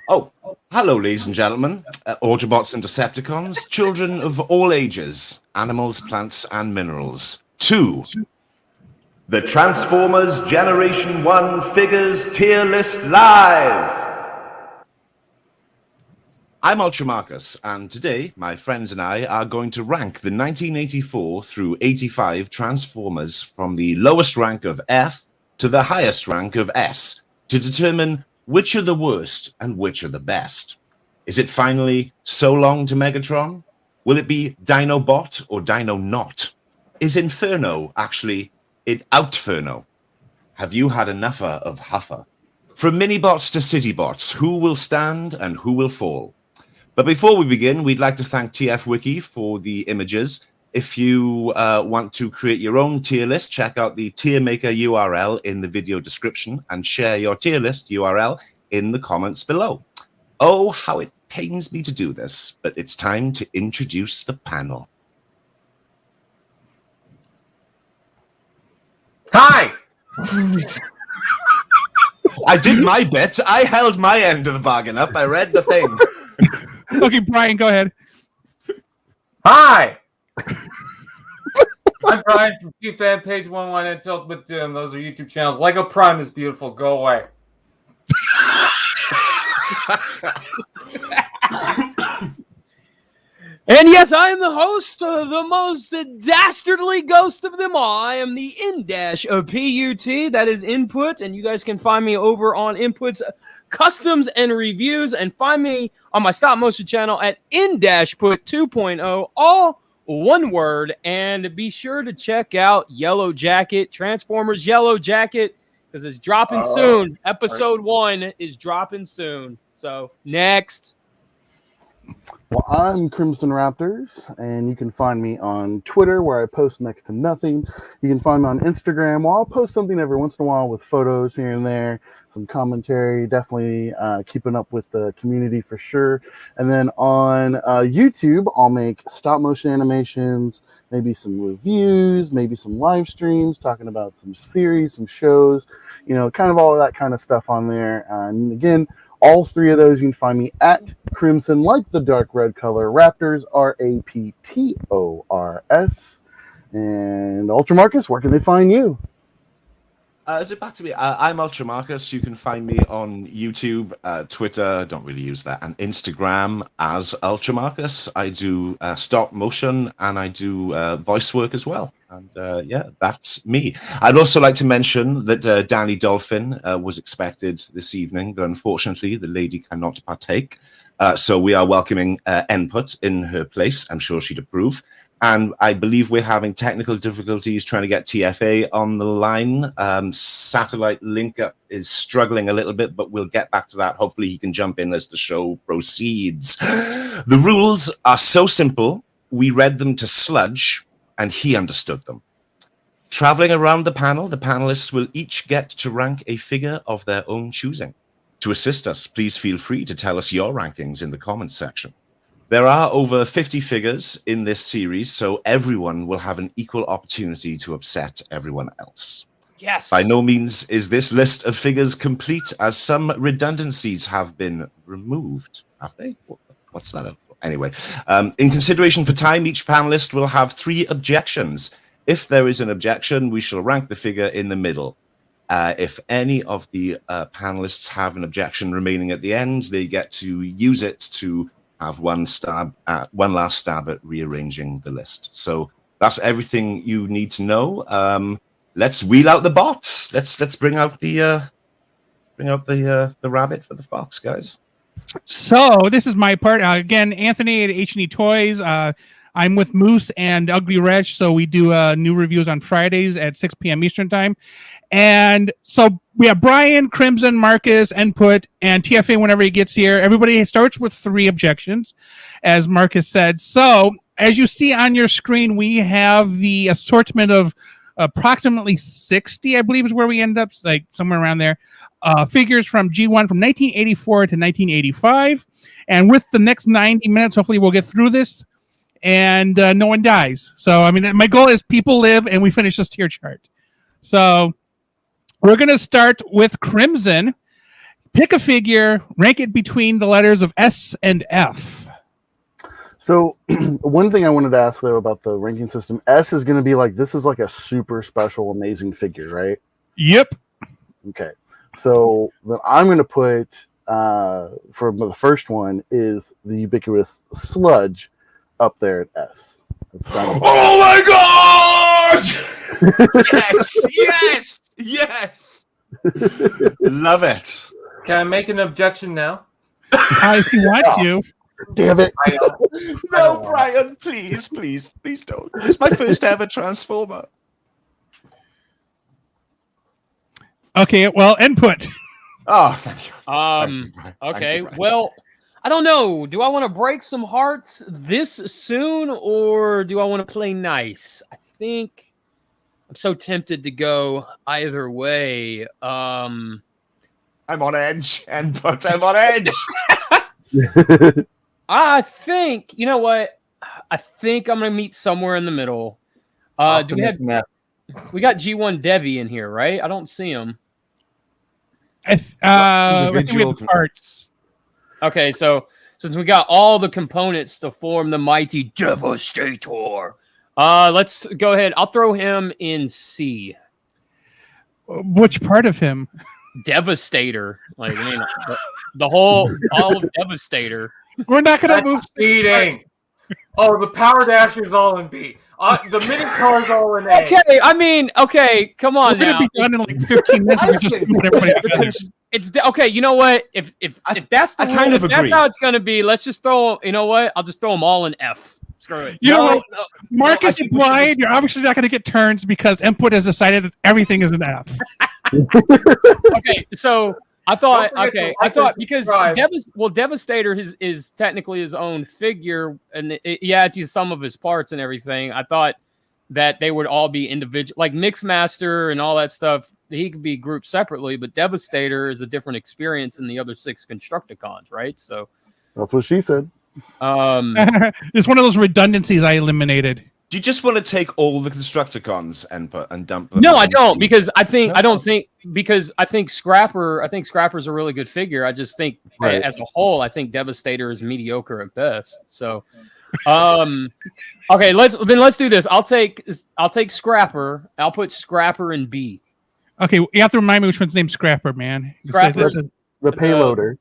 Oh, hello, ladies and gentlemen, Autobots and Decepticons, children of all ages, animals, plants, and minerals. To the Transformers Generation 1 Figures Tier List Live! I'm Ultra Marcus, and today my friends and I are going to rank the 1984 through 85 Transformers from the lowest rank of F to the highest rank of S to determine which are the worst and which are the best. Is it finally So Long to Megatron? Will it be Dinobot or Dino Not? Is Inferno actually Outferno? Have you had enough of Huffer? From Minibots to Citybots, who will stand and who will fall? But before we begin, we'd like to thank TF Wiki for the images. If you want to create your own tier list, check out the tier maker URL in the video description and share your tier list URL in the comments below. Oh, how it pains me to do this, but it's time to introduce the panel. Hi! I did my bit. I held my end of the bargain up. I read the thing. Okay, Brian, go ahead. Hi! I'm Brian from QFan Page 11 and Ultimate Doom. Those are YouTube channels. Lego Prime is beautiful. Go away. And yes, I am the host of the most dastardly ghost of them all. I am the in-dash of PUT, that is Input, and you guys can find me over on Input's Customs and Reviews, and find me on my stop motion channel at in-put 2.0, all one word, and be sure to check out Yellow Jacket, Transformers Yellow Jacket, because it's dropping soon. Episode 1 is dropping soon. So, next. Well, I'm Crimson Raptors, and you can find me on Twitter, where I post next to nothing. You can find me on Instagram, where I'll post something every once in a while with photos here and there, some commentary, definitely keeping up with the community for sure. And then on YouTube, I'll make stop-motion animations, maybe some reviews, maybe some live streams, talking about some series, some shows, you know, kind of all of that kind of stuff on there. And again, all three of those, you can find me at Crimson, like the dark red color, Raptors, RAPTORS. And Ultra Marcus, where can they find you? Is it back to me? I'm Ultra Marcus. You can find me on YouTube, Twitter, don't really use that, and Instagram as Ultra Marcus. I do stop motion and I do voice work as well. And yeah, that's me. I'd also like to mention that Danny Dolphin was expected this evening, but unfortunately the lady cannot partake. So we are welcoming Input in her place. I'm sure she'd approve. And I believe we're having technical difficulties trying to get TFA on the line. Satellite link up is struggling a little bit, but we'll get back to that. Hopefully he can jump in as the show proceeds. The rules are so simple. We read them to Sludge, and he understood them. Traveling around the panel, the panelists will each get to rank a figure of their own choosing. To assist us, please feel free to tell us your rankings in the comments section. There are over 50 figures in this series, so everyone will have an equal opportunity to upset everyone else. Yes. By no means is this list of figures complete, as some redundancies have been removed. Have they? What's that? Anyway, in consideration for time, each panelist will have 3 objections. If there is an objection, we shall rank the figure in the middle. If any of the panelists have an objection remaining at the end, they get to use it to have one last stab at rearranging the list. So that's everything you need to know. Let's wheel out the bots. Let's bring out the rabbit for the fox, guys. So this is my part. Again, Anthony at H&E Toys. I'm with Moose and Ugly Wretch, so we do new reviews on Fridays at 6 p.m. Eastern Time. And so we have Brian, Crimson, Marcus, Input, and TFA whenever he gets here. Everybody starts with 3 objections, as Marcus said. So as you see on your screen, we have the assortment of approximately 60, I believe is where we end up, like somewhere around there. Figures from G1 from 1984 to 1985. And with the next 90 minutes, hopefully we'll get through this and no one dies. So, I mean, my goal is people live and we finish this tier chart. So we're going to start with Crimson. Pick a figure, rank it between the letters of S and F. So one thing I wanted to ask though about the ranking system, S is going to be like, this is like a super special, amazing figure, right? Yep. Okay. So then I'm going to put, for the first one is the ubiquitous Sludge up there at S. Oh my God! Yes! Love it. Can I make an objection now? If you want to. Damn it. No, Brian, please don't. It's my first ever Transformer. Okay, well, input. Oh, thank you. Okay. Brian. Well, I don't know. Do I want to break some hearts this soon, or do I want to play nice? I think I'm so tempted to go either way. I'm on edge, but I'm on edge. I think, you know what? I think I'm gonna meet somewhere in the middle. Do we got G1 Devi in here, right? I don't see him. I think we have Individual parts. Okay, so since we got all the components to form the mighty Devastator, let's go ahead. I'll throw him in C. Which part of him? Devastator, like I mean, all of Devastator. We're not going to move. Speeding. Oh, the Power Dasher's all in B. The mini car's all in A. Okay, I mean, okay, come on We're now. going to be done in like 15 minutes. We're just put everybody together. Okay. You know what? If that's the I kind of if that's agree. how it's gonna be, let's just throw. You know what? I'll just throw them all in F. Screw it. You know what? no, Marcus I and think we should Brian, just- you're obviously not going to get turns because input has decided that everything is an F. Okay, so I thought. Don't forget Okay, to I like thought and because subscribe. Devastator is technically his own figure, and he adds you some of his parts and everything. I thought that they would all be individual, like Mixmaster and all that stuff. He could be grouped separately, but Devastator is a different experience than the other 6 Constructicons, right? So, That's what she said. It's one of those redundancies I eliminated. Do you just want to take all the Constructicons and dump them? no, I don't, because I No. think Scrapper's a really good figure. I just think Right. as a whole, I think Devastator is mediocre at best. So, okay, let's do this. I'll take Scrapper. I'll put Scrapper in B. Okay, you have to remind me which one's named Scrapper, man. It Scrapper. says it- The payloader.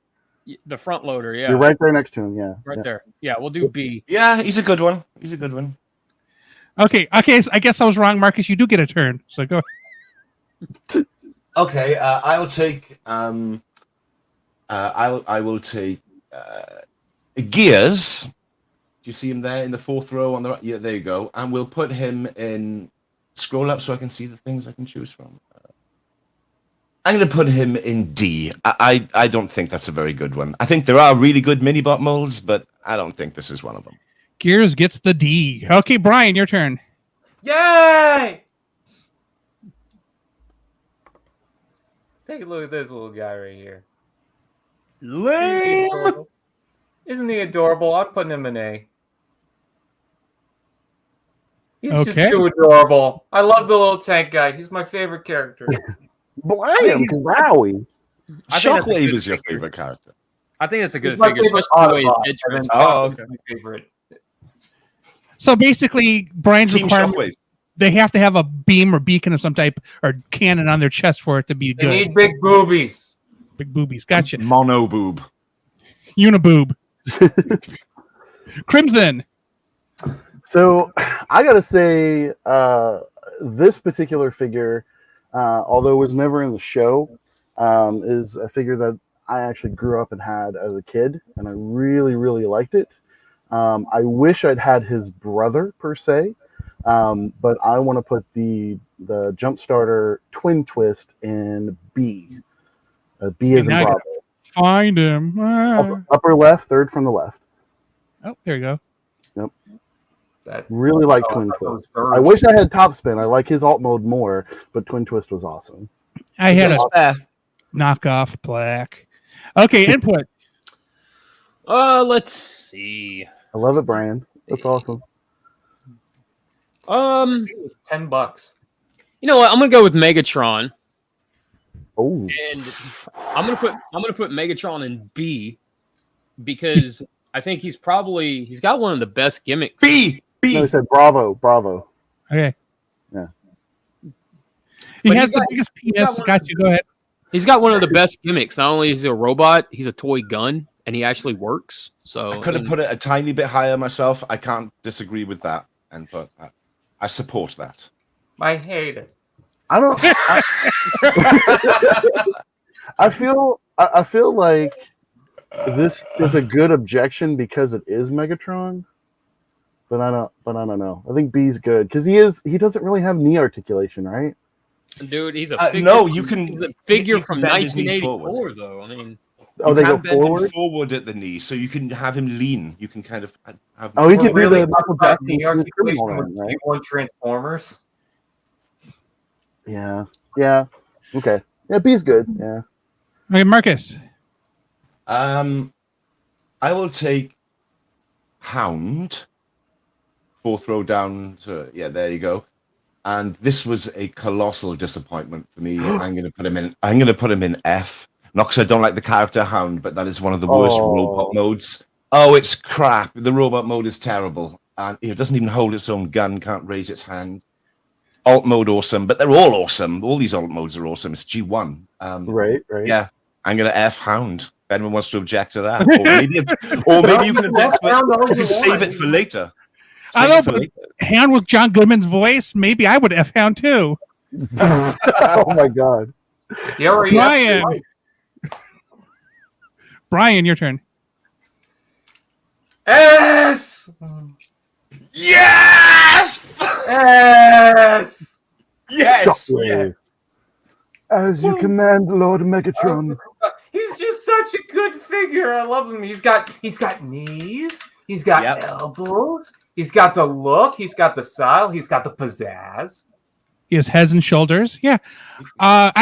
The front loader, yeah, You're right there next to him. Yeah. right Yeah. there. Yeah, we'll do B. Yeah, he's a good one. Okay, so I guess I was wrong, Marcus. You do get a turn. So go. Okay, I'll take. I will take Gears. Do you see him there in the 4th row on the right? Yeah, there you go. And we'll put him in. Scroll up so I can see the things I can choose from. I'm going to put him in D. I don't think that's a very good one. I think there are really good Minibot molds, but I don't think this is one of them. Gears gets the D. Okay, Brian, your turn. Yay! Take a look at this little guy right here. Lame. Isn't he adorable? I'm putting him in A. He's Okay. just too adorable. I love the little tank guy. He's my favorite character. Blam! Wowie. I think that's a Shockwave good is your figure. favorite character. I think that's a good He's my figure, favorite especially the way Autobot, his and then head Oh, Shockwave okay. is my favorite. So basically, Brian's Team requirement, Shockwave. they have to have a beam or beacon of some type or cannon on their chest for it to be They good. need big boobies. Big boobies. Gotcha. Mono boob. Uniboob. Crimson. So I gotta say, this particular figure, although it was never in the show, is a figure that I actually grew up and had as a kid, and I really, really liked it. I wish I'd had his brother per se, but I want to put the Jumpstarter Twin Twist in B. B is in Now I Bravo. Find him. Upper left, third from the left. Oh, there you go. That Really like oh, Twin those Twist. birds. I wish I had Top Spin. I like his alt mode more, but Twin Twist was awesome. I had a Spare. knockoff plaque. Okay, input. Let's see. I love it, Brian. That's awesome. Um, $10. you know what? I'm gonna go with Megatron. Oh, And I'm gonna put Megatron in B because I think he's got one of the best gimmicks. B. no, he said Bravo. Okay. Yeah. He But has he's the got- biggest he's got penis. one Got of you. Go ahead. He's got one of the best gimmicks. Not only is he a robot, he's a toy gun, and he actually works. So I could have put it a tiny bit higher myself. I can't disagree with that, but I support that. I hate it. I don't. I feel like this is a good objection because it is Megatron, but I don't know. I think B's good because he doesn't really have knee articulation, right? dude, he's a He's a figure from bend his knees 1984, forward. though. I mean, Oh, they go can bend him forward. forward at the knee, so you can have him lean. You can kind of have. Oh, he We're could really do the Michael talking about Jackson knee articulation criminal with run, right? G1 Transformers. Yeah. Okay. Yeah, B's good. Yeah. Okay, Marcus. I will take Hound. Fourth row down to there you go. And this was a colossal disappointment for me. I'm going to put him in F. Not because I don't like the character Hound, but that is one of the worst robot modes. Oh, it's crap. The robot mode is terrible. And it doesn't even hold its own gun, can't raise its hand. Alt mode awesome, but they're all awesome. All these alt modes are awesome. It's G1. Right. Yeah, I'm going to F Hound. If anyone wants to object to that. Or maybe you can object to it. You can save it for later. I don't know, but Hound with John Goodman's voice, maybe I would F Hound too. Oh my god. Brian, your turn. S. Yes! S. Yes! Shockwave. As you command, Lord Megatron. He's just such a good figure. I love him. He's got knees. He's got elbows. He's got the look. He's got the style. He's got the pizzazz. He has heads and shoulders. Yeah. I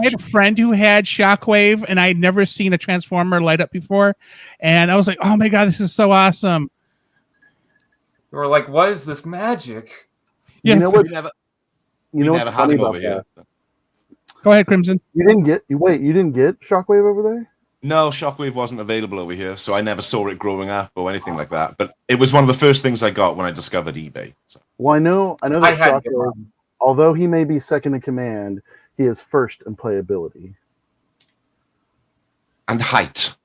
had a friend who had Shockwave, and I had never seen a Transformer light up before. And I was like, oh my God, this is so awesome. You were like, what is this magic? Yes. You know what? We never had him over here. Go ahead, Crimson. You didn't get Shockwave over there? No, Shockwave wasn't available over here, so I never saw it growing up or anything like that. But it was one of the first things I got when I discovered eBay. So. Well, I know that Shockwave, although he may be second in command, he is first in playability. And height.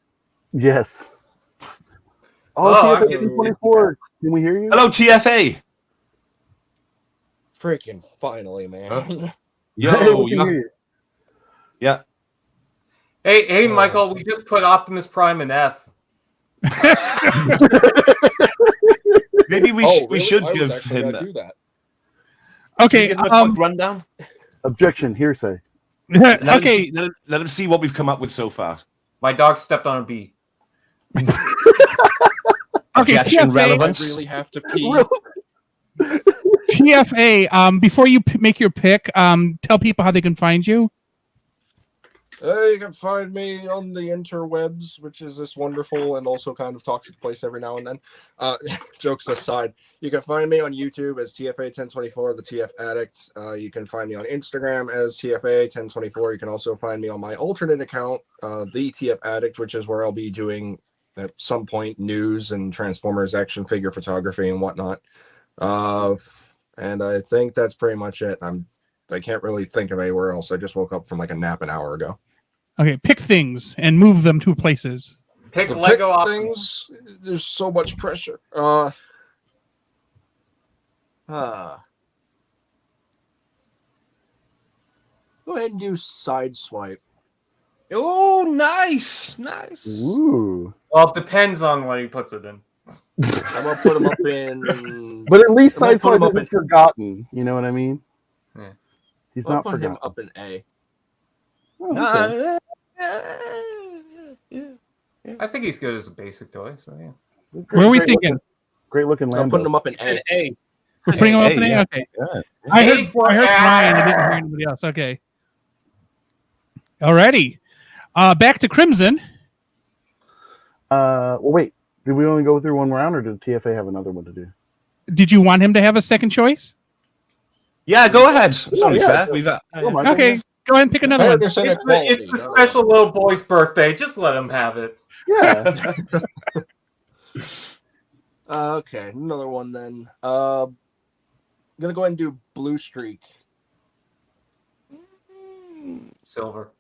Yes. TFA 24. Can we hear you? Hello, TFA. Freaking finally, man. Yo, yeah. Hey, Michael, we just put Optimus Prime in F. Maybe we should I give was actually him gonna do that. Okay. give him a quick rundown. Objection, hearsay. Let Okay. him see what we've come up with so far. My dog stepped on a bee. Okay. Objection, TFA. relevance. I really have to pee. TFA. Before you make your pick, tell people how they can find you. You can find me on the interwebs, which is this wonderful and also kind of toxic place every now and then. Jokes aside, you can find me on YouTube as TFA1024, the TF Addict. You can find me on Instagram as TFA1024. You can also find me on my alternate account, the TF Addict, which is where I'll be doing at some point news and Transformers action figure photography and whatnot. And I think that's pretty much it. I can't really think of anywhere else. I just woke up from like a nap an hour ago. Okay, pick things and move them to places. Pick The Lego pick Optimus. things. There's so much pressure. Go ahead and do Sideswipe. Oh, nice. Ooh. Well, it depends on what he puts it in. I'm gonna put them up in. But at least I'm gonna put him Sideswipe up isn't in- forgotten. You know what I mean? Yeah. He's I'll not put him forgotten. up in A. Oh, okay. I think he's good as a basic toy. So yeah. Where are we thinking? Great looking I'm putting Lambo. them up in A. A. We're putting them up in A? yeah. Okay. Yeah. I heard A for Brian. I didn't hear anybody else. Okay. Alrighty. Back to Crimson. Well, wait. Did we only go through one round, or did TFA have another one to do? Did you want him to have a second choice? Yeah, go ahead. It's only yeah. fair. We've Oh, my Okay. goodness. Go ahead and pick another one. Fairness and equality. It's the special little boy's birthday. Just let him have it. Yeah. Okay, another one then. I'm gonna go ahead and do Blue Streak. Silver.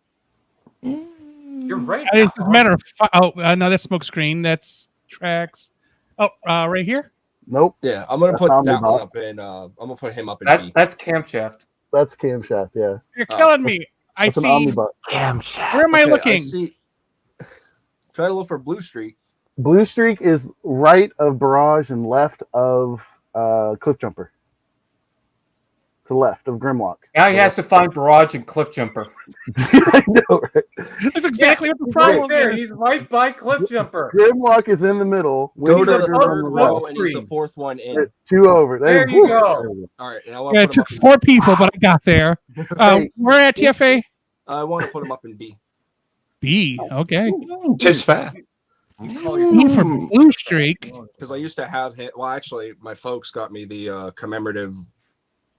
You're right. It's a matter of. No, that's smoke screen. That's tracks. Oh, right here. Nope. Yeah, I'm gonna That's put that Omnibot. one up in. I'm gonna put him up in B. That's camshaft. That's camshaft. Yeah. You're killing me. I That's an see. omnibot. Camshaft. Where am I Okay, looking? see. Try to look for Blue Streak. Blue Streak is right of Barrage and left of Cliff Jumper. To the left of Grimlock. Now he has to find Barrage and Cliff Jumper. I know, right? That's exactly what the He's problem right there. is. He's right by Cliff Jumper. Grimlock is in the middle. Go to Windjumper's the on third the row, left. and he's the fourth one in. Two over. There you go. There we All right, and I want Yeah, to it put him took up 4 people, but I got there. Hey. We're at TFA I want to put him up in B. B. Okay. Tis fair. B for Blue Streak. Because I used to have him. Well, actually, my folks got me the commemorative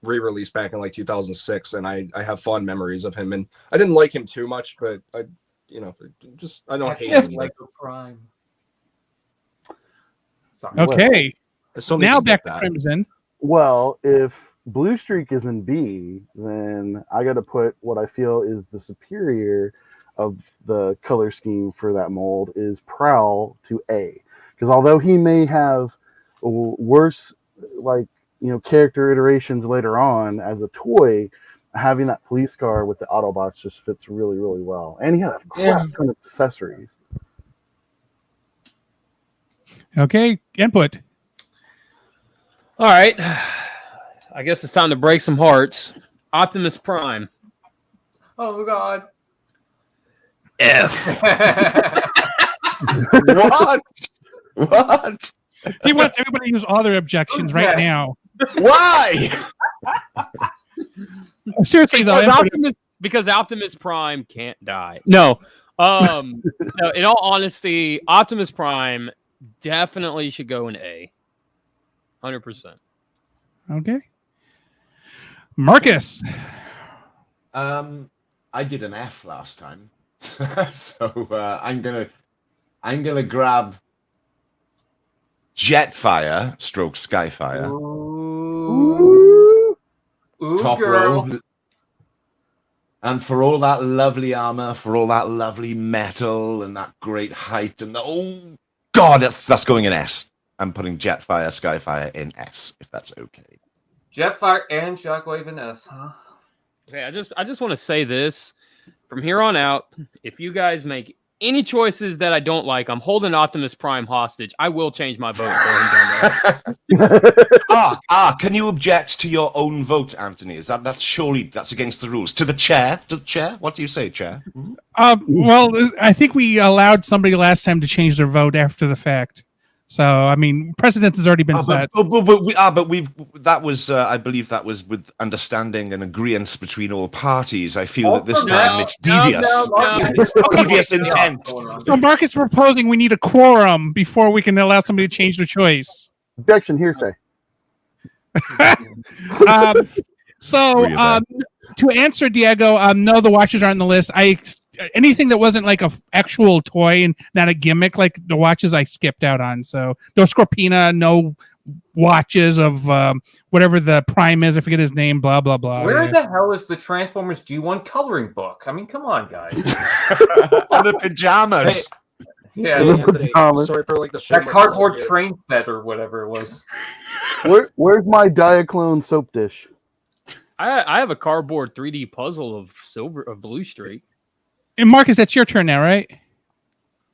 re-release back in like 2006, and I have fond memories of him. And I didn't like him too much, but I don't hate him. Like a crime. Sorry. Okay. I still need Now to back get to that. Crimson. Well, if Blue Streak is in B, then I got to put what I feel is the superior of the color scheme for that mold is Prowl to A. Because although he may have worse, character iterations later on as a toy, having that police car with the Autobots just fits really, really well. And he had a crap ton of accessories. Okay. Input. All right. I guess it's time to break some hearts. Optimus Prime. Oh God. F. What? What? He wants everybody to use all their objections right now. Why? Seriously, though. Because Optimus Prime can't die. No. No, in all honesty, Optimus Prime definitely should go in A. 100%. Okay. Marcus. I did an F last time, so I'm gonna grab Jetfire, stroke Skyfire, Ooh, top girl. row, and for all that lovely armor, for all that lovely metal, and that great height, and oh God, that's going in S. I'm putting Jetfire, Skyfire in S, if that's okay. Jetfire and Shockwave and S, huh? Okay, I just want to say this. From here on out, if you guys make any choices that I don't like, I'm holding Optimus Prime hostage. I will change my vote for him down there. Can you object to your own vote, Anthony? That's surely against the rules. To the chair? What do you say, chair? Well, I think we allowed somebody last time to change their vote after the fact. So, I mean, precedence has already been set. I believe that was with understanding and agreement between all parties. I feel that this time it's devious. It's devious intent. So, Marcus is proposing we need a quorum before we can allow somebody to change their choice. Objection, hearsay. To answer Diego, no, the watches aren't on the list. Anything that wasn't like a actual toy and not a gimmick, like the watches, I skipped out on. So no Scorpina, no watches of whatever the Prime is. I forget his name. Blah blah blah. Where the hell is the Transformers G1 coloring book? I mean, come on, guys. On the pajamas. Yeah, Hey, Yeah. Anthony, Pajamas. sorry for like the that shameless cardboard plug here. train set or whatever it was. Where's my Diaclone soap dish? I have a cardboard 3D puzzle of Blue Streak. And Marcus, that's your turn now, right?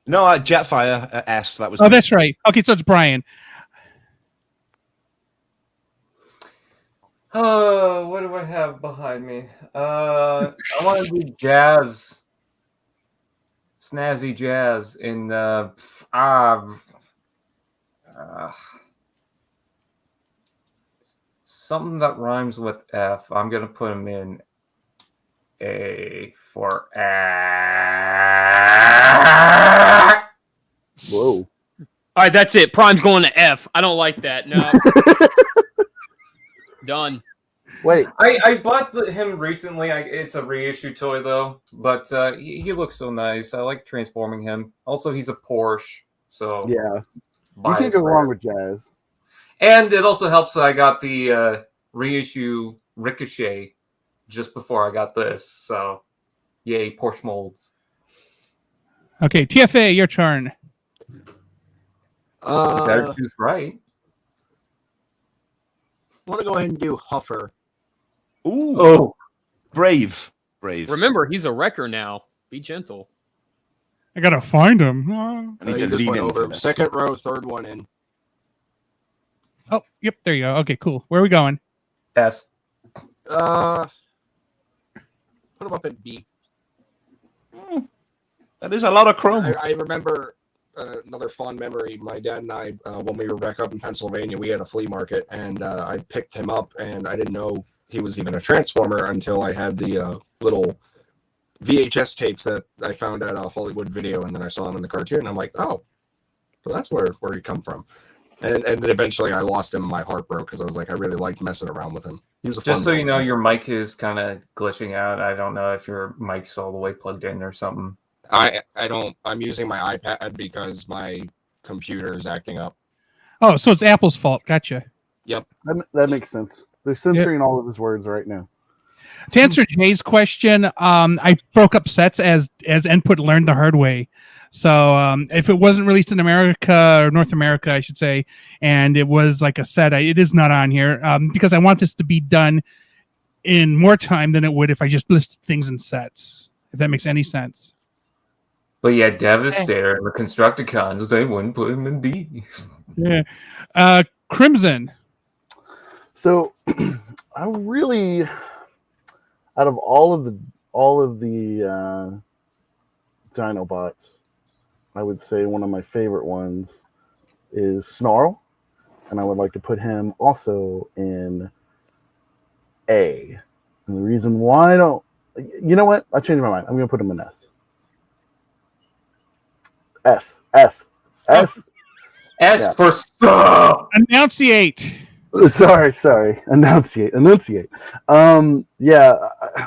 No, Jetfire S. That was. Oh, that's right. Okay, so it's Brian. Oh, what do I have behind me? I want to do jazz. Snazzy jazz in something that rhymes with F. I'm gonna put him in A for A. Whoa. All right, that's it. Prime's going to F. I don't like that. No. Done. Wait, I bought him recently. It's a reissue toy though, but he looks so nice. I like transforming him. Also, he's a Porsche, so yeah, you bias can't go there. wrong with Jazz. And it also helps that I got the reissue Ricochet just before I got this. So, yay, Porsche molds. Okay, TFA, your turn. Better choose right. I want to go ahead and do Huffer. Ooh, Oh, brave. Remember, he's a wrecker now. Be gentle. I gotta find him. I need You to just lean went in over. for this. Second row, third one in. Oh, yep, there you go. Okay, cool. Where are we going? S. Put him up at B. That is a lot of chrome. I remember another fond memory. My dad and I, when we were back up in Pennsylvania, we had a flea market, and I picked him up, and I didn't know he was even a Transformer until I had the little VHS tapes that I found at a Hollywood Video, and then I saw him in the cartoon, and I'm like, oh, so that's where he come from. And then eventually I lost him, and my heart broke because I was like, I really liked messing around with him. He was a Just so fun you know, your mic is kind of glitching out. I don't know if your mic's all the way plugged in or something. I'm using my iPad because my computer is acting up. Oh, so it's Apple's fault. Gotcha. That makes sense. They're censoring all of his words right now. To answer Jay's question, I broke up sets as Input learned the hard way. So if it wasn't released in America or North America, I should say, and it was like a set, it is not on here because I want this to be done in more time than it would if I just listed things in sets. If that makes any sense. But yeah, Devastator and the Constructicons, they wouldn't put him in B. Yeah. Crimson. So I really, out of all of the Dinobots, I would say one of my favorite ones is Snarl, and I would like to put him also in A. And the reason why I don't, you know what? I changed my mind. I'm going to put him in S. S. S Yeah. for stop. Enunciate. Sorry. Enunciate. Yeah.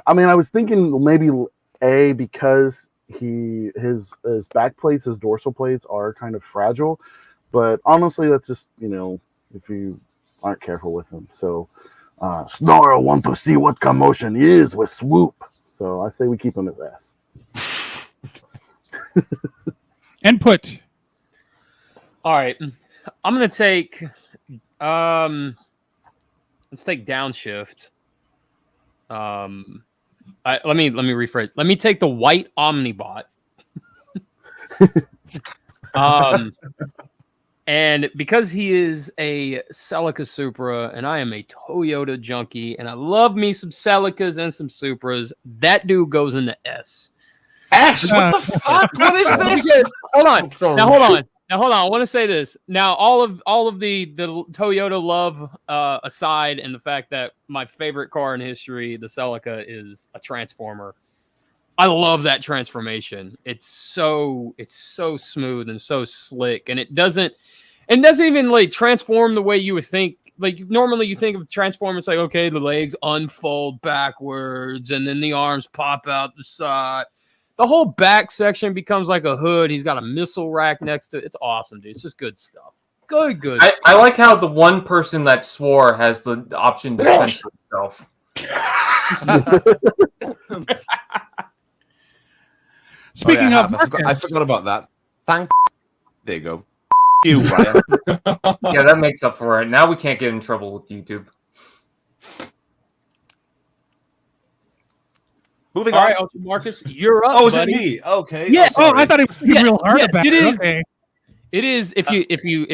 I mean, I was thinking maybe A because his back plates, his dorsal plates are kind of fragile, but honestly, that's just, if you aren't careful with them. So, Snarl want to see what commotion is with Swoop. So I say we keep him as S. Input. All right, I'm gonna take. Let's take downshift. Let me rephrase. Let me take the white Omnibot. And because he is a Celica Supra, and I am a Toyota junkie, and I love me some Celicas and some Supras, that dude goes into S. S? What the fuck? What is this? Hold on. Now hold on. I want to say this. Now all of the Toyota love aside, and the fact that my favorite car in history, the Celica, is a Transformer. I love that transformation. It's so smooth and so slick, and it doesn't even like transform the way you would think. Like normally you think of Transformers like, okay, the legs unfold backwards and then the arms pop out the side. The whole back section becomes like a hood. He's got a missile rack next to it. It's awesome, dude. It's just good stuff. Good. I like how the one person that swore has the option to censor himself. Speaking of, I forgot about that. There you go. You, Brian. Yeah, that makes up for it. Now we can't get in trouble with YouTube. Moving All on. right, Ultra Marcus, you're up. Oh, is buddy. it me? Okay. yeah. Oh, sorry. I thought it was thinking real hard about it it. is. Okay. It is. If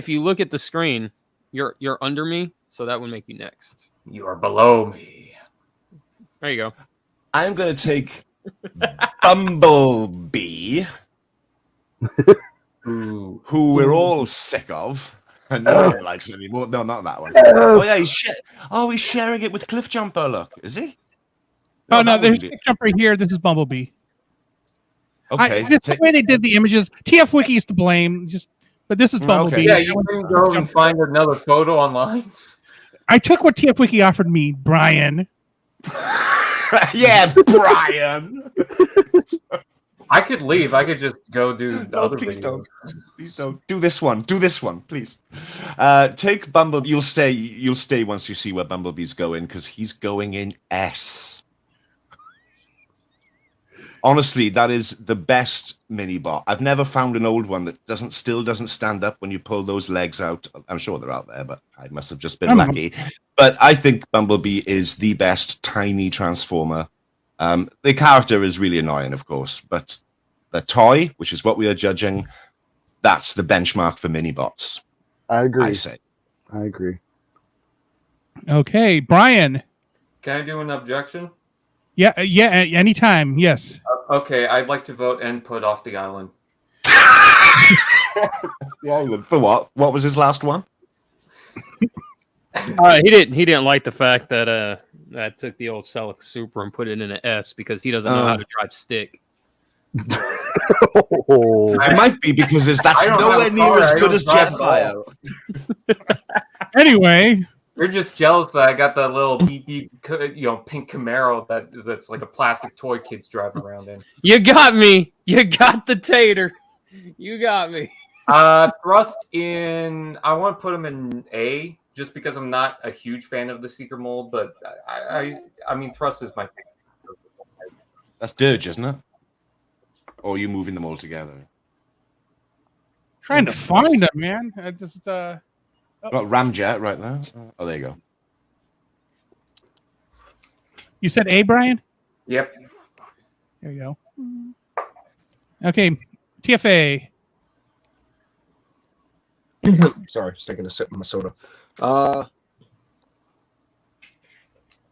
you look at the screen, you're under me, so that would make you next. You are below me. There you go. I'm going to take Bumblebee, who we're all sick of, and no one likes anymore. No, not that one. Oh yeah, he's sharing it with Cliffjumper. Look, is he? Oh no, that there's wouldn't be- Cliff Jumper here. This is Bumblebee. Okay. Just the way they did the images. TF Wiki is to blame. But this is Bumblebee. Yeah, you can go and find another photo online. I took what TF Wiki offered me, Brian. Yeah, Brian. I could leave. I could just go do the No, other please videos. don't. Please don't. Do this one. Do this one, please. Take Bumblebee. You'll stay. You'll stay once you see where Bumblebee's going, because he's going in S. Honestly, that is the best mini bot. I've never found an old one that still doesn't stand up when you pull those legs out. I'm sure they're out there, but I must have just been lucky. But I think Bumblebee is the best tiny transformer. The character is really annoying, of course, but the toy, which is what we are judging, that's the benchmark for mini bots. I agree. I say. I agree. Okay, Brian. Can I do an objection? Yeah, anytime. Yes. Okay, I'd like to vote input off the island. Yeah, for what? What was his last one? He didn't like the fact that I took the old Celic Super and put it in an S because he doesn't know how to drive stick. It might be because that's nowhere near as good as Jetfire. Anyway, You're just jealous that I got that little beep beep, pink Camaro that's like a plastic toy kids driving around in. You got me. You got the tater. You got me. Thrust in. I want to put him in A, just because I'm not a huge fan of the Seeker mold, but I mean Thrust is my favorite. That's Dirge, isn't it? Or are you moving them all together? trying to find him, man. I just Got Ramjet right there. Oh, there you go. You said A, Brian? Yep. There you go. Okay, TFA. Sorry, just taking a sip of my soda.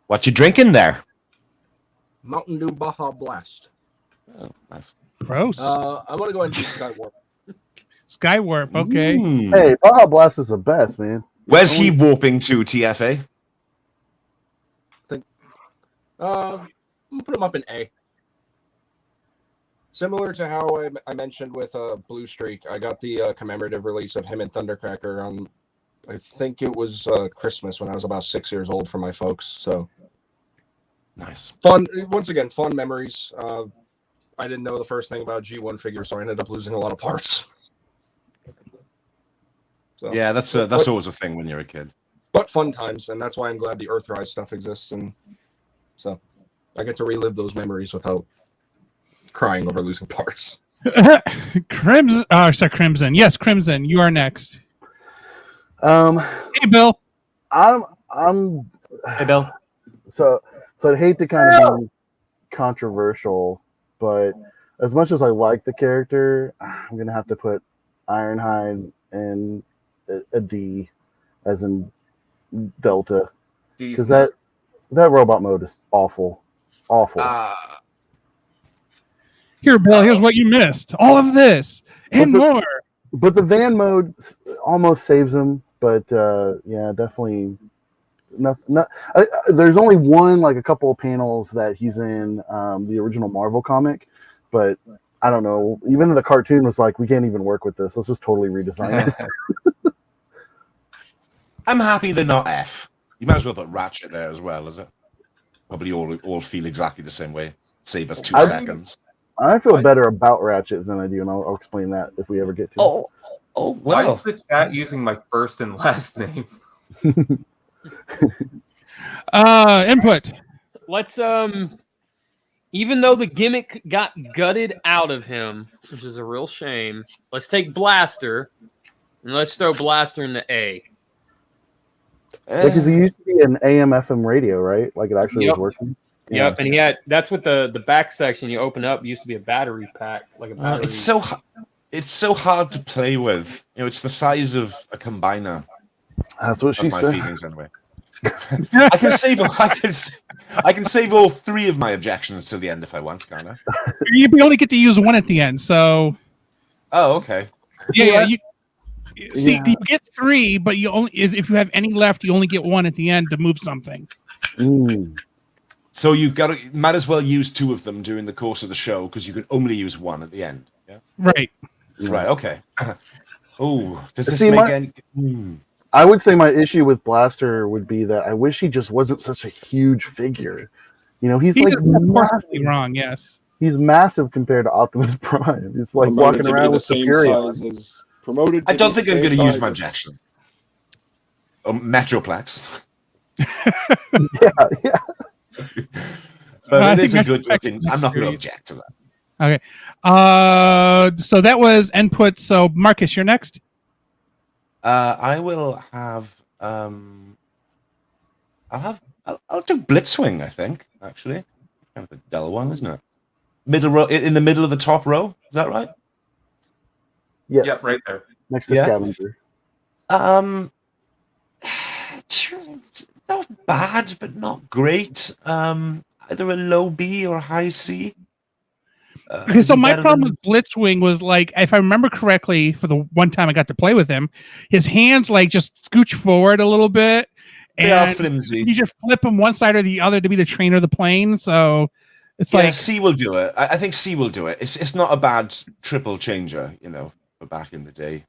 What you drinking there? Mountain Dew Baja Blast. Oh, nice. Gross. I'm gonna go ahead and do Skywarp. Skywarp. Okay. Hey, Baja Blast is the best, man. Where's he warping to, TFA? I'm gonna put him up in A. Similar to how I mentioned with Blue Streak, I got the commemorative release of him and Thundercracker on, I think it was Christmas when I was about 6 years old for my folks. So Nice. fun, once again, fun memories. I didn't know the first thing about G1 figures, so I ended up losing a lot of parts. So, Yeah, that's always a thing when you're a kid. but fun times, and that's why I'm glad the Earthrise stuff exists, and so I get to relive those memories without crying over losing parts. Crimson. Sorry, Crimson. Yes, Crimson. You are next. Hey, Bill. I'm Hey, Bill. so I'd hate to kind of be controversial, but as much as I like the character, I'm gonna have to put Ironhide in a D, as in Delta, because that robot mode is awful. Here, Bill. Here's what you missed. All of this and more. But the van mode almost saves him. But yeah, definitely. There's only one, like a couple of panels that he's in the original Marvel comic, but I don't know. Even the cartoon was like, we can't even work with this. Let's just totally redesign it. I'm happy they're not F. You might as well put Ratchet there as well, is it? Probably all feel exactly the same way. Save us 2 seconds. I feel better about Ratchet than I do, and I'll explain that if we ever get to it. Oh, Why well. is the chat using my first and last name? Input. Let's even though the gimmick got gutted out of him, which is a real shame, let's take Blaster and let's throw Blaster into A. Because he used to be an AM/FM radio, right? Like it actually was working. Yep, and that's what the back section you open up used to be a battery pack, like a battery. It's so hard to play with. You know, it's the size of a combiner. That's what she That's my said. feelings anyway. I can save all 3 of my objections till the end if I want, can't I? You only get to use one at the end, so Oh, okay. yeah. You get 3, but you only if you have any left, you only get 1 at the end to move something. So you've got to might as well use 2 of them during the course of the show because you can only use 1 at the end. Yeah. Right. Right. Okay. Oh, does this See, make any? I would say my issue with Blaster would be that I wish he just wasn't such a huge figure. You know, he's He like was proportionally massive. wrong. Yes. He's massive compared to Optimus Prime. It's like Promoted walking to be around the with same Superior. size as promoted. I to don't be think the I'm going to same use my size as- objection. Metroplex. Yeah. But I it think is a good Metroplex looking. is I'm not going to next object to that. Okay. So that was input. So Marcus, you're next. I will have. I'll do Blitzwing. I think actually, kind of a dull one, isn't it? Middle row, in the middle of the top row. Is that right? Yes. Yep, right there. Next to Yeah. Scavenger. It's not bad, but not great. Either a low B or a high C. Okay, so is he my better problem than- with Blitzwing was like, if I remember correctly, for the one time I got to play with him, his hands like just scooch forward a little bit, They are and flimsy. you just flip him one side or the other to be the trainer of the plane. So it's Yeah, like, C will do it. I think C will do it. It's not a bad triple changer, you know, for back in the day.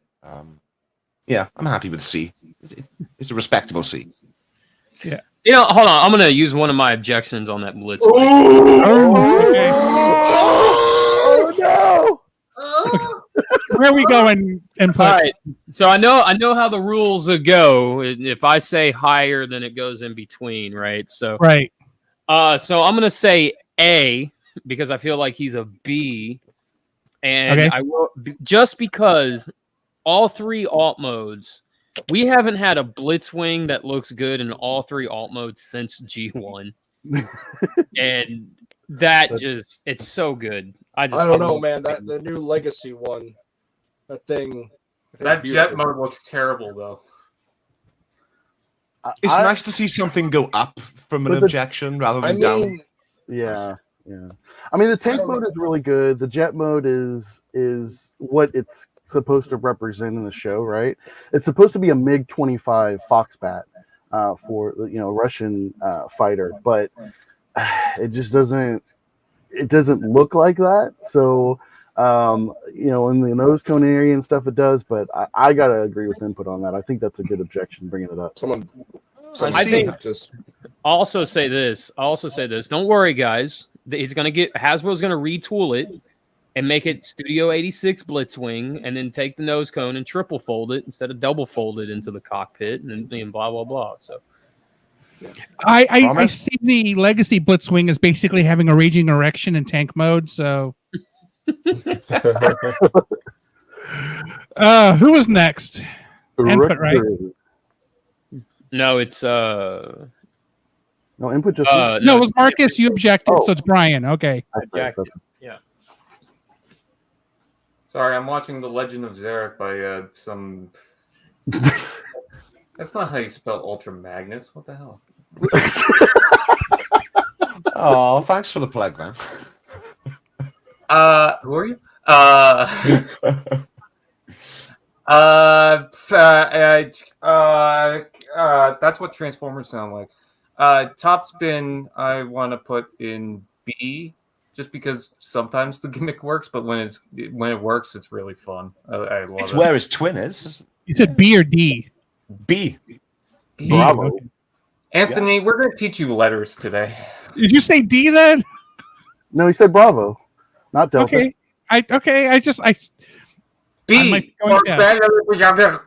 Yeah, I'm happy with C. It's a respectable C. yeah. You know, hold on. I'm gonna use one of my objections on that Blitz. Okay. Oh no! Where are we going? Input. All right. So I know how the rules go. If I say higher, then it goes in between, right? So Right. so I'm gonna say A because I feel like he's a B, and Okay. I will just because all three alt modes. We haven't had a Blitzwing that looks good in all three alt modes since G1, and that just it's so good. I don't know, man. The new Legacy one, that thing. That jet beautiful. mode looks terrible, though. It's I- nice to see something go up from an But the- objection rather I than down. mean, Yeah. I mean, the tank don't mode know. is really good. The jet mode is what it's supposed to represent in the show, right? It's supposed to be a MiG-25 Foxbat for Russian fighter, but it just doesn't. It doesn't look like that. So, in the nose cone area and stuff, it does. But I gotta agree with input on that. I think that's a good objection, bringing it up. someone I think- just I'll also say this. Don't worry, guys. Hasbro's gonna retool it and make it Studio 86 Blitzwing, and then take the nose cone and triple fold it instead of double fold it into the cockpit, and blah blah blah. So I Promise? see the Legacy Blitzwing as basically having a raging erection in tank mode. So, who was next? Input, right? no, it's No input. Just No, it was Marcus. You objected, Oh. so it's Brian. Okay. objected. Sorry, I'm watching The Legend of Zarek by some. That's not how you spell Ultra Magnus. What the hell? Oh, thanks for the plug, man. Who are you? That's what Transformers sound like. Top spin, I want to put in B, just because sometimes the gimmick works, but when it works, it's really fun. I love It's it. where his twin is. You said B or D? B. B. Bravo. Anthony, we're going to teach you letters today. Did you say D then? No, he said Bravo, not Delta. Okay. I B. might be going down.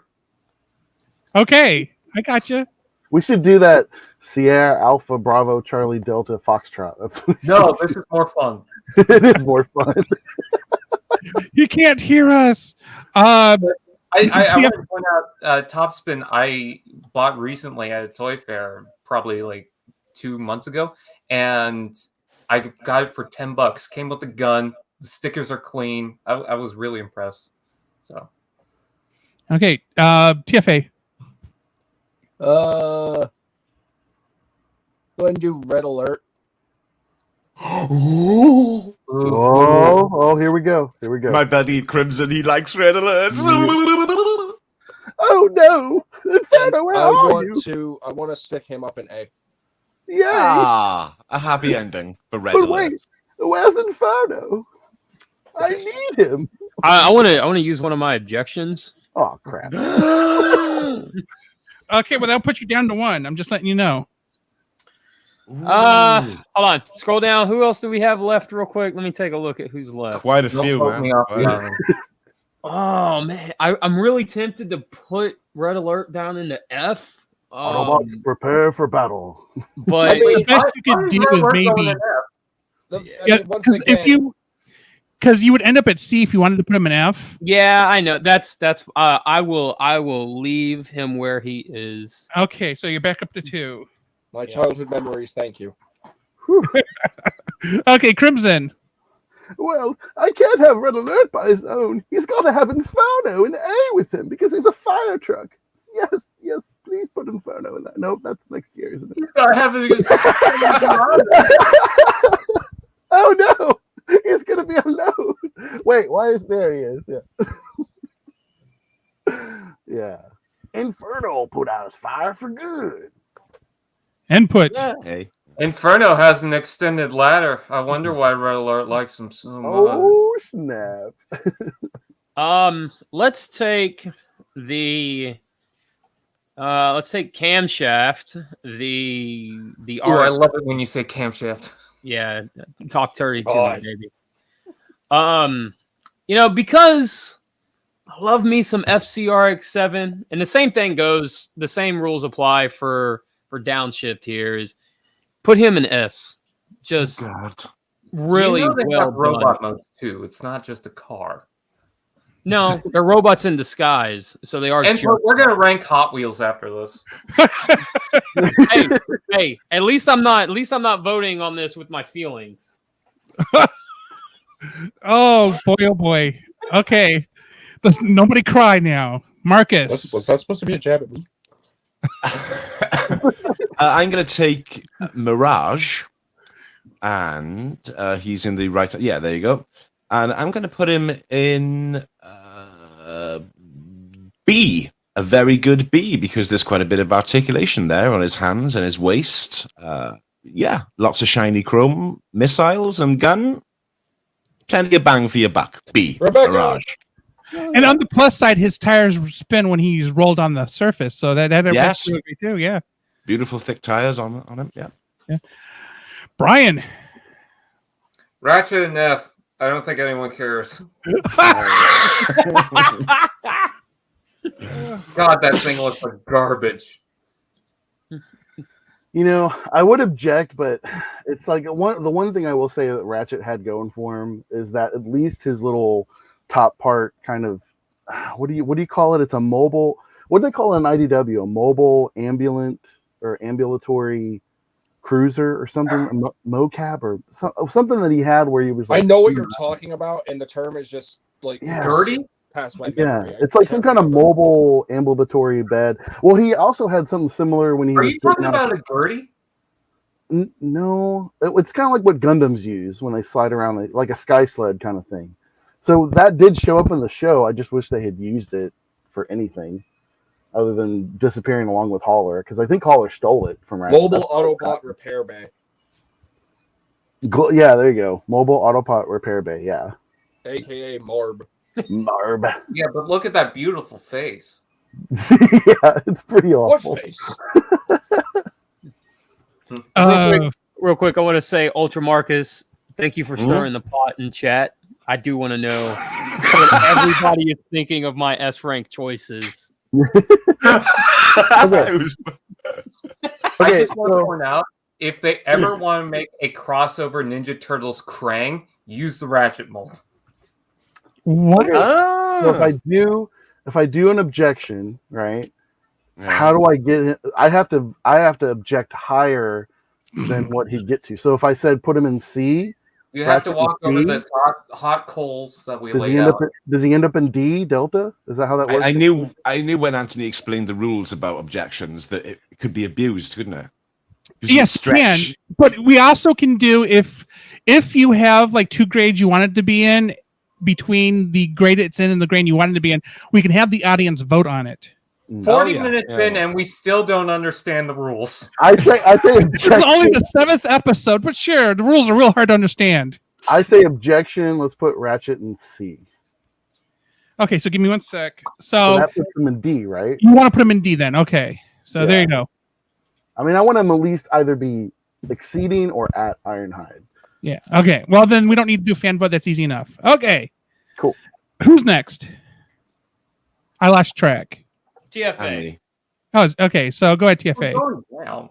Okay. I gotcha. We should do that. Sierra Alpha Bravo Charlie Delta Foxtrot. That's what No, this is more fun. it is more fun. You can't hear us. I want to point out Topspin I bought recently at a toy fair, probably like 2 months ago, and I got it for $10. Came with the gun. The stickers are clean. I was really impressed. So Okay. TFA. go ahead and do Red Alert. Ooh. Oh, here we go. Here we go. My buddy Crimson, he likes red alerts. Oh no, Inferno, where are you? I want to stick him up in A. Yay! A happy ending for red But alert. wait, where's Inferno? I need him. I want to use one of my objections. Oh crap! Okay, well that'll put you down to 1. I'm just letting you know. Hold on. Scroll down. Who else do we have left real quick? Let me take a look at who's left. Quite a Don't few, vote man. me off the Quite a- island. Oh man, I'm really tempted to put Red Alert down into F. Autobots, prepare for battle. But I mean, The best you could do is maybe Once again, because you would end up at C if you wanted to put him in F. yeah, I know. That's I will leave him where he is. Okay, so you're back up to 2. my childhood memories. Thank you. Okay, Crimson. Well, I can't have Red Alert by his own. He's got to have Inferno and A with him because he's a fire truck. Yes, please put Inferno in that. Nope, that's next year, isn't it? He's got to have it. Oh no, he's gonna be alone. Wait, why is there? He is. Yeah. Yeah. Inferno put out his fire for good. Input. Hey. Inferno has an extended ladder. I wonder why Red Alert likes him so much. Oh snap! Let's take the let's take camshaft. The Oh, I art. love it when you say camshaft. Yeah, talk dirty to God. me, baby. Because I love me some FCRX7, and the same thing goes. The same rules apply for downshift here. Is put him in S. Just really they well have robot done. modes too. It's not just a car. No, they're robots in disguise, so they are. And we're gonna rank Hot Wheels after this. hey, at least I'm not voting on this with my feelings. Oh boy. Okay. Nobody cry now. Marcus. Was that supposed to be a jab at me? I'm going to take Mirage, and he's in the right. Yeah, there you go. And I'm going to put him in B, a very good B, because there's quite a bit of articulation there on his hands and his waist. Yeah, lots of shiny chrome, missiles and gun. Plenty of bang for your buck. B, Rebecca. Mirage. And on the plus side, his tires spin when he's rolled on the surface, so that Yes. really great too. Yeah. Beautiful thick tires on him. Yeah. Brian. Ratchet and F. I don't think anyone cares. God, that thing looks like garbage. You know, I would object, but it's like the one thing I will say that Ratchet had going for him is that at least his little top part kind of what do you call it? It's a mobile. What do they call an IDW? A mobile ambulatory cruiser or something? A mocap or something that he had where he was like. I know what you're talking about, and the term is just like Dirty? past my Yeah, memory. it's like some kind of mobile ambulatory bed. Well, he also had something similar when he Are Mm-hmm. was. you talking about a Gertie? No, it's kind of like what Gundams use when they slide around, like a sky sled kind of thing. So that did show up in the show. I just wish they had used it for anything other than disappearing along with Hauler, because I think Hauler stole it from Ratchet. Mobile Autobot Repair Bay. Yeah, there you go. Mobile Autobot Repair Bay. Yeah, AKA Marb. Marb. Yeah, but look at that beautiful face. Yeah, it's pretty What awful. face? Real quick, I want to say, Ultra Marcus, thank you for stirring the pot in chat. I do want to know what everybody is thinking of my S rank choices. Okay. I Okay, just want to point out, if they ever want to make a crossover Ninja Turtles Krang, use the Ratchet mold. What? Okay. So if I do an objection, right? How do I get it? I have to object higher than what he'd get to. So if I said put him in C, You have to Ratchet walk and over C? this hot coals that we does laid he, out. does he end up in D Delta? Is that how that works? I knew when Anthony explained the rules about objections that it could be abused, couldn't it? Yes, you can. But we also can do if you have like 2 grades you want it to be in between the grade it's in and the grade you want it to be in, we can have the audience vote on it. 40 minutes in, and we still don't understand the rules. I say It's only the 7th episode, but sure, the rules are real hard to understand. I say objection. Let's put Ratchet in C. Okay, so give me 1 sec. So So that puts him in D, right? you want to put him in D then? Okay. So there you go. I mean, I want him at least either be exceeding or at Ironhide. Yeah. Okay. Well, then we don't need to do fan vote. That's easy enough. Okay. Cool. Who's next? I lost track. TFA. And me. Oh, okay. So go ahead, We're TFA. going down.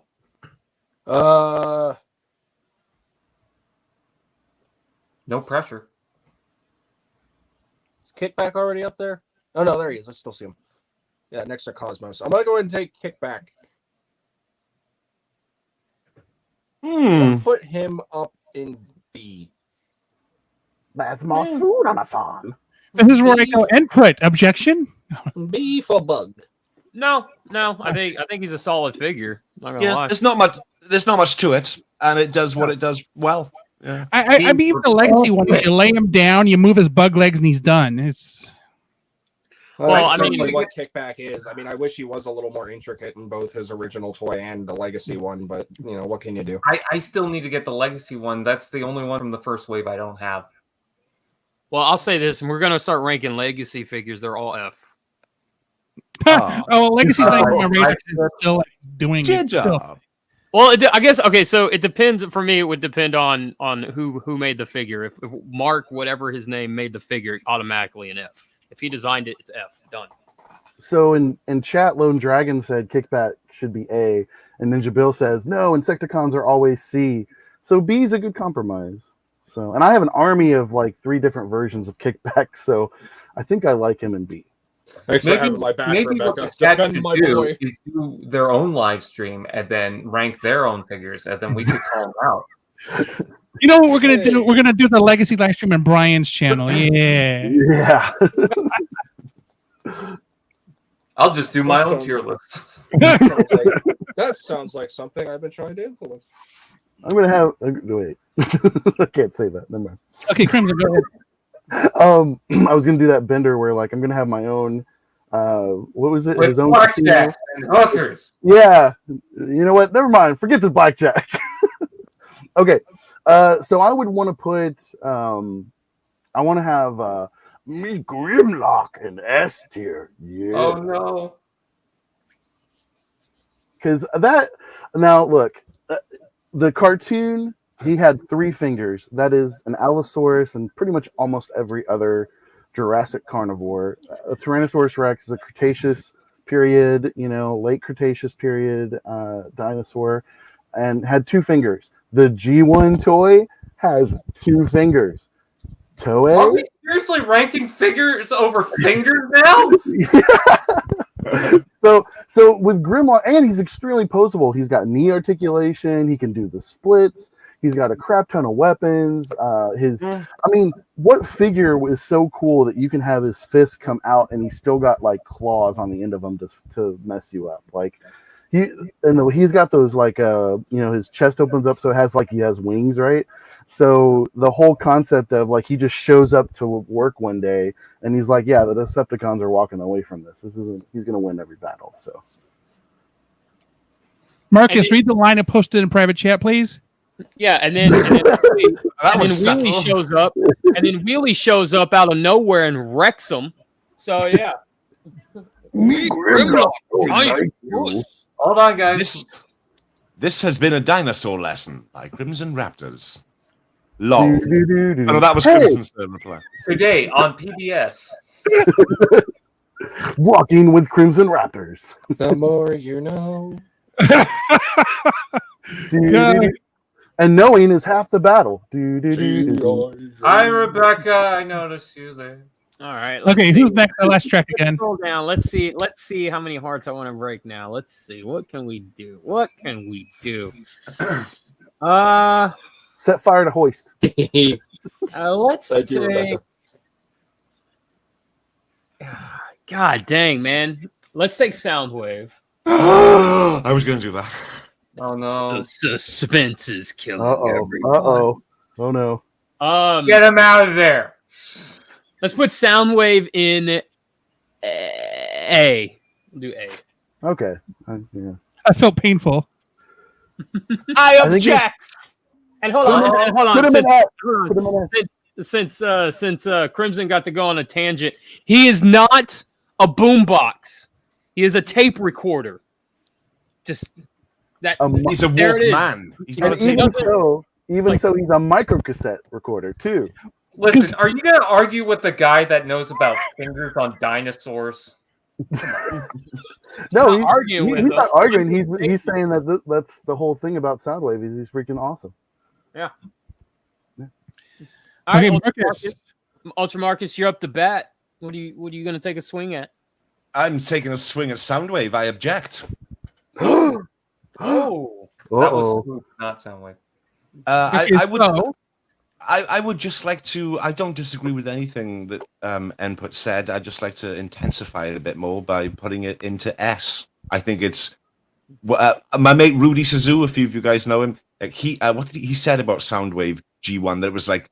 No pressure. Is Kickback already up there? Oh no, there he is. I still see him. Yeah, next to Cosmos. I'm gonna go ahead and take Kickback. Put him up in B. That's my food on a farm. This is where I go input. Objection? B for bug. No. I think he's a solid figure. Not gonna lie. There's not much to it, and it does what it does well. Yeah. I mean, the legacy one is you lay him down, you move his bug legs, and he's done. It's Well, Well, I that's mean- essentially what Kickback is. I mean, I wish he was a little more intricate in both his original toy and the legacy one, but you know, what can you do? I still need to get the legacy one. That's the only one from the first wave I don't have. Well, I'll say this, and we're gonna start ranking legacy figures. They're all F. oh, legacy's not even on my radar. I- 'Cause it's still doing it. Still. Well, I guess okay. So it depends. For me, it would depend on who made the figure. If Mark, whatever his name, made the figure, automatically an F. If he designed it, it's F. Done. So in chat, Lone Dragon said Kickback should be A, and Ninja Bill says no, Insecticons are always C. So B is a good compromise. So, and I have an army of like 3 different versions of Kickback, so I think I like him in B. Thanks for having my back, Maybe what Rebecca. the chat Defend could my do boy. is do their own live stream and then rank their own figures, and then we could call them out. You know what we're gonna do? We're gonna do the legacy live stream on Brian's channel. Yeah. Yeah. I'll just do my That own sounds- tier list. That sounds like something I've been trying to influence. I'm gonna have wait. I can't say that. Never mind. Okay, Crimson, go ahead. I was gonna do that bender where like I'm gonna have my own what was it? With His own blackjacks and hookers. Yeah. You know what? Never mind. Forget the blackjack. Okay. So I would want to put I want to have me Grimlock in S tier. Yeah. Oh no. Because that now look, the cartoon he had 3 fingers. That is an Allosaurus and pretty much almost every other Jurassic carnivore. A Tyrannosaurus Rex is a Cretaceous period, late Cretaceous period dinosaur, and had 2 fingers. The G1 toy has 2 fingers. Toei. Are we seriously ranking figures over fingers now? So with Grimlock, and he's extremely poseable. He's got knee articulation. He can do the splits. He's got a crap ton of weapons. I mean, what figure is so cool that you can have his fist come out and he's still got like claws on the end of them to mess you up? Like he's got those like his chest opens up so it has like he has wings, right? So the whole concept of like he just shows up to work one day and he's like, yeah, the Decepticons are walking away from this. He's gonna win every battle. So Marcus, read the line and post it in private chat, please. Yeah, and then Wheelie shows up, and then Wheelie shows up out of nowhere and wrecks him. So yeah. Hold on, guys. This has been a dinosaur lesson by Crimson Raptors. Lol. Oh, that was Crimson's reply. Today on PBS. Walking with Crimson Raptors. The more you know. And knowing is half the battle. Hi, Rebecca. I noticed you there. All right. Okay, who's next? I lost track again. Scroll down. Let's see how many hearts I want to break now. Let's see. What can we do? Set fire to hoist. Let's Thank you, take. Rebecca. God dang, man. Let's take Soundwave. I was going to do that. Oh no. The suspense is killing Uh-oh. Oh no. Get him out of there. Let's put Soundwave in A. We'll do A. Okay. Yeah. I felt painful. I think object. And hold on. Put him in S. Put him in S. Since Crimson got to go on a tangent, he is not a boombox. He is a tape recorder. just that. He's a There it is. Walkman. He's not a And tape. even so, he's a micro cassette recorder too. Listen, are you gonna argue with the guy that knows about fingers on dinosaurs? No, not arguing with he's us. not arguing. He's saying that that's the whole thing about Soundwave is he's freaking awesome. Yeah. All right, Okay, Ultra Marcus, you're up to bat. What are you going to take a swing at? I'm taking a swing at Soundwave. I object. Oh, That was Swoop, not Soundwave. I would just like to. I don't disagree with anything that Input said. I'd just like to intensify it a bit more by putting it into S. I think it's my mate Rudy Suzu. A few of you guys know him. Like what did he said about Soundwave G1? That it was like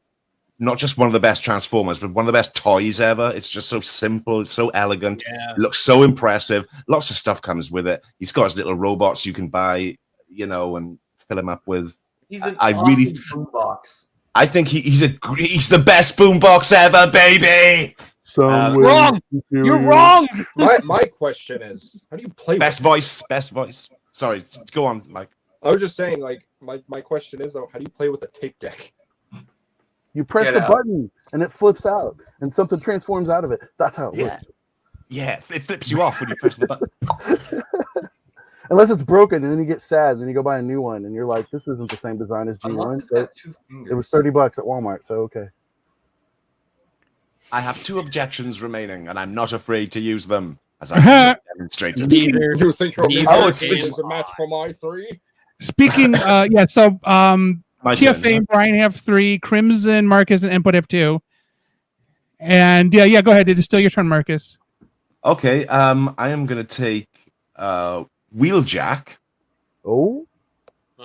not just one of the best Transformers, but one of the best toys ever. It's just so simple, it's so elegant, it looks so impressive. Lots of stuff comes with it. He's got his little robots you can buy, and fill him up with. He's an boombox. I think he's the best boombox ever, baby. Wrong. You're wrong. My question is, how do you play? Best voice. Sorry, go on, Mike. I was just saying, like, my question is though, how do you play with a tape deck? You press the button and it flips out, and something transforms out of it. That's how it works. Yeah, it flips you off when you press the button. Unless it's broken, and then you get sad, and then you go buy a new one, and you're like, "This isn't the same design as G1." So it was $30 at Walmart, so okay. I have 2 objections remaining, and I'm not afraid to use them, as I just demonstrated. You think your it's a match for my 3? Speaking, so TFA and Brian have 3, Crimson, Marcus, and Input have 2. And go ahead. It is still your turn, Marcus. Okay, I am going to take Wheeljack. Oh?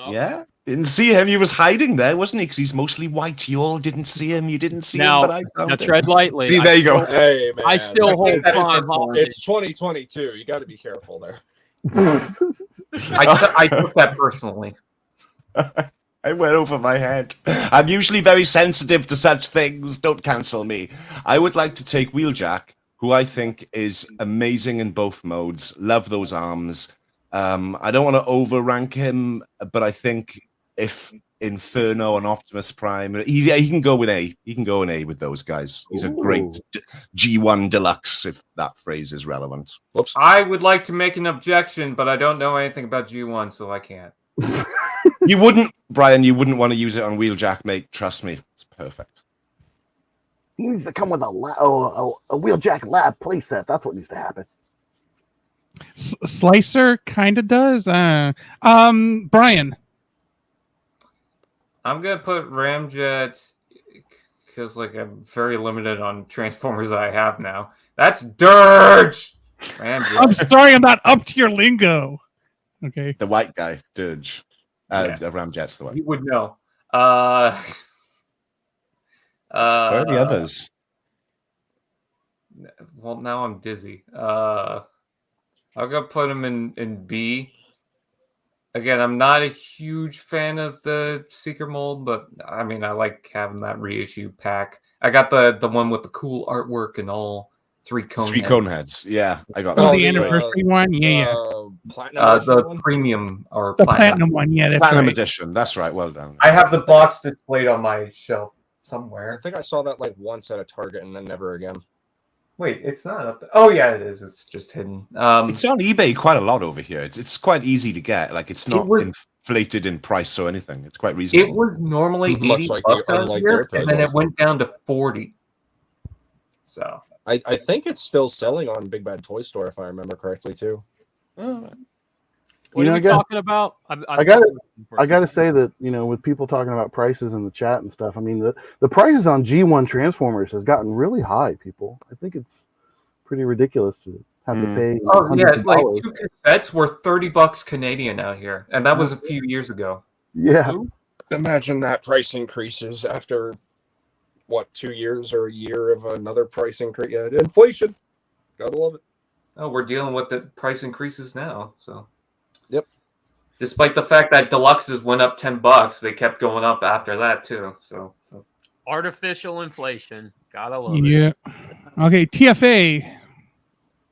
Yeah? Didn't see him. He was hiding there, wasn't he? Because he's mostly white. You all didn't see him. You didn't see him, but I found now him. tread lightly. See, there you go. Hey, man. I still hold firm. It's 2022. You got to be careful there. I took that personally. I went over my head. I'm usually very sensitive to such things. Don't cancel me. I would like to take Wheeljack, who I think is amazing in both modes. Love those arms. I don't want to overrank him, but I think if Inferno and Optimus Prime, he can go with A. He can go in A with those guys. He's a great G1 Deluxe, if that phrase is relevant. Whoops. I would like to make an objection, but I don't know anything about G1, so I can't. You wouldn't, Brian, you wouldn't want to use it on Wheeljack, mate. Trust me. It's perfect. He needs to come with a Wheeljack lab playset. That's what needs to happen. Slicer kind of does. Brian. I'm going to put Ramjet because I'm very limited on Transformers I have now. That's Dirge! Ramjet. I'm sorry, I'm not up to your lingo. Okay. The white guy, Dirge. Ramjet's the one. You would know. Where are the others? Well, now I'm dizzy. I'll go put him in B. Again, I'm not a huge fan of the Seeker mold, but I mean, I like having that reissue pack. I got the one with the cool artwork and all 3 cone heads. Yeah, I got the anniversary one. Yeah. Platinum the one? premium or The platinum one. Yeah, that's Platinum right. edition. That's right. Well done. I have the box displayed on my shelf somewhere. I think I saw that once at a Target and then never again. Wait, it's not up there. Oh yeah, it is. It's just hidden. It's on eBay quite a lot over here. It's quite easy to get. It's not inflated in price or anything. It's quite reasonable. It was normally $80 out here, and then it went down to $40. So I think it's still selling on Big Bad Toy Store if I remember correctly too. What are we talking about? I gotta say that with people talking about prices in the chat and stuff, I mean the prices on G1 Transformers has gotten really high. People, I think it's pretty ridiculous to have to pay. Oh yeah, 2 cassettes were $30 Canadian out here, and that was a few years ago. Yeah, imagine that price increases after 2 years or a year of another price increase. Yeah, inflation, gotta love it. Oh, we're dealing with the price increases now, so. Yep. Despite the fact that deluxes went up $10, they kept going up after that too. So artificial inflation. Gotta love it. Yeah. Okay, TFA.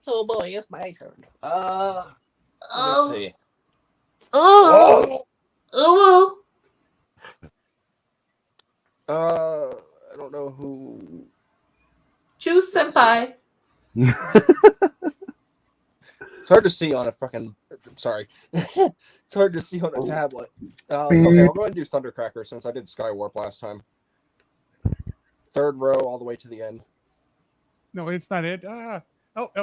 Oh boy, it's my turn. Let's see. Oh. Oh. I don't know who. Choose senpai. It's hard to see on a fucking. Sorry, it's hard to see on a tablet. Okay, I'll go ahead and do Thundercracker since I did Skywarp last time. Third row all the way to the end. No, it's not it. Oh,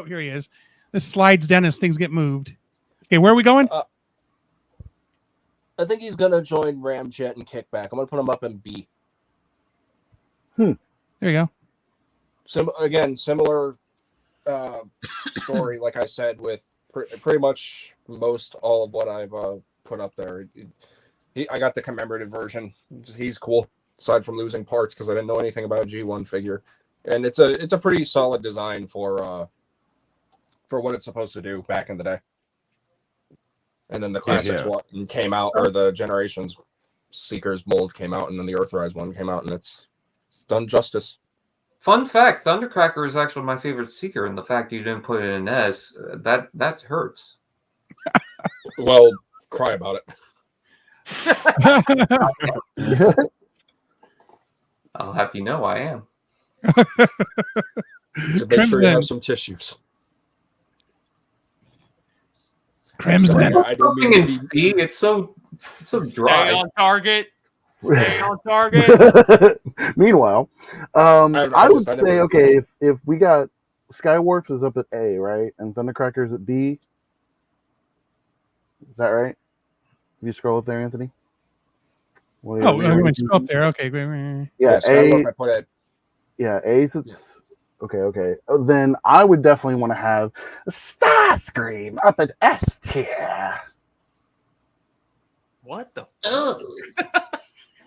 here he is. This slides down as things get moved. Okay, where are we going? I think he's gonna join Ramjet and Kickback. I'm gonna put him up in B. There you go. Similar story, like I said, with pretty much most all of what I've put up there. I got the commemorative version. He's cool, aside from losing parts because I didn't know anything about a G1 figure, and it's a pretty solid design for what it's supposed to do back in the day. And then the Classics one came out, or the Generations Seekers mold came out, and then the Earthrise one came out, and it's done justice. Fun fact: Thundercracker is actually my favorite Seeker, and the fact you didn't put it in S that hurts. Well, cry about it. I'll have you know I am. So make sure you have some tissues. Crimson. Sorry, I don't Something mean in to C. It's so Stay dry. on target. Stay on target. Meanwhile, know, I would I say, never- okay, if we got Skywarp is up at A, right, and Thundercracker's at B. Is that right? Can you scroll up there, Anthony? Well, Oh, I'm going to scroll up there. Okay. Yeah, Skywarp, I put it. Yeah, A's. It's okay. Then I would definitely want to have Starscream up at S tier. What the?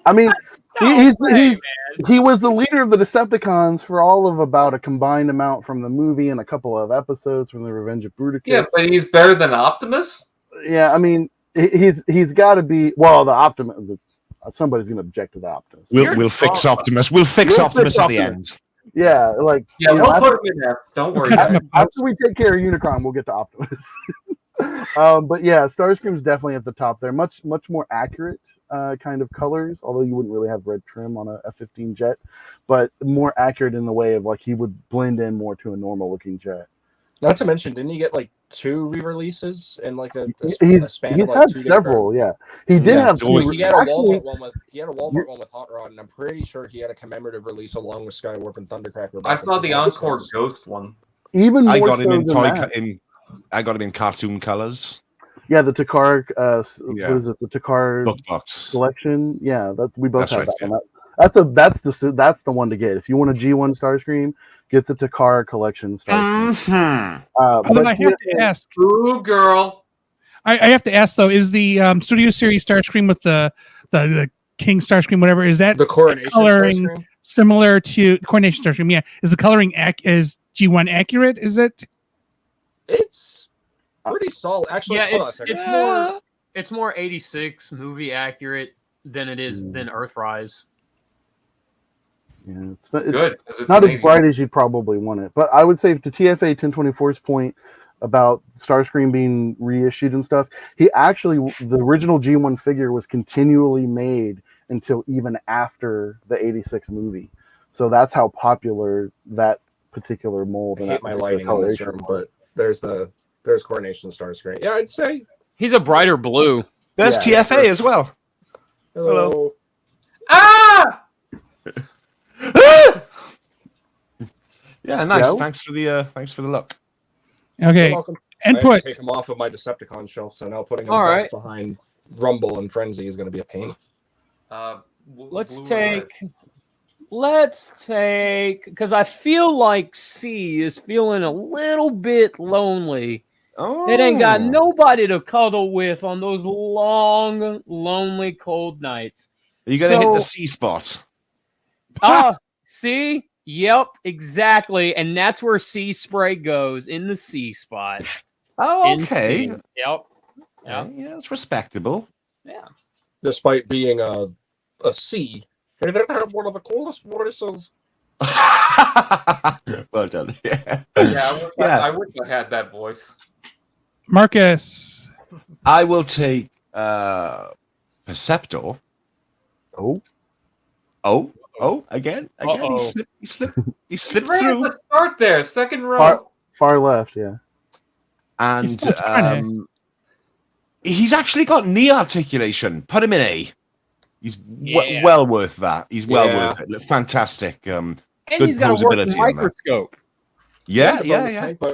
I mean, No way, he was the leader of the Decepticons for all of about a combined amount from the movie and a couple of episodes from the Revenge of Bruticus. Yeah, but he's better than Optimus. Yeah, I mean, he's got to be. Well, the Optimus. Somebody's going to object to the Optimus. We'll fix Optimus. We'll fix Optimus at the end. Yeah, like Yeah, you we'll know, put him in there. Don't worry. after we take care of Unicron, we'll get to Optimus. But yeah, Starscream's definitely at the top there. Much more accurate kind of colors, although you wouldn't really have red trim on a F-15 jet, but more accurate in the way of like he would blend in more to a normal looking jet. Not to mention, didn't he get like 2 re-releases in like a span he's of like had 2 several, yeah. He did have always- two. He had a Actually, Walmart one with Hot Rod, and I'm pretty sure he had a commemorative release along with Skywarp and Thundercracker. I saw the Encore Ghost one. even more I got him so in than that. I got him in cartoon colors. Yeah, the Takar. Yeah. What is it? The Takar Book box. collection. Yeah, we both That's have right, that one. That's the one to get if you want a G1 Starscream. Get the Takar collection Starscream. Although I have to ask. Ooh, girl. I have to ask though: is the Studio Series Starscream with the King Starscream, whatever, is that the Coronation coloring Starscream? similar to Coronation Starscream? Yeah, is the coloring is G1 accurate? Is it? It's pretty solid. Actually, Yeah, hold on a second. it's more 86 movie accurate than it is than Earthrise. Yeah, it's Good. 'cause it's not Navy. as bright as you probably want it. But I would say to TFA 1024's point about Starscream being reissued and stuff, the original G1 figure was continually made until even after the 86 movie. So that's how popular that particular mold I and hate my lighting in this room, but there's Coronation Starscream. Yeah, I'd say He's a brighter blue. There's Yeah, TFA as well. hello. Ah! Yeah, nice. Yeah. Thanks for the look. Okay, You're welcome. I had input. to take him off of my Decepticon shelf, so now putting him All back right. behind Rumble and Frenzy is going to be a pain. Let's Blue or take, because I feel like C is feeling a little bit lonely. Oh, It ain't got nobody to cuddle with on those long, lonely, cold nights. Are you gonna hit the So- C spot? See? Yep, exactly. And that's where C spray goes, in the C spot. Oh, In okay. C. Yep. Yeah, it's respectable. Yeah. Despite being a C, it didn't have one of the coolest voices. Well done. Yeah. Yeah, I wish I had that voice. Marcus. I will take Perceptor. Again. Uh-oh. He slipped He's through. right at the start there, second row. Far left, yeah. And He's still trying he's actually got knee articulation. Put him in A. He's Yeah. well worth that. He's well Yeah. worth it. Fantastic. And Good he's got a working posability on that. microscope. Yeah.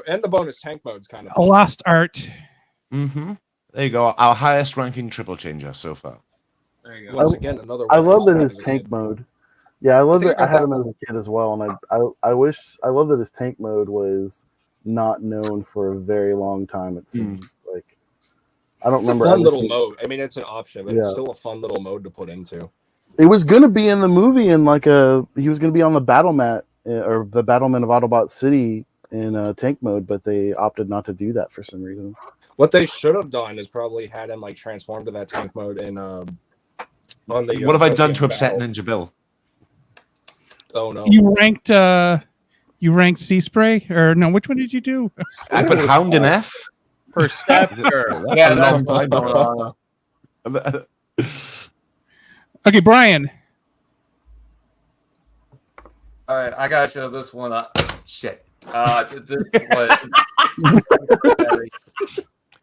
And the bonus tank mode's kind of a lost art. Mm-hmm. There you go. Our highest ranking triple changer so far. There you go. Once again, another. I one love that as his a tank kid. mode. Yeah, I love think that. I about had him as a kid as well, and I love that his tank mode was not known for a very long time. It seemed like I don't It's a remember. fun ever little seeing- mode. I mean, it's an option, but it's Yeah. still a fun little mode to put into. It was going to be in the movie in like he was going to be on the battle mat or the Battlement of Autobot City in tank mode, but they opted not to do that for some reason. What they should have done is probably had him like transform to that tank mode and on the. What have I done Tokyo to upset battle. Ninja Bill? Oh no! You ranked Sea Spray, or no? Which one did you do? I put Hound in F. Perceptor. Yeah, a that's long what's time going ago. on. Okay, Brian. All right, I gotta show this one up. Shit.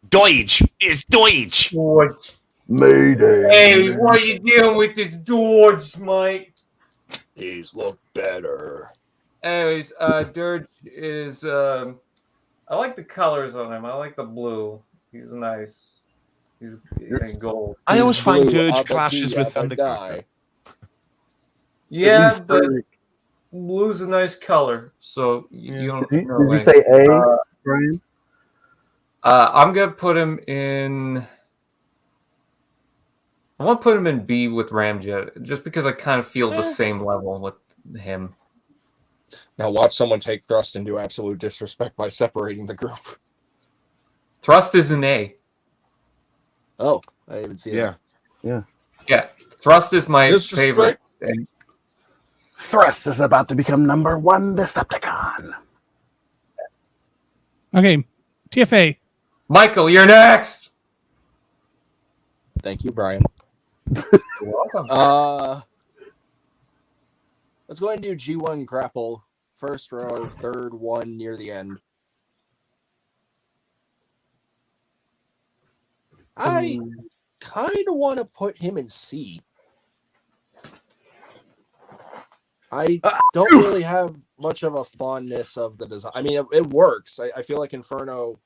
Deutsch is Deutsch. What? Mayday. Hey, what are you doing with this George, Mike? He's look better. Anyways, Dirge is I like the colors on him. I like the blue. He's nice. He's in gold. I always find Blue, Dirge Abba clashes Bee, with Abba Thundercracker. Die. Yeah, but blue's a nice color. So you don't. Did no you way. say A, Brian? I'm gonna put him in. I want to put him in B with Ramjet, just because I kind of feel the same level with him. Now watch someone take Thrust and do absolute disrespect by separating the group. Thrust is an A. Oh, I haven't seen Yeah. Yeah, Thrust is my Disrespect. favorite. And Thrust is about to become number one Decepticon. Okay, TFA. Michael, you're next. Thank you, Brian. You're welcome. Let's go ahead and do G1 Grapple. First row, third one near the end. I kind of want to put him in C. I don't really have much of a fondness of the design. I mean, it works. I feel like Inferno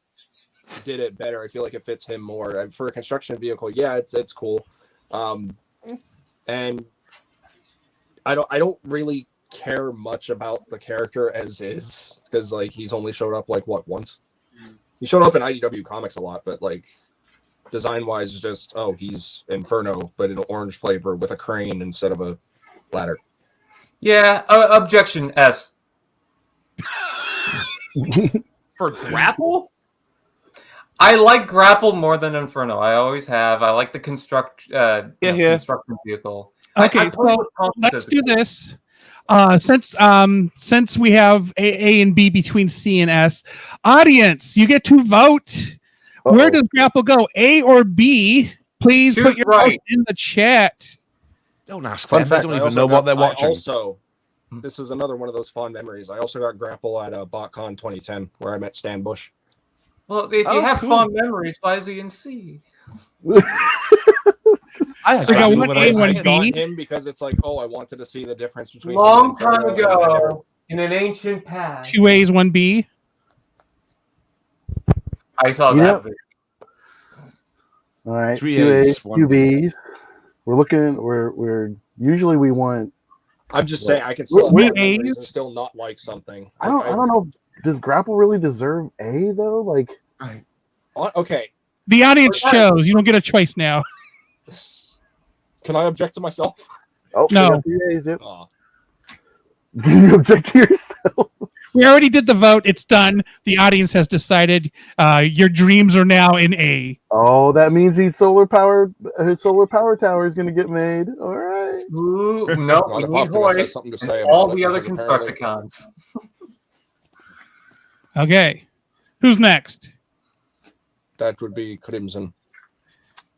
did it better. I feel like it fits him more. For a construction vehicle, yeah, it's cool. And I don't really care much about the character as is, because like he's only showed up like once. He showed up in IDW comics a lot, but like design wise is just he's Inferno but in an orange flavor with a crane instead of a ladder. Yeah, objection S. For grapple? I like Grapple more than Inferno. I always have. I like the construction vehicle. Okay, I so let's do this. Since we have A and B between C and S, audience, you get to vote. Where does Grapple go? A or B? Please Choose put your right. vote in the chat. Don't ask Fun them. fact, They don't I even also know what got- they're I watching. also, this is another one of those fond memories. I also got Grapple at BotCon 2010 where I met Stan Bush. Well, if you have fond memories, why is he in C? I So you got exactly one what A I and one was I saying. got him because it's like, I wanted to see the difference between Long him and time Inferno, and I never- ago, in an ancient past. 2 A's, 1 B. I saw You that know- video. All right, 3 two A's, A's, 1 two B's. We're usually we want. I'm just saying I can still Wait, have memories and A's? still not like something. I don't know. Does Grapple really deserve A though? Like, Okay, The audience Okay. chose. You don't get a choice now. can I object to myself? oh, No. we got 3 A's. Yep. Aw. You object to yourself. We already did the vote. It's done. The audience has decided. Your dreams are now in A. Oh, that means his solar power tower is going to get made. All right. Ooh, no, Not we if need Optimus has Hoist something to and say all about the it, other because apparently- Constructicons. Okay. Who's next? That would be Crimson.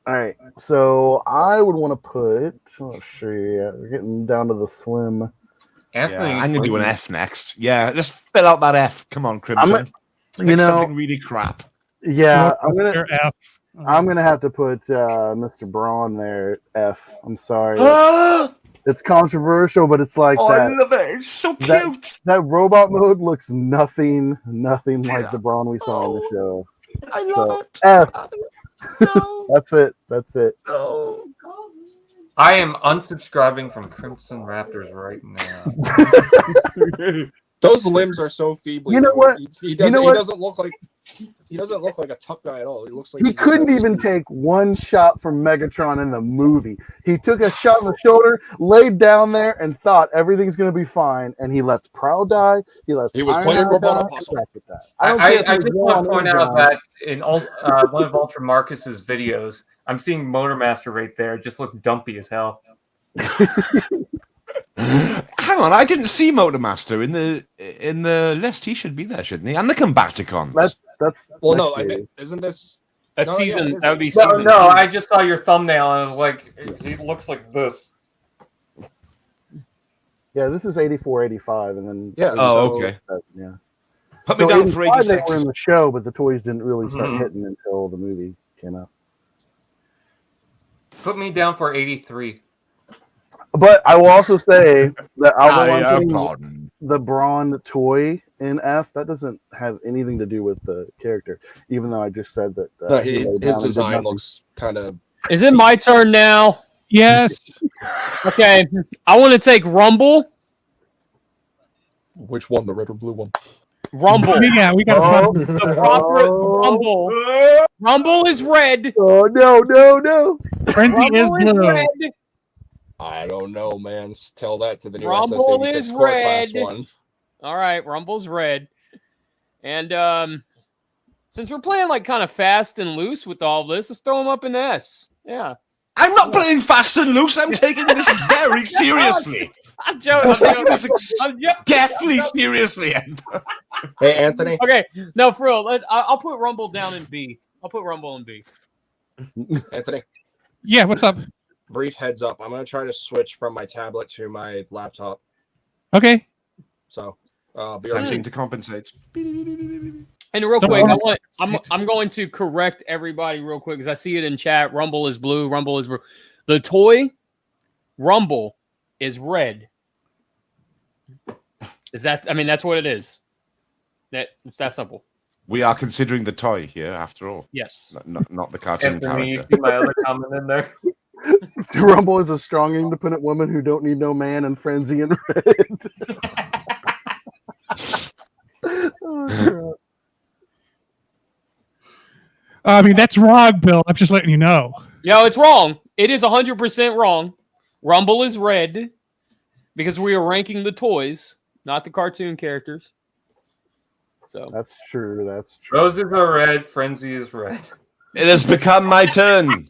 All right, so I would want to put. Let's see, we're getting down to the slim. Anthony, I'm gonna do an F next. Yeah, just fill out that F. Come on, Crimson. Pick something really crap. Yeah, Your F. I'm gonna have to put Mr. Braun there. F. I'm sorry. It's controversial, but it's like that. I love it. It's so cute. That robot mode looks nothing like the Braun we saw on the show. I love it. F. No. That's it. No. I am unsubscribing from Crimson Raptors right now. Those limbs are so feeble. You know what? He doesn't look like a tough guy at all. He looks like he couldn't even take one shot from Megatron in the movie. He took a shot in the shoulder, laid down there, and thought everything's going to be fine. And he lets Prowl die. He was playing Robot Apostle. I just want to point out that in one of Ultra Marcus's videos, I'm seeing Motormaster right there. Just look dumpy as hell. Hang on, I didn't see Motormaster in the list. He should be there, shouldn't he? And the Combaticons. That's no. I think isn't this That's No, season. yeah, That would be season. No, I just saw your thumbnail and I was like, he looks like this. Yeah, this is 84, 85, and then Yeah. Oh, okay. Yeah. Put me down for 85 they 86. were in the show, but the toys didn't really start hitting until the movie came out. Put me down for 83. But I will also say that I pardon. the Braun toy in F, that doesn't have anything to do with the character, even though I just said that. his design looks kind of. Is it my turn now? Yes. Okay, I want to take Rumble. Which one, the red or blue one? Rumble. Yeah, we got The proper Rumble. Rumble is red. Oh no! Frenzy is Rumble is blue. red. I don't know, man. Tell that to the new Rumble SS86 is Core Class red. one. All right, Rumble's red. And since we're playing like kind of fast and loose with all this, let's throw him up in S. Yeah. I'm not playing fast and loose. I'm taking this very seriously. I'm joking. I'm taking this I'm joking. deathly seriously. Hey, Anthony. Okay, no, for real. I'll put Rumble down in B. I'll put Rumble in B. Anthony. Yeah, what's up? Brief heads up. I'm going to try to switch from my tablet to my laptop. Okay. So, be right Attempting to compensate. And real quick, I'm going to correct everybody real quick because I see it in chat. Rumble is blue. Rumble is blue. The toy Rumble is red. That's what it is. It's that simple. We are considering the toy here, after all. Yes. Not the cartoon Anthony, you character. see my other comment in there? Rumble is a strong, independent woman who don't need no man, and Frenzy in red. Oh, That's wrong, Bill. I'm just letting you know. No, it's wrong. It is 100% wrong. Rumble is red because we are ranking the toys, not the cartoon characters. So that's true. Roses are red. Frenzy is red. It has become my turn.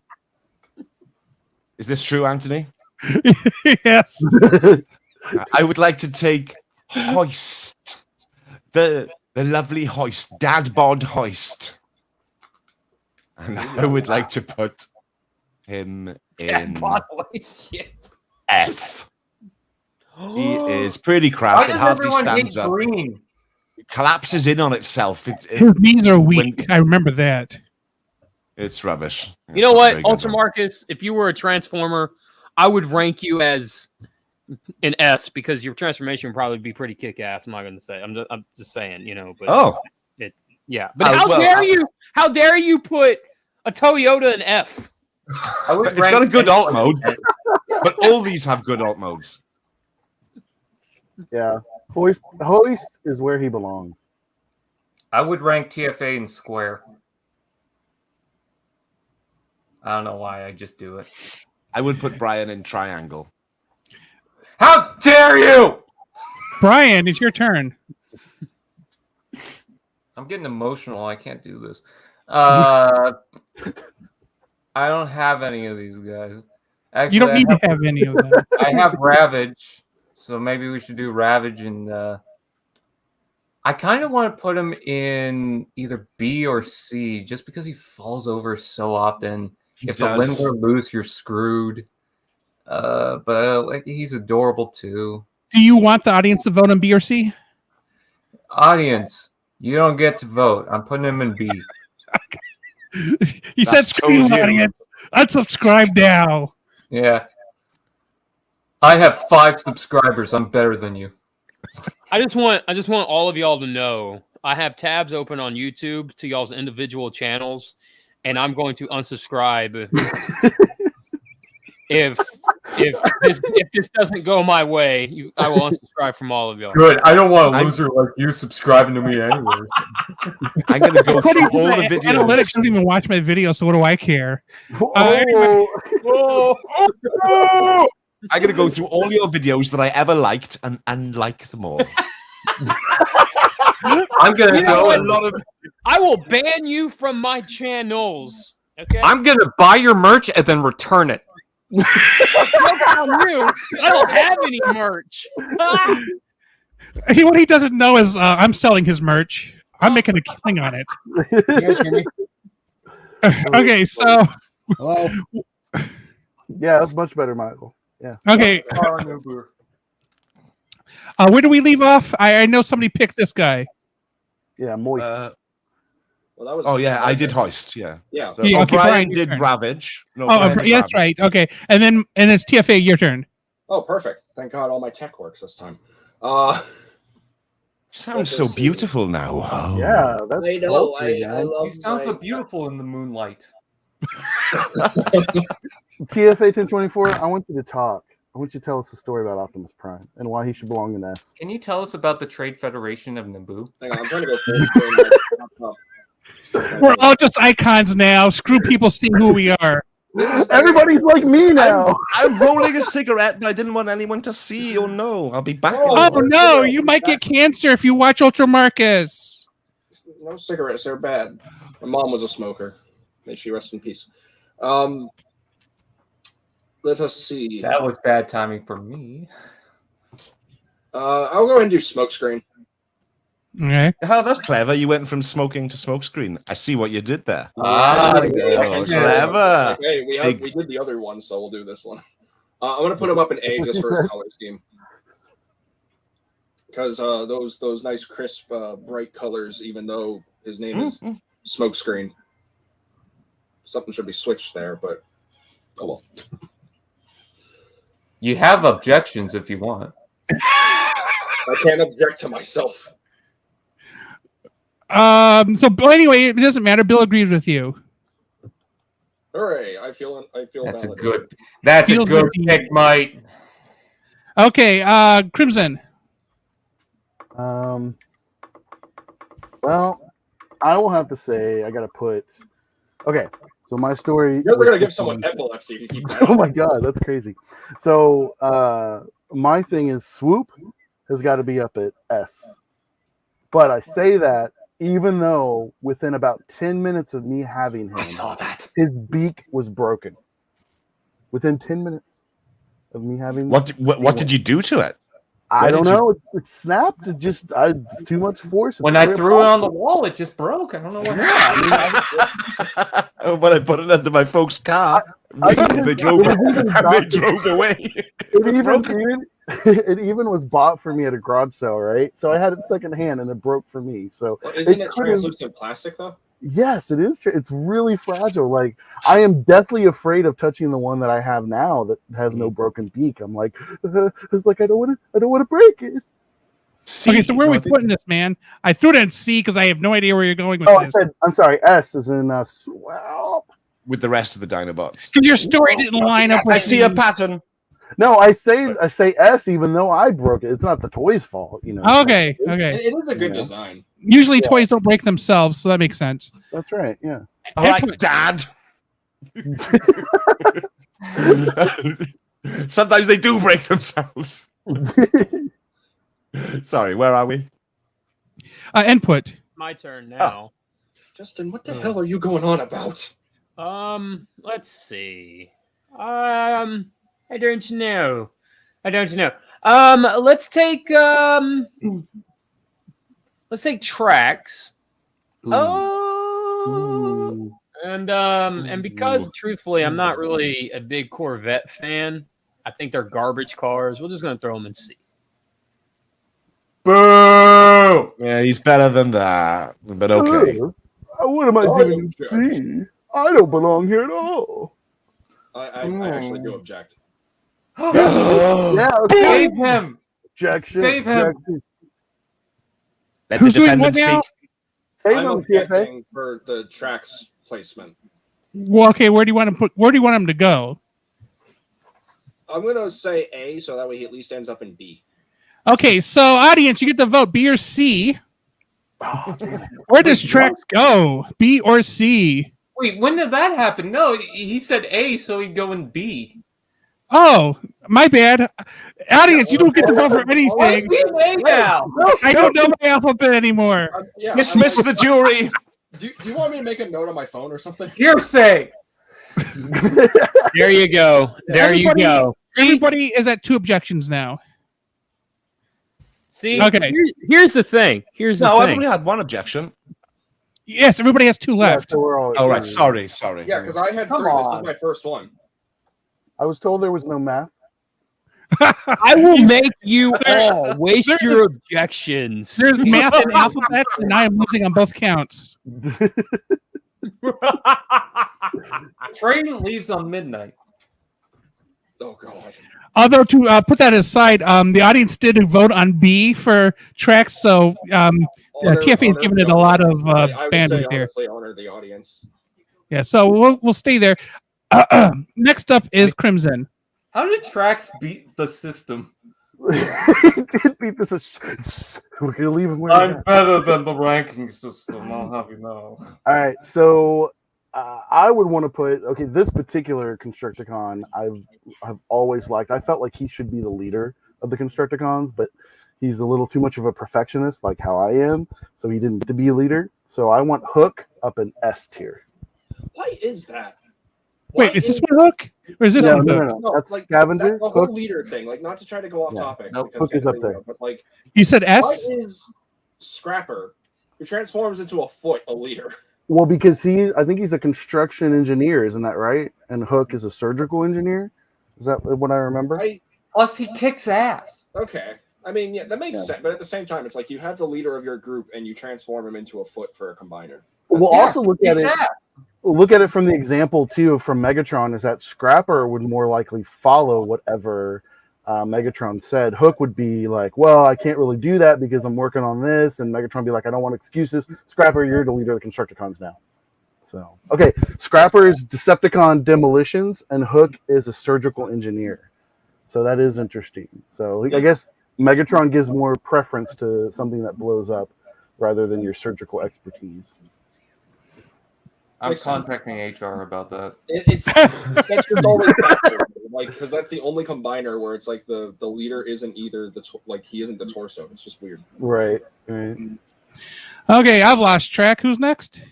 Is this true, Anthony? Yes. I would like to take Hoist. The lovely Hoist. Dad Bod Hoist. And I would like to put him in F. He is pretty crap. Why It does hardly everyone stands hate up. green? It collapses in on itself. His knees are weak. I remember that. It's rubbish. You know what, Ultra Marcus? If you were a Transformer, I would rank you as an S because your transformation would probably be pretty kick-ass. I'm not going to say. I'm just saying, But yeah. But how dare you put a Toyota in F? It's got a good alt mode, but all these have good alt modes. Yeah, Hoist is where he belongs. I would rank TFA in square. I don't know why. I just do it. I would put Brian in triangle. How dare you! Brian, it's your turn. I'm getting emotional. I can't do this. I don't have any of these guys. Actually, You don't need to have any of them. I have Ravage, so maybe we should do Ravage and I kind of want to put him in either B or C just because he falls over so often If the lender lose, you're screwed. But like he's adorable too. Do you want the audience to vote on B or C? Audience, you don't get to vote. I'm putting him in B. He said, "Screw told you. audience. Unsubscribe now." Yeah. I have 5 subscribers. I'm better than you. I just want all of y'all to know I have tabs open on YouTube to y'all's individual channels, and I'm going to unsubscribe if this doesn't go my way. I will unsubscribe from all of y'all. Good. I don't want a loser like you subscribing to me anyway. I'm gonna go through According to all the the videos. analytics, don't even watch my video, so what do I care? I'm gonna go through all your videos that I ever liked and unlike them all. I'm gonna go. a lot of. I will ban you from my channels. Okay. I'm gonna buy your merch and then return it. On you. I don't have any merch. What he doesn't know is I'm selling his merch. I'm making a killing on it. You guys hear me? Okay, so Hello? Yeah, that's much better, Michael. Yeah. okay, where do we leave off? I know somebody picked this guy. Yeah, moist. Well, that was. Oh yeah, I did hoist. Yeah. Yeah. So, Yeah, okay, Brian Brian, your did turn. Ravage. No, Oh, Brian did yeah, that's Ravage. right. Okay, and it's TFA. Your turn. Oh, perfect. Thank God all my tech works this time. Sounds so beautiful now. Oh. Yeah, that's I know. sultry, I man. love. He sounds my- so beautiful in the moonlight. TFA 1024, I want you to talk. I want you to tell us a story about Optimus Prime and why he should belong in S. Can you tell us about the Trade Federation of Naboo? Hang on, I'm trying to go. We're all just icons now. Screw people seeing who we are. Everybody's like me now. I'm rolling a cigarette, but I didn't want anyone to see. Oh no, I'll be back. in a Oh minute. no, you might get cancer if you watch Ultra Marcus. No cigarettes, they're bad. My mom was a smoker. May she rest in peace. Let us see. That was bad timing for me. I'll go ahead and do smokescreen. Okay. Oh, that's clever. You went from smoking to smokescreen. I see what you did there. Ah, Oh, clever. Okay, we did the other one, so we'll do this one. I'm gonna put him up in A just for his color scheme, because those nice crisp, bright colors. Even though his name is Smokescreen, something should be switched there. But oh well. You have objections if you want. I can't object to myself. So anyway, it doesn't matter. Bill agrees with you. Hooray! I feel. That's a validated. good. That's a Feels good good. pick, Mike. Okay, Crimson. Well, I will have to say I gotta put. Okay, so my story. You're gonna give someone epilepsy if you keep that. Oh my god, that's crazy. So my thing is Swoop has got to be up at S. But I say that even though within about 10 minutes of me having him, I saw that. his beak was broken. Within 10 minutes of me having What did you do to it? I where don't did you- know. It snapped. It just it's too much force. It's When I clear threw it on the plastic. wall, it just broke. I don't know what happened. When I put it under my folks' car, I- they drove away. It even was bought for me at a garage sale, right? So I had it secondhand and it broke for me. So Well, isn't it couldn't- translucent plastic though? Yes, it is. It's really fragile. Like I am deathly afraid of touching the one that I have now that has no broken beak. I'm like, it's like I don't want to break it. See, Okay, so where are we putting this, man? I threw it in C because I have no idea where you're going with Oh, I this. said, I'm sorry. S is in swell. with the rest of the Dinobots? Because your story didn't line up with I see a pattern. No, I say S even though I broke it. It's not the toy's fault, you know. Okay, okay. It is a good Yeah. design. Usually Yeah. toys don't break themselves, so that makes sense. That's right. Yeah. All right, Dad. Sometimes they do break themselves. Sorry, where are we? Input. My turn now. Justin, what the hell are you going on about? Let's see. I don't know. Let's take tracks. Oh, And because truthfully, I'm not really a big Corvette fan. I think they're garbage cars. We're just gonna throw them in C. Boo! Yeah, he's better than that. But okay. What am I doing in C? I don't belong here at all. I actually do object. Yeah, Save him! objection. Save him. objection. Let Who's the doing what defendant now? speak. Save I'm him, TFA. objecting for the tracks placement. Well, okay. Where do you want him to go? I'm gonna say A, so that way he at least ends up in B. Okay, so audience, you get to vote B or C. Oh, damn it. Where does Trax go? B or C? Wait, when did that happen? No, he said A, so he'd go in B. Oh, my bad. Audience, you don't get to vote for Why anything. is he in A now? I don't know my alphabet anymore. Yeah, Dismiss the jury. Do you want me to make a note on my phone or something? Hearsay! There you go. There you Everybody- go. Everybody is at 2 objections now. See, Okay. here's the thing. Here's the No, I've thing. only had one objection. Yes, everybody has 2 Yeah, left. so we're all All right, sorry. Yeah, because I had Come 3. This is on. my first one. I was told there was no math. I will make you all waste there's- your objections. There's math and alphabets, and I am losing on both counts. Train leaves on midnight. Oh god. Although to put that aside, the audience did vote on B for Trax, so TFA has given it a lot of I would say bandwidth here. honestly honor the audience. Yeah, so we'll stay there. Next up is Crimson. How did Trax beat the system? He did beat this. We're gonna leave him where he's I'm at. better than the ranking system, I'll have you know. All right, so I would want to put this particular Constructicon. I've always liked. I felt like he should be the leader of the Constructicons, but he's a little too much of a perfectionist, like how I am. So he didn't get to be a leader. So I want Hook up in S tier. Why is that? Wait, is this one Hook? Or is this No, one no, Hook? no, No, That's like Scavenger. the whole Hook. leader thing, like not to try to go off Yeah. topic. Nope. because Hook is up Anthony, there. But like, You said why S? is Scrapper, who transforms into a foot, a leader? Well, because I think he's a construction engineer, isn't that right? And Hook is a surgical engineer. Is that what I remember? Plus, he kicks ass. Okay. I mean, yeah, that makes sense. But at the same time, it's like you have the leader of your group and you transform him into a foot for a combiner. We'll Yeah, also look at kicks it. ass. Look at it from the example too from Megatron. Is that Scrapper would more likely follow whatever Megatron said. Hook would be like, well, I can't really do that because I'm working on this, and Megatron would be like, I don't want excuses. Scrapper, you're the leader of the Constructicons now. So okay, Scrapper is Decepticon demolitions, and Hook is a surgical engineer. So that is interesting. So I guess Megatron gives more preference to something that blows up rather than your surgical expertise. I'm contacting HR about that. It's that's just always backward, like because that's the only combiner where it's like the leader isn't either he isn't the torso. It's just weird. Right. Okay, I've lost track. Who's next?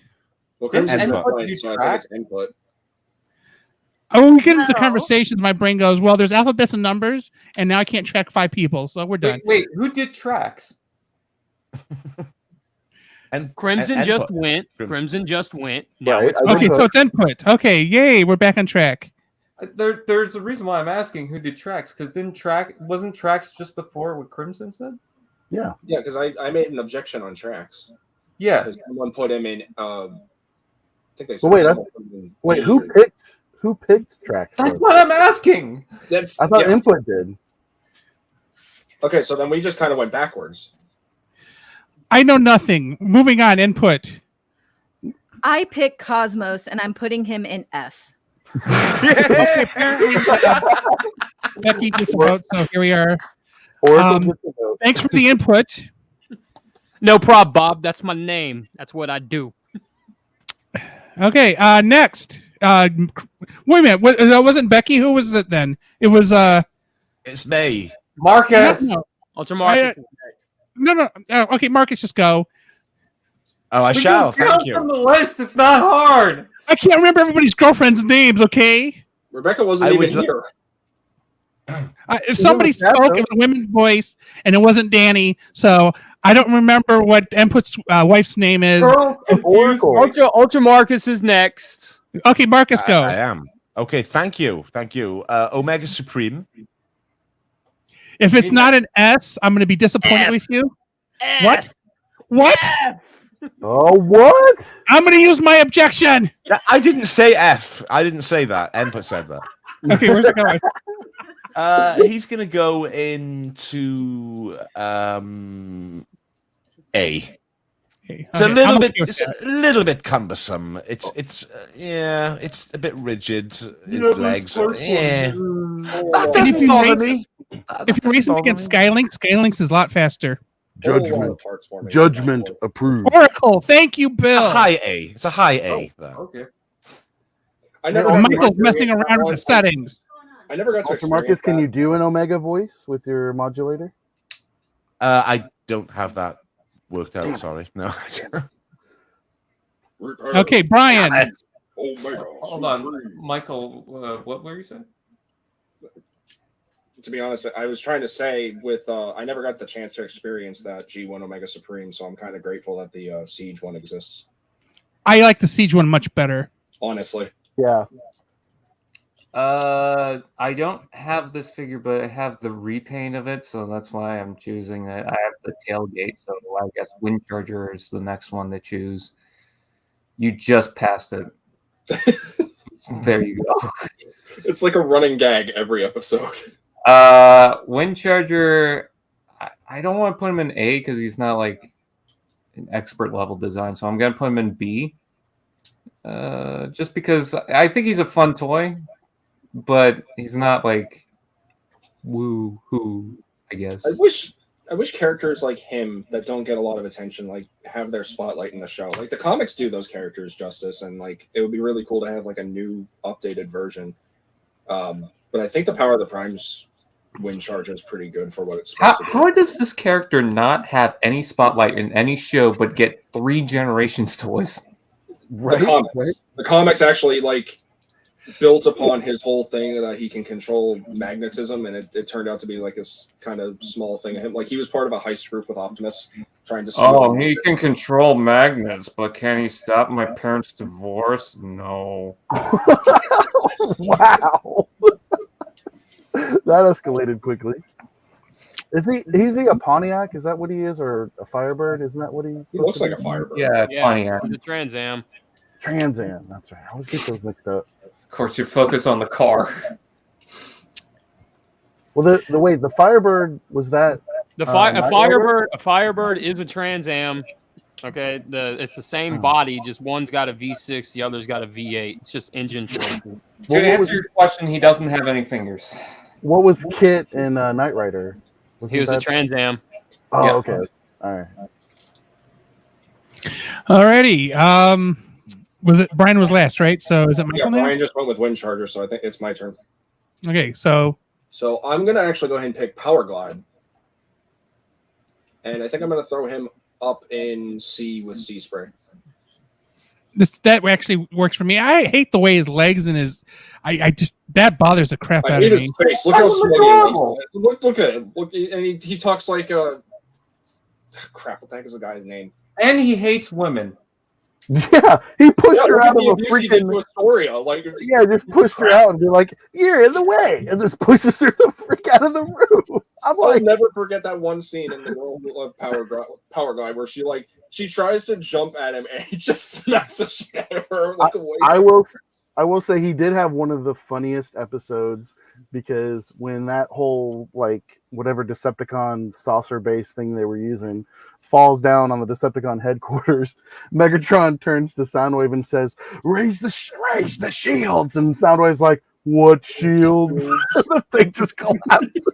Well, And Crimson's what playing, do you so I think track? it's input. Oh, when we get into No. conversations, my brain goes, well, there's alphabets and numbers, and now I can't track 5 people, so we're done. Wait, who did Trax? And Crimson and just input. went. Crimson. Crimson just went. Now Right, it's I Okay, so it's input. Okay, yay, we're back on track. There's a reason why I'm asking who did Trax, because wasn't Trax just before what Crimson said? Yeah, because I made an objection on tracks. Yeah. Because someone put him in. I think they Well, wait, someone put him in Wait, B who or- picked Trax? That's what I'm asking. That's I thought yeah. Input did. Okay, so then we just kind of went backwards. I know nothing. Moving on, input. I pick Cosmos, and I'm putting him in F. Becky gets a vote, so here we are. Oracle gets a vote. Thanks for the input. no problem, Bob. That's my name. That's what I do. Okay, next. Wait a minute. Wasn't Becky? Who was it then? It was It's me. Marcus. No, Ultramarcus. no. Okay, Marcus, just go. Oh, I We shall. can count Thank you. from the list. It's not hard. I can't remember everybody's girlfriend's names. Okay. Rebecca wasn't I even would- here. If somebody was that, spoke though. in a women's voice and it wasn't Danny, so I don't remember what Input's wife's name is. Oracle. Ultra Marcus is next. Okay, Marcus, go. I am. Okay, thank you. Omega Supreme. If it's not an S, I'm going to be disappointed with you. What? What? Oh, what? I'm going to use my objection. I didn't say F. I didn't say that. Empa said that. Okay, where's it going? He's going to go into A. It's Okay, I'm okay with it's that. a little bit cumbersome. It's a bit rigid. Legs. Yeah. That And doesn't if you bother race- me. If you're racing against Skylinks is a lot faster. Judgment. Parts for me. Judgment approved. Oracle, thank you, Bill. A high A. It's a high A. though. Okay. Michael's messing around with the settings. I never got to Ultra Marcus, experience can that. you do an Omega voice with your modulator? I don't have that worked out. Sorry, no. Okay, Brian. Hold on, Michael. What were you saying? To be honest, I was trying to say with I never got the chance to experience that G1 Omega Supreme, so I'm kind of grateful that the Siege one exists. I like the Siege one much better. Honestly, Yeah. I don't have this figure, but I have the repaint of it, so that's why I'm choosing it. I have the tailgate, so I guess Windcharger is the next one to choose. You just passed it. There you go. it's like a running gag every episode. Windcharger, I don't want to put him in A because he's not like an expert level design, so I'm gonna put him in B. Just because I think he's a fun toy, but he's not like woo hoo, I guess. I wish characters like him that don't get a lot of attention like have their spotlight in the show. Like the comics do those characters justice, and like it would be really cool to have like a new updated version. But I think the Power of the Primes Windcharger is pretty good for what it's supposed to do. How does this character not have any spotlight in any show but get 3 Generations toys? Right. The comics actually like built upon his whole thing that he can control magnetism, and it turned out to be like this kind of small thing. Like he was part of a heist group with Optimus trying to. Oh, he can control magnets, but can he stop my parents' divorce? No. Wow. That escalated quickly. Is he a Pontiac? Is that what he is, or a Firebird? Isn't that what he's? He looks like a Firebird. Yeah, Pontiac. The Trans Am. Trans Am. That's right. I always get those mixed up. Of course, you focus on the car. Well, the Firebird was that A Night Firebird is a Trans Am. Okay, it's the same body, just one's got a V6, the other's got a V8. It's just engine choices. To answer your question, he doesn't have any fingers. What was Kit in Knight Rider? He was a Trans Am. Oh, Yeah. okay. All right. Alrighty. Was it Brian was last, right? So is it Michael now? Brian just went with Windcharger, so I think it's my turn. Okay, so So I'm gonna actually go ahead and pick Power Glide, and I think I'm gonna throw him up in C with Sea Spray. that actually works for me. I hate the way his legs and his I just that bothers the crap I out hate of his me. face. Look how sweaty he is. Look at him. Look, and he talks like crap. What the heck is the guy's name? And he hates women. Yeah, he pushed her look at out of the a abuse he did freaking. to Astoria. Like, Yeah, just pushed her out and be like, "You're in the way," and just pushes her the freak out of the room. I'm I'll like, never forget that one scene in the world of Power Glide where she tries to jump at him and he just smacks the shit out of her. Like, away. I will say he did have one of the funniest episodes because when that whole like whatever Decepticon saucer base thing they were using falls down on the Decepticon headquarters, Megatron turns to Soundwave and says, raise the shields," and Soundwave's like, "What shields?" The thing just collapses.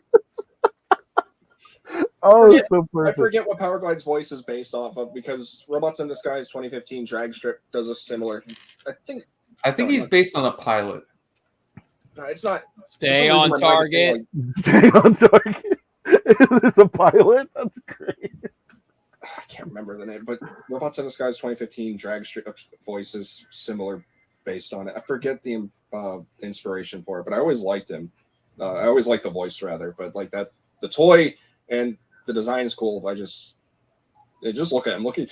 Oh, so I perfect. forget what Power Glide's voice is based off of because Robots in Disguise 2015 drag strip does a similar. I think he's based on a pilot. No, it's not. Stay on target. Stay on target. Is this a pilot? That's great. I can't remember the name, but Robots in Disguise 2015 drag strip voice is similar based on it. I forget the inspiration for it, but I always liked him. I always like the voice rather, but like that, the toy and the design is cool. Just look at him. Look at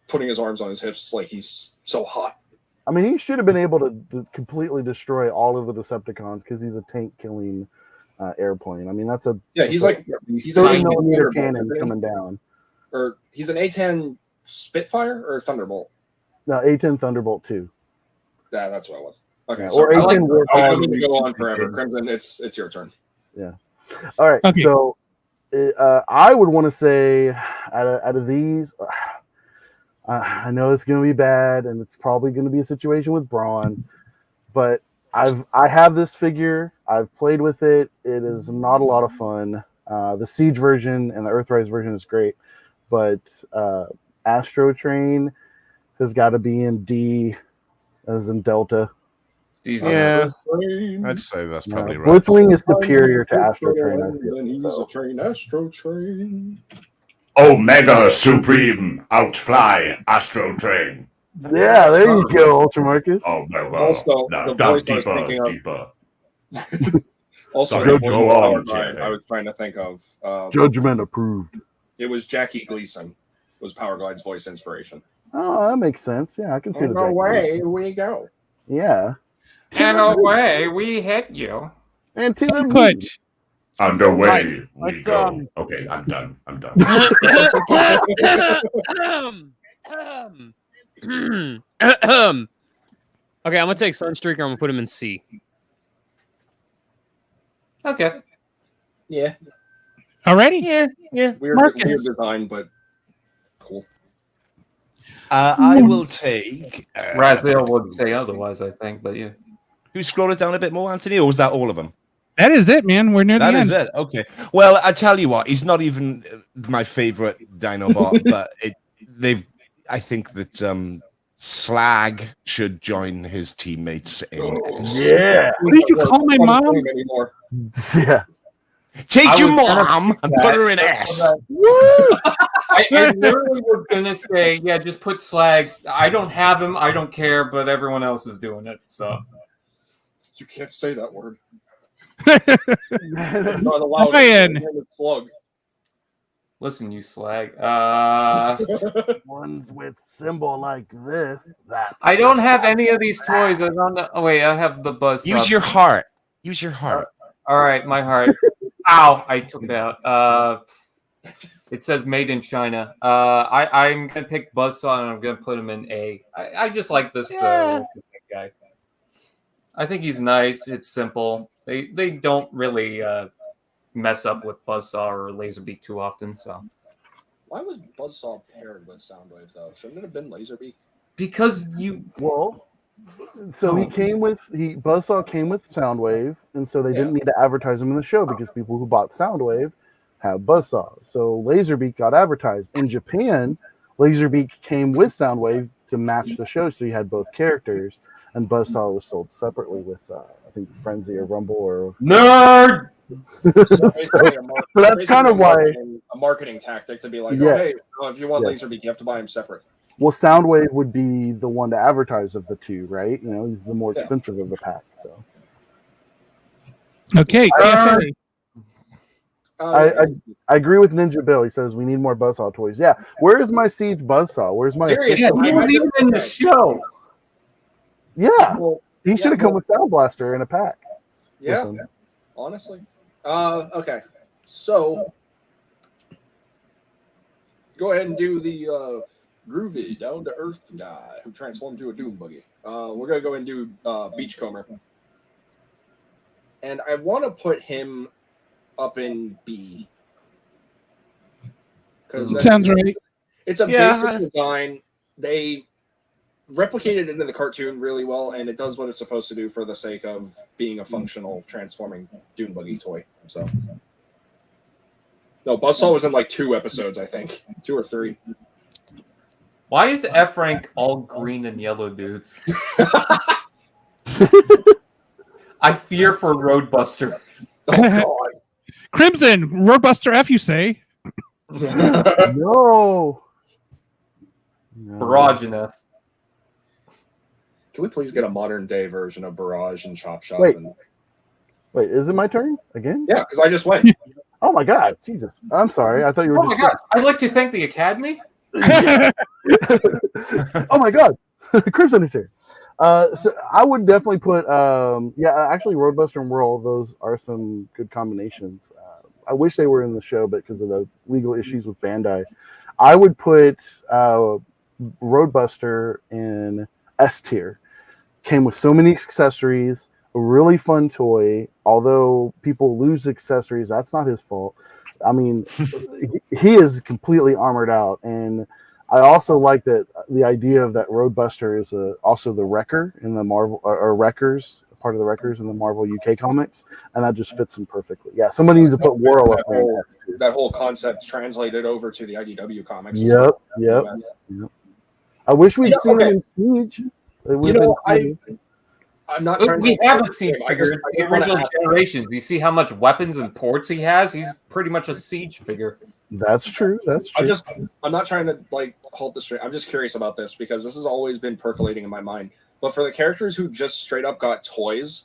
putting his arms on his hips like he's so hot. I mean, he should have been able to completely destroy all of the Decepticons because he's a tank killing airplane. I mean, that's a He's a like he's 30 an millimeter A-10 cannon coming down. or he's an A-10 Spitfire or Thunderbolt. No, A-10 Thunderbolt 2. Yeah, that's what it was. Okay, Yeah, so or A-10 I Warthog. don't mean to go on forever. Crimson, it's your turn. Yeah. All right. Okay. So I would want to say out of these, I know it's going to be bad, and it's probably going to be a situation with Braun, but I have this figure. I've played with it. It is not a lot of fun. The Siege version and the Earthrise version is great, but Astro Train has got to be in D, as in Delta. Yeah, I'd say that's probably right. Blitzwing is superior to Astro Train. I feel. He's So. a train, Astro Train. Omega Supreme, outfly Astro Train. Yeah, there you go, Ultra Marcus. Oh, well, Also, no, the go voice I was thinking of. deeper. Also, Sorry, the go voice on, of Power Glide JJ. I was trying to think of. Judgment approved. It was Jackie Gleason. Was Power Glide's voice inspiration? Oh, that makes sense. Yeah, I can see the Jackie away Gleason. we go. Yeah. And away we hit you. And to the Input. moon. Underway we let's, go. Okay, I'm done. Okay, I'm gonna take Sunstreaker. I'm gonna put him in C. Okay. Yeah. Already? Yeah. Weird Marcus. design, but cool. I will take. Raziel would say otherwise, I think, but yeah. Who scrolled it down a bit more, Anthony, or was that all of them? That is it, man. We're near That the is end. it. Okay. Well, I tell you what, he's not even my favorite Dinobot, but I think that Slag should join his teammates in this. Yeah. What did you call my mom? Anymore. Yeah. Take I your was gonna mom pick and that. put her in S. I literally was gonna say, yeah, just put Slags. I don't have him, I don't care, but everyone else is doing it, so. You can't say that word. Not allowed. Ryan. Slug. Listen, you slag. Ones with symbol like this. That. I don't have any of these toys. I don't know. Oh, wait, I have the buzz. Use your heart. Use your heart. All right, my heart. Ow! I took it out. It says made in China. I'm gonna pick Buzzsaw and I'm gonna put him in A. I just like this guy. I think he's nice. It's simple. They don't really mess up with Buzzsaw or Laserbeak too often. So Why was Buzzsaw paired with Soundwave though? Shouldn't it have been Laserbeak? because you Well, so Buzzsaw came with Soundwave, and so they didn't need to advertise him in the show because people who bought Soundwave have Buzzsaw. So Laserbeak got advertised. In Japan, Laserbeak came with Soundwave to match the show, so you had both characters, and Buzzsaw was sold separately with, I think, Frenzy or Rumble or... nerd. So that's kind of why... A marketing tactic to be like, Yes. oh, hey, if you want Yes. Laserbeak, you have to buy him separate. Well, Soundwave would be the one to advertise of the two, right? You know, he's the more Yeah. expensive of the pack. So Okay. TFA. I agree with Ninja Bill. He says we need more Buzzsaw toys. Yeah, where is my Siege Buzzsaw? Where's my Seriously, Yeah, official- he was even in the show. Yeah, Well, he should have come with Sound Blaster in a pack. yeah, with him. honestly. Okay, so go ahead and do the groovy, down to earth guy who transformed to a Doom Buggy. We're gonna go and do Beachcomber, and I want to put him up in B because Sounds right. it's a Yeah. basic design. They replicated it into the cartoon really well, and it does what it's supposed to do for the sake of being a functional transforming Dune Buggy toy. So, no, Buzzsaw was in like 2 episodes, I think, 2 or 3. Why is F rank all green and yellow dudes? I fear for Roadbuster. Oh Crimson, Roadbuster F, you say? God! No. Barrage and F. Can we please get a modern day version of Barrage and Chop Shop? Wait. And Wait, is it my turn again? Yeah, because I just went. Oh my God, Jesus! I'm sorry. I thought you were. Oh my god! I'd like to thank the Academy. Oh my God, Crimson is here. So I would definitely put, actually, Roadbuster and Whirl. Those are some good combinations. I wish they were in the show, but because of the legal issues with Bandai, I would put Roadbuster in S tier. Came with so many accessories, a really fun toy. Although people lose accessories, that's not his fault. I mean, he is completely armored out, and I also like that the idea of that Roadbuster is also the Wrecker in the Marvel or Wreckers, part of the Wreckers in the Marvel UK comics, and that just fits him perfectly. Yeah, somebody needs to put Whirl up there. That whole concept translated over to the IDW comics. Yep. I wish we'd seen him in Siege. I'm not trying We to. have a Siege I figure. just The wanna original ask- generations. You see how much weapons and ports he has? He's pretty much a Siege figure. That's true. I'm not trying to halt the stream. I'm just curious about this because this has always been percolating in my mind. But for the characters who just straight up got toys,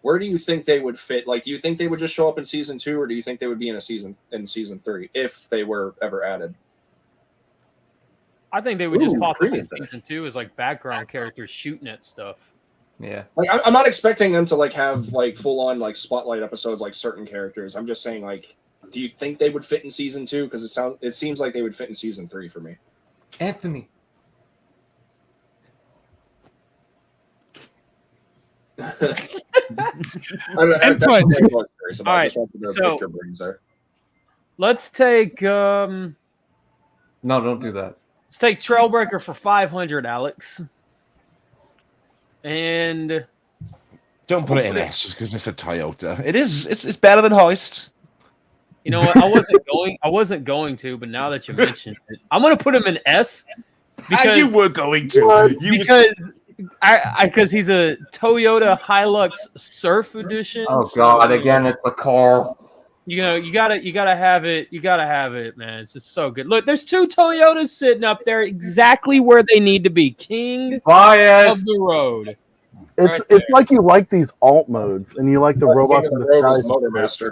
where do you think they would fit? Like, do you think they would just show up in season 2, or do you think they would be in season 3 if they were ever added? I think they would just pop up in brilliant. season 2 as like background characters shooting at stuff. Yeah. Like, I'm not expecting them to have full on spotlight episodes like certain characters. I'm just saying do you think they would fit in season 2? Because it seems like they would fit in season 3 for me. Anthony. Input. All right, so let's take No, don't do that. let's take Trailbreaker for 500, Alex. And Don't put it in S just because it's a Toyota. It's better than Hoist. you know what? I wasn't going to, but now that you mentioned it, I'm gonna put him in S because you were going to. because he's a Toyota Hilux Surf Edition. Oh god, again it's the car. You gotta have it. You gotta have it, man. It's just so good. Look, there's 2 Toyotas sitting up there exactly where they need to be. King Bias. of the road. It's like you like these alt modes and you like the robots in the Robo's sky. Motormaster.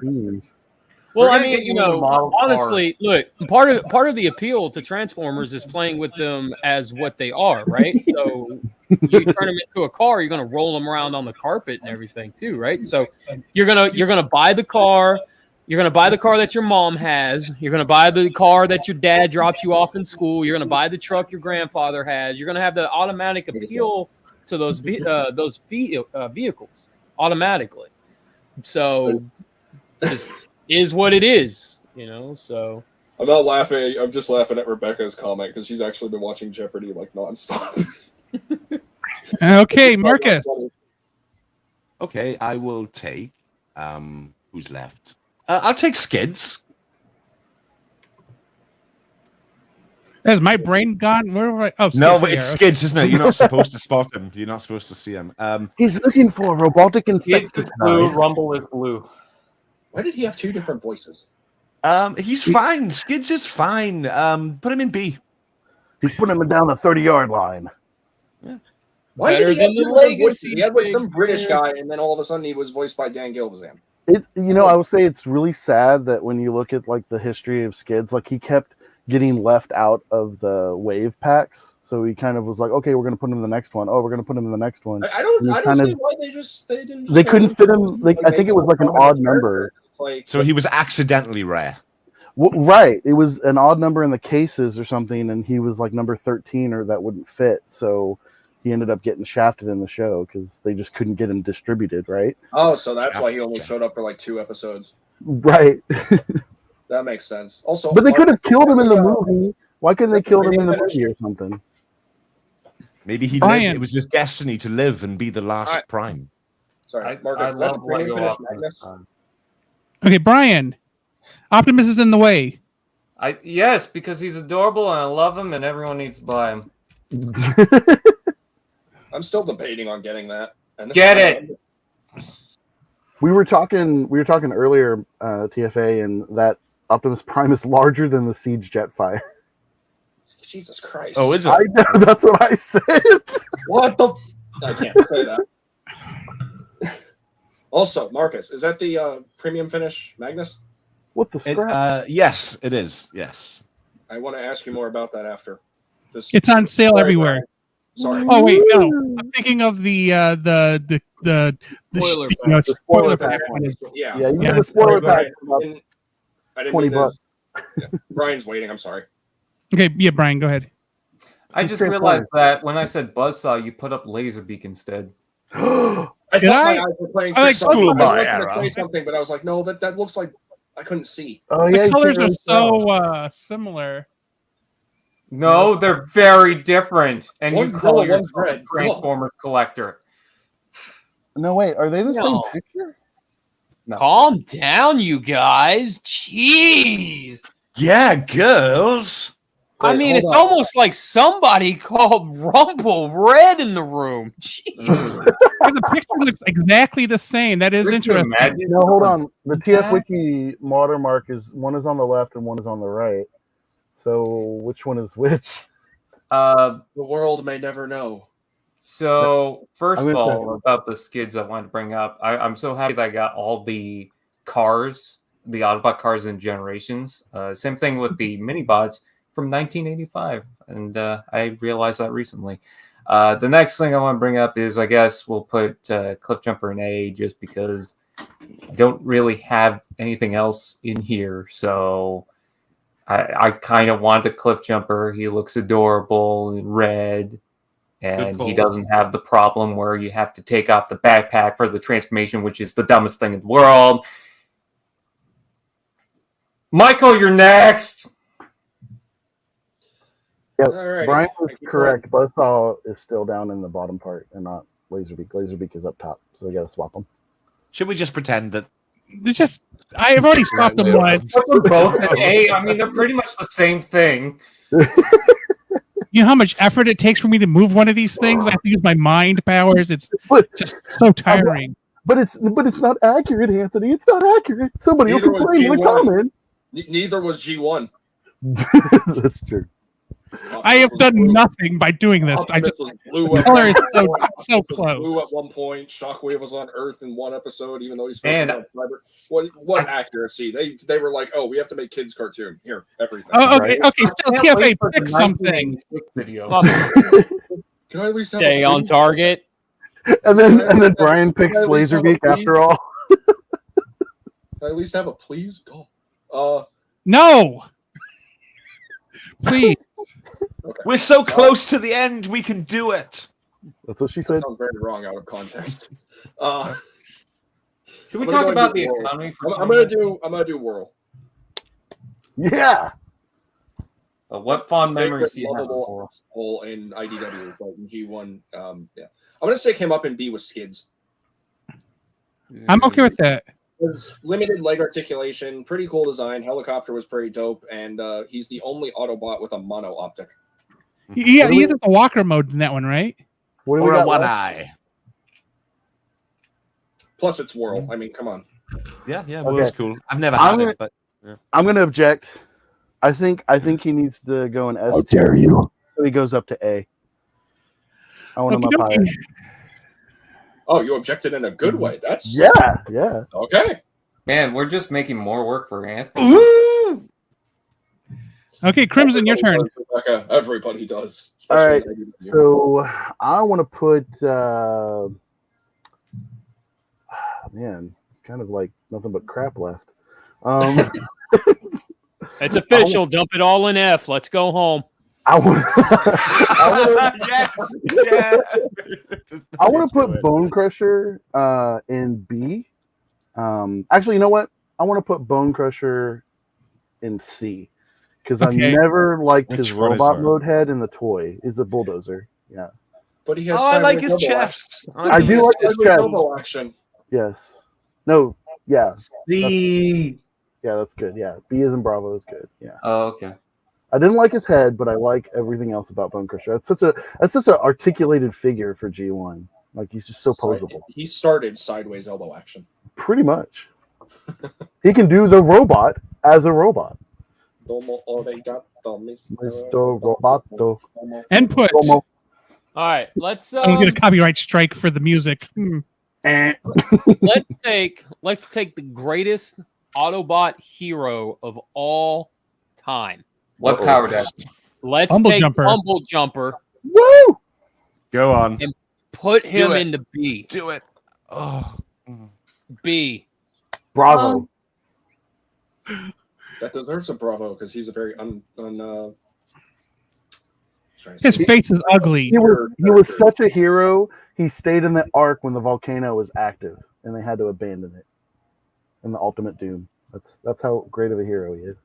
Well, We're I gonna mean, get you into model honestly, look, part of the appeal to Transformers is playing with them as what they are, right? So you turn them into a car, you're gonna roll them around on the carpet and everything too, right? So you're gonna buy the car. You're going to buy the car that your mom has. You're going to buy the car that your dad drops you off in school. You're going to buy the truck your grandfather has. You're going to have the automatic appeal to those vehicles automatically. So this is what it is, so. I'm not laughing. I'm just laughing at Rebecca's comment because she's actually been watching Jeopardy nonstop. Okay, Marcus. Okay, I will take. Who's left? I'll take Skids. Has my brain gone? Where were I? Oh, No, Skids but here. it's Skids, isn't it? You're not supposed to spot him. You're not supposed to see him. He's looking for a robotic It's insecticide. blue, Rumble is blue. Why did he have 2 different voices? He's fine. Skids is fine. Put him in B. He's putting him down the 30-yard line. Why Better did he have than the 2 different voices? legacy He had some figure. British guy, and then all of a sudden he was voiced by Dan Gilvezan. I would say it's really sad that when you look at the history of Skids, he kept getting left out of the wave packs. So he kind of was like, okay, we're going to put him in the next one. Oh, we're going to put him in the next one. I don't see why they didn't. They couldn't fit him. I think it was an odd number. So he was accidentally rare. Right. It was an odd number in the cases or something, and he was number 13, or that wouldn't fit. So he ended up getting shafted in the show because they just couldn't get him distributed, right? Oh, so that's why he only showed up for 2 episodes. Right. That makes sense. Also, But they could have killed him in the movie. Why couldn't they kill him in the movie or something? Maybe he Brian. lived. It was his destiny to live and be the last Prime. Sorry, I Marcus. love Lego Magnus. Optimus. Okay, Brian. Optimus is in the way. Yes, because he's adorable and I love him and everyone needs to buy him. I'm still debating on getting that. And this Get is- it. We were talking earlier, TFA, and that Optimus Prime is larger than the Siege Jetfire. Jesus Christ. Oh, is it? I know, that's what I said. What the? I can't say that. Also, Marcus, is that the premium finish, Magnus? What the scrap? Yes, it is. Yes. I want to ask you more about that after. It's on sale everywhere. Sorry. Oh wait, no. I'm thinking of the Spoiler you pack. know, The spoiler pack. pack one. Yeah. Yeah, you Yeah. get a spoiler pack for I about didn't 20 mean to- bucks. Yeah. Brian's waiting. I'm sorry. Okay, yeah, Brian, go ahead. I He's just Transformers. realized that when I said buzzsaw, you put up Laserbeak instead. I Did thought I? my eyes were playing I like tricks on me. School I my was going era. to say something, but I was like, no, that looks like I couldn't see. Oh The yeah, you colors can't are really tell. so similar. No, they're very different. And One's you call yellow, one's yourself a red. Transformers collector. No, wait, are they the same No. picture? No. Calm down, you guys. Jeez. Yeah, girls. I Wait, mean, hold it's on. almost like somebody called Rumble red in the room. Jeez. The picture looks exactly the same. That is Could you interesting. imagine No, hold on. The TF that? Wiki watermark is one is on the left and one is on the right. So which one is which? The world may never know. So first I'm of gonna all, about the skids I wanted to bring up, I'm so happy that I got all the cars, the Autobot cars in Generations. Same thing with the mini-bots from 1985, and I realized that recently. The next thing I want to bring up is, I guess we'll put Cliffjumper in A, just because I don't really have anything else in here, so I kind of want a Cliffjumper. He looks adorable in red. And he doesn't have the problem where you have to take off the backpack for the transformation, which is the dumbest thing in the world. Michael, you're next. Yep. Alrighty. Brian was Thank you, correct. Buzzsaw is still down in the bottom part and not Laserbeak. Laserbeak is up top, so we gotta swap them. Should we just pretend that? It's just I've already swapped them once. Put them both in A. I mean, they're pretty much the same thing. You know how much effort it takes for me to move one of these things? I have to use my mind powers. It's But just so tiring. but it's not accurate, Anthony. It's not accurate. Somebody will Neither was complain in the G1. comments. Neither was G1. That's true. I have done nothing by doing this. I just Optimus was blue the at color is one so point. Blue at close. one point. Shockwave was on Earth in one episode, even though he's And- supposed to be on Cyber. What accuracy? They were like, oh, we have to make kids cartoon here. Everything. Oh, okay, okay. Still, Can't TFA wait for the pick something. 1986 video. Can I at least have Stay a on target. And then Brian picks Can I at least have a Laserbeak please? after all. Can I at least have a please? Go. No, please. Okay. We're so close to the end. We can do it. That's what she That said. sounds very wrong out of context. Should we I'm gonna talk go about into the Whirl. economy for I'm gonna do Whirl. Yeah. What fond memories do you have of Lovable Whirl? hole in IDW, but in G1, yeah. I'm gonna stick him up in B with skids. I'm okay with that. Was limited leg articulation, pretty cool design. Helicopter was pretty dope, and he's the only Autobot with a mono optic. Yeah, he uses the walker mode in that one, right? What do we Or a got one left? eye. Plus, it's Whirl. I mean, come on. Yeah, yeah, Okay. Will's cool. I've never I'm had gonna- it, but I'm gonna object. I think he needs to go in S. How dare you? So he goes up to A. I want him up Okey-dokey. higher. Oh, you objected in a good way. That's Yeah, yeah. okay. Man, we're just making more work for Anthony. ooh, Okay, Crimson, your turn. Everybody does, Rebecca. Everybody does. All especially right. in IDW. So I want to put man, kind of like nothing but crap left. It's official. Dump it all in F. Let's go home. I want yes, yeah. I want to put Bone Crusher in B. Actually, you know what? I want to put Bone Crusher in C because I Okay. never liked Which his one is robot that? mode head in the toy. Is the bulldozer? Yeah. But he has. Oh, I like sideways his elbow chest. I do like his sideways chest. elbow action. Yes. No. Yeah. The Yeah. That's good. Yeah. B is in Bravo is good. Yeah. Oh, okay. I didn't like his head, but I like everything else about Bone Crusher. That's such an articulated figure for G1. Like he's just so posable. He started sideways elbow action. Pretty much. He can do the robot as a robot. Domo oregato, Mr. Roboto. Input. Como. All right. Let's. Don't get a copyright strike for the music. let's take the greatest Autobot hero of all time. What power deck? Let's Humble take Jumper. Humble Jumper. Woo! Go on. And put him it. into B. Do it. Oh. B. Bravo. That deserves a bravo because he's a very His face is ugly. He was such a hero. He stayed in the arc when the volcano was active, and they had to abandon it. In the Ultimate Doom. That's how great of a hero he is.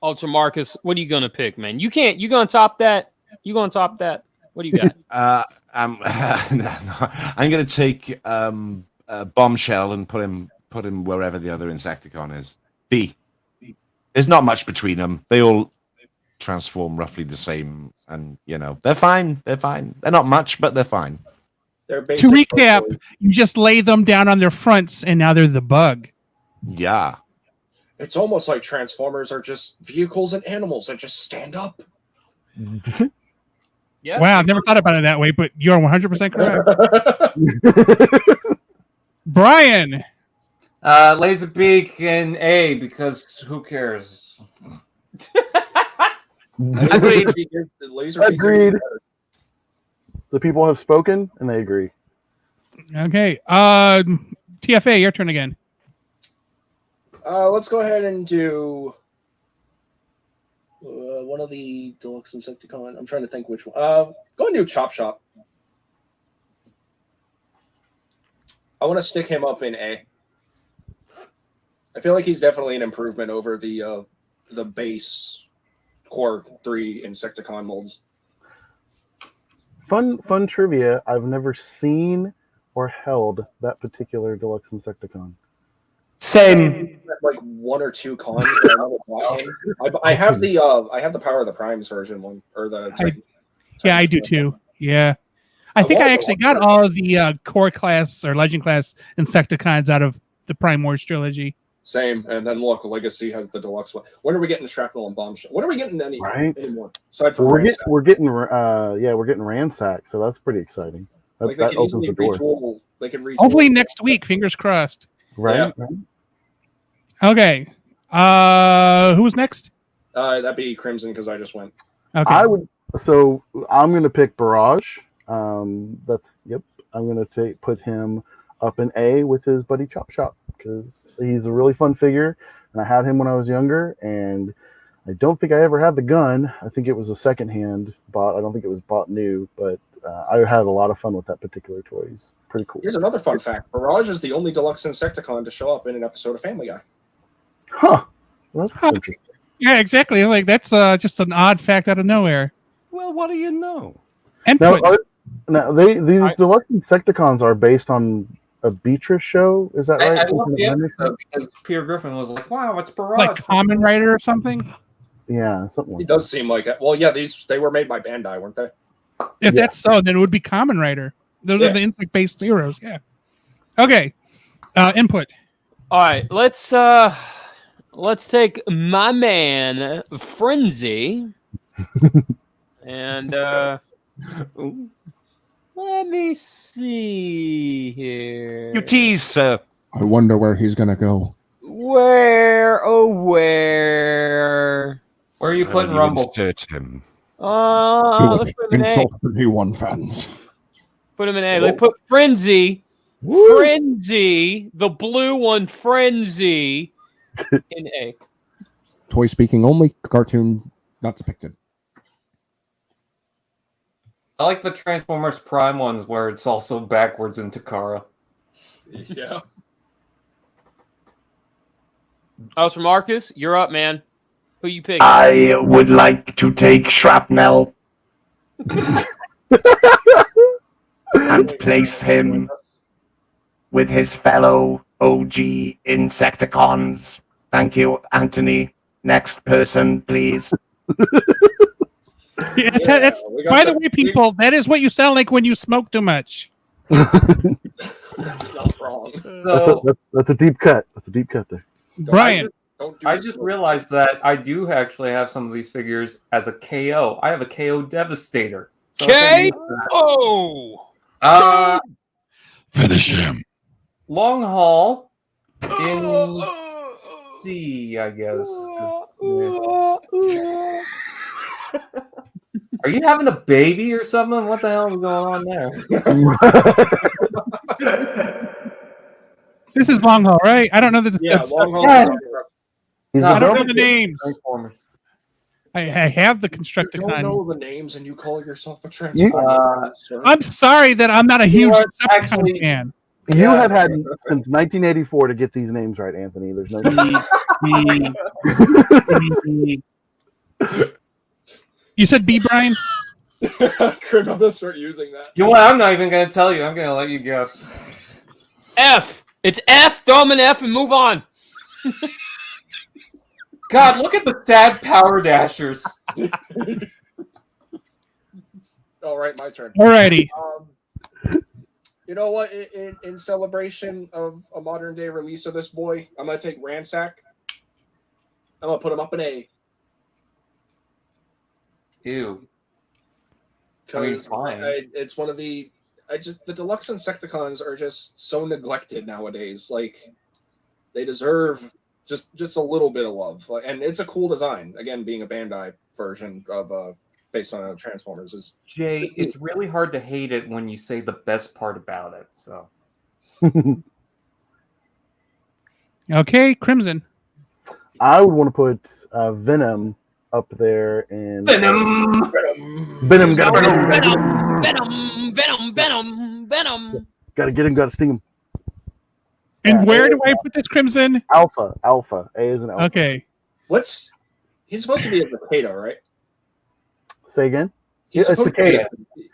Ultra Marcus, what are you gonna pick, man? You gonna top that? You gonna top that? What do you got? I'm going to take Bombshell and put him wherever the other Insecticon is. B. There's not much between them. They all transform roughly the same, and they're fine. They're fine. They're not much, but they're fine. They're To recap, you just lay them down on their fronts, and now they're the bug. Yeah. It's almost like Transformers are just vehicles and animals that just stand up. Yeah. Wow, I've never thought about it that way, but you're 100% correct. Brian. Laserbeak and A, because who cares? Agreed. Agreed. The people have spoken, and they agree. Okay. TFA, your turn again. Let's go ahead and do one of the Deluxe Insecticon. I'm trying to think which one. Go and do Chop Shop. I want to stick him up in A. I feel like he's definitely an improvement over the base core 3 Insecticon molds. Fun trivia. I've never seen or held that particular Deluxe Insecticon. Same. Like one or two cons. I have the Power of the Primes version one, or the. I do too. Yeah. I think I actually got all of the core class or legend class Insecticons out of the Prime Wars trilogy. Same, and then look, Legacy has the deluxe one. When are we getting Shrapnel and Bombshell? When are we getting anymore? Aside from we're getting Ransacked, so that's pretty exciting. That opens the door. They can reach. Hopefully next week. Fingers crossed. Right. Yeah. Okay. Who's next? That'd be Crimson because I just went. Okay. So I'm gonna pick Barrage. I'm gonna put him up in A with his buddy Chop Shop because he's a really fun figure, and I had him when I was younger, and I don't think I ever had the gun. I think it was a secondhand bought. I don't think it was bought new, but I had a lot of fun with that particular toy. He's pretty cool. Here's another fun fact: Barrage is the only Deluxe Insecticon to show up in an episode of Family Guy. Huh. That's interesting. Yeah, exactly. Like that's just an odd fact out of nowhere. Well, what do you know? And Now these Deluxe Insecticons are based on a Beatrice show. Is that right? I love the episode because Peter Griffin was like, "Wow, it's Barrage." like Kamen Rider or something. Yeah, something like It does seem like it. Well, yeah, they were made by Bandai, weren't they? If that's so, then it would be Kamen Rider. Those are the insect-based heroes. Yeah. Okay. Input. All right, let's take my man Frenzy, and let me see here. You tease, sir. I wonder where he's gonna go. Where are you putting Rumble? Insert him. Let's put him in A. Insult the V1 fans. Put him in A. They put Frenzy. Woo. Frenzy, the blue one, Frenzy, in A. Toy speaking only, cartoon not depicted. I like the Transformers Prime ones where it's also backwards in Takara. Yeah. Ultra Marcus, you're up, man. Who you pick? I would like to take Shrapnel and place him with his fellow OG Insecticons. Thank you, Anthony. Next person, please. Yeah, that's by the way, people, that is what you sound like when you smoke too much. That's not wrong. So, that's a deep cut. That's a deep cut there. Brian. I just realized that I do actually have some of these figures as a KO. I have a KO Devastator. So KO! Finish him. Long haul in C, I guess. Are you having a baby or something? What the hell is going on there? This is long haul, right? I don't know that. Yeah, long haul. I don't know the names. I have the You Constructicon. don't know the names, and you call yourself a transformer. sir. I'm sorry that I'm not a huge are Decepticon actually- fan. You have had since 1984 to get these names right, Anthony. There's no. You said B, Brian? Crib, I'm gonna start using that. You know what? I'm not even going to tell you. I'm going to let you guess. F. It's F. Throw him an F and move on. God, look at the sad Power Dashers. All right, my turn. Alrighty. You know what? In celebration of a modern day release of this boy, I'm gonna take Ransack. I'm gonna put him up an A. Ew. I mean, fine. It's one of the. The deluxe Insecticons are just so neglected nowadays. Like, they deserve just a little bit of love. And it's a cool design. Again, being a Bandai version of based on Transformers is. Jay, it's really hard to hate it when you say the best part about it. So. Okay, Crimson. I would want to put Venom up there in Venom. Venom. Gotta get him. Gotta sting him. And where do I put this Crimson? Alpha. A is an alpha. Okay. He's supposed to be a cicada, right? Say again. He's a supposed cicada.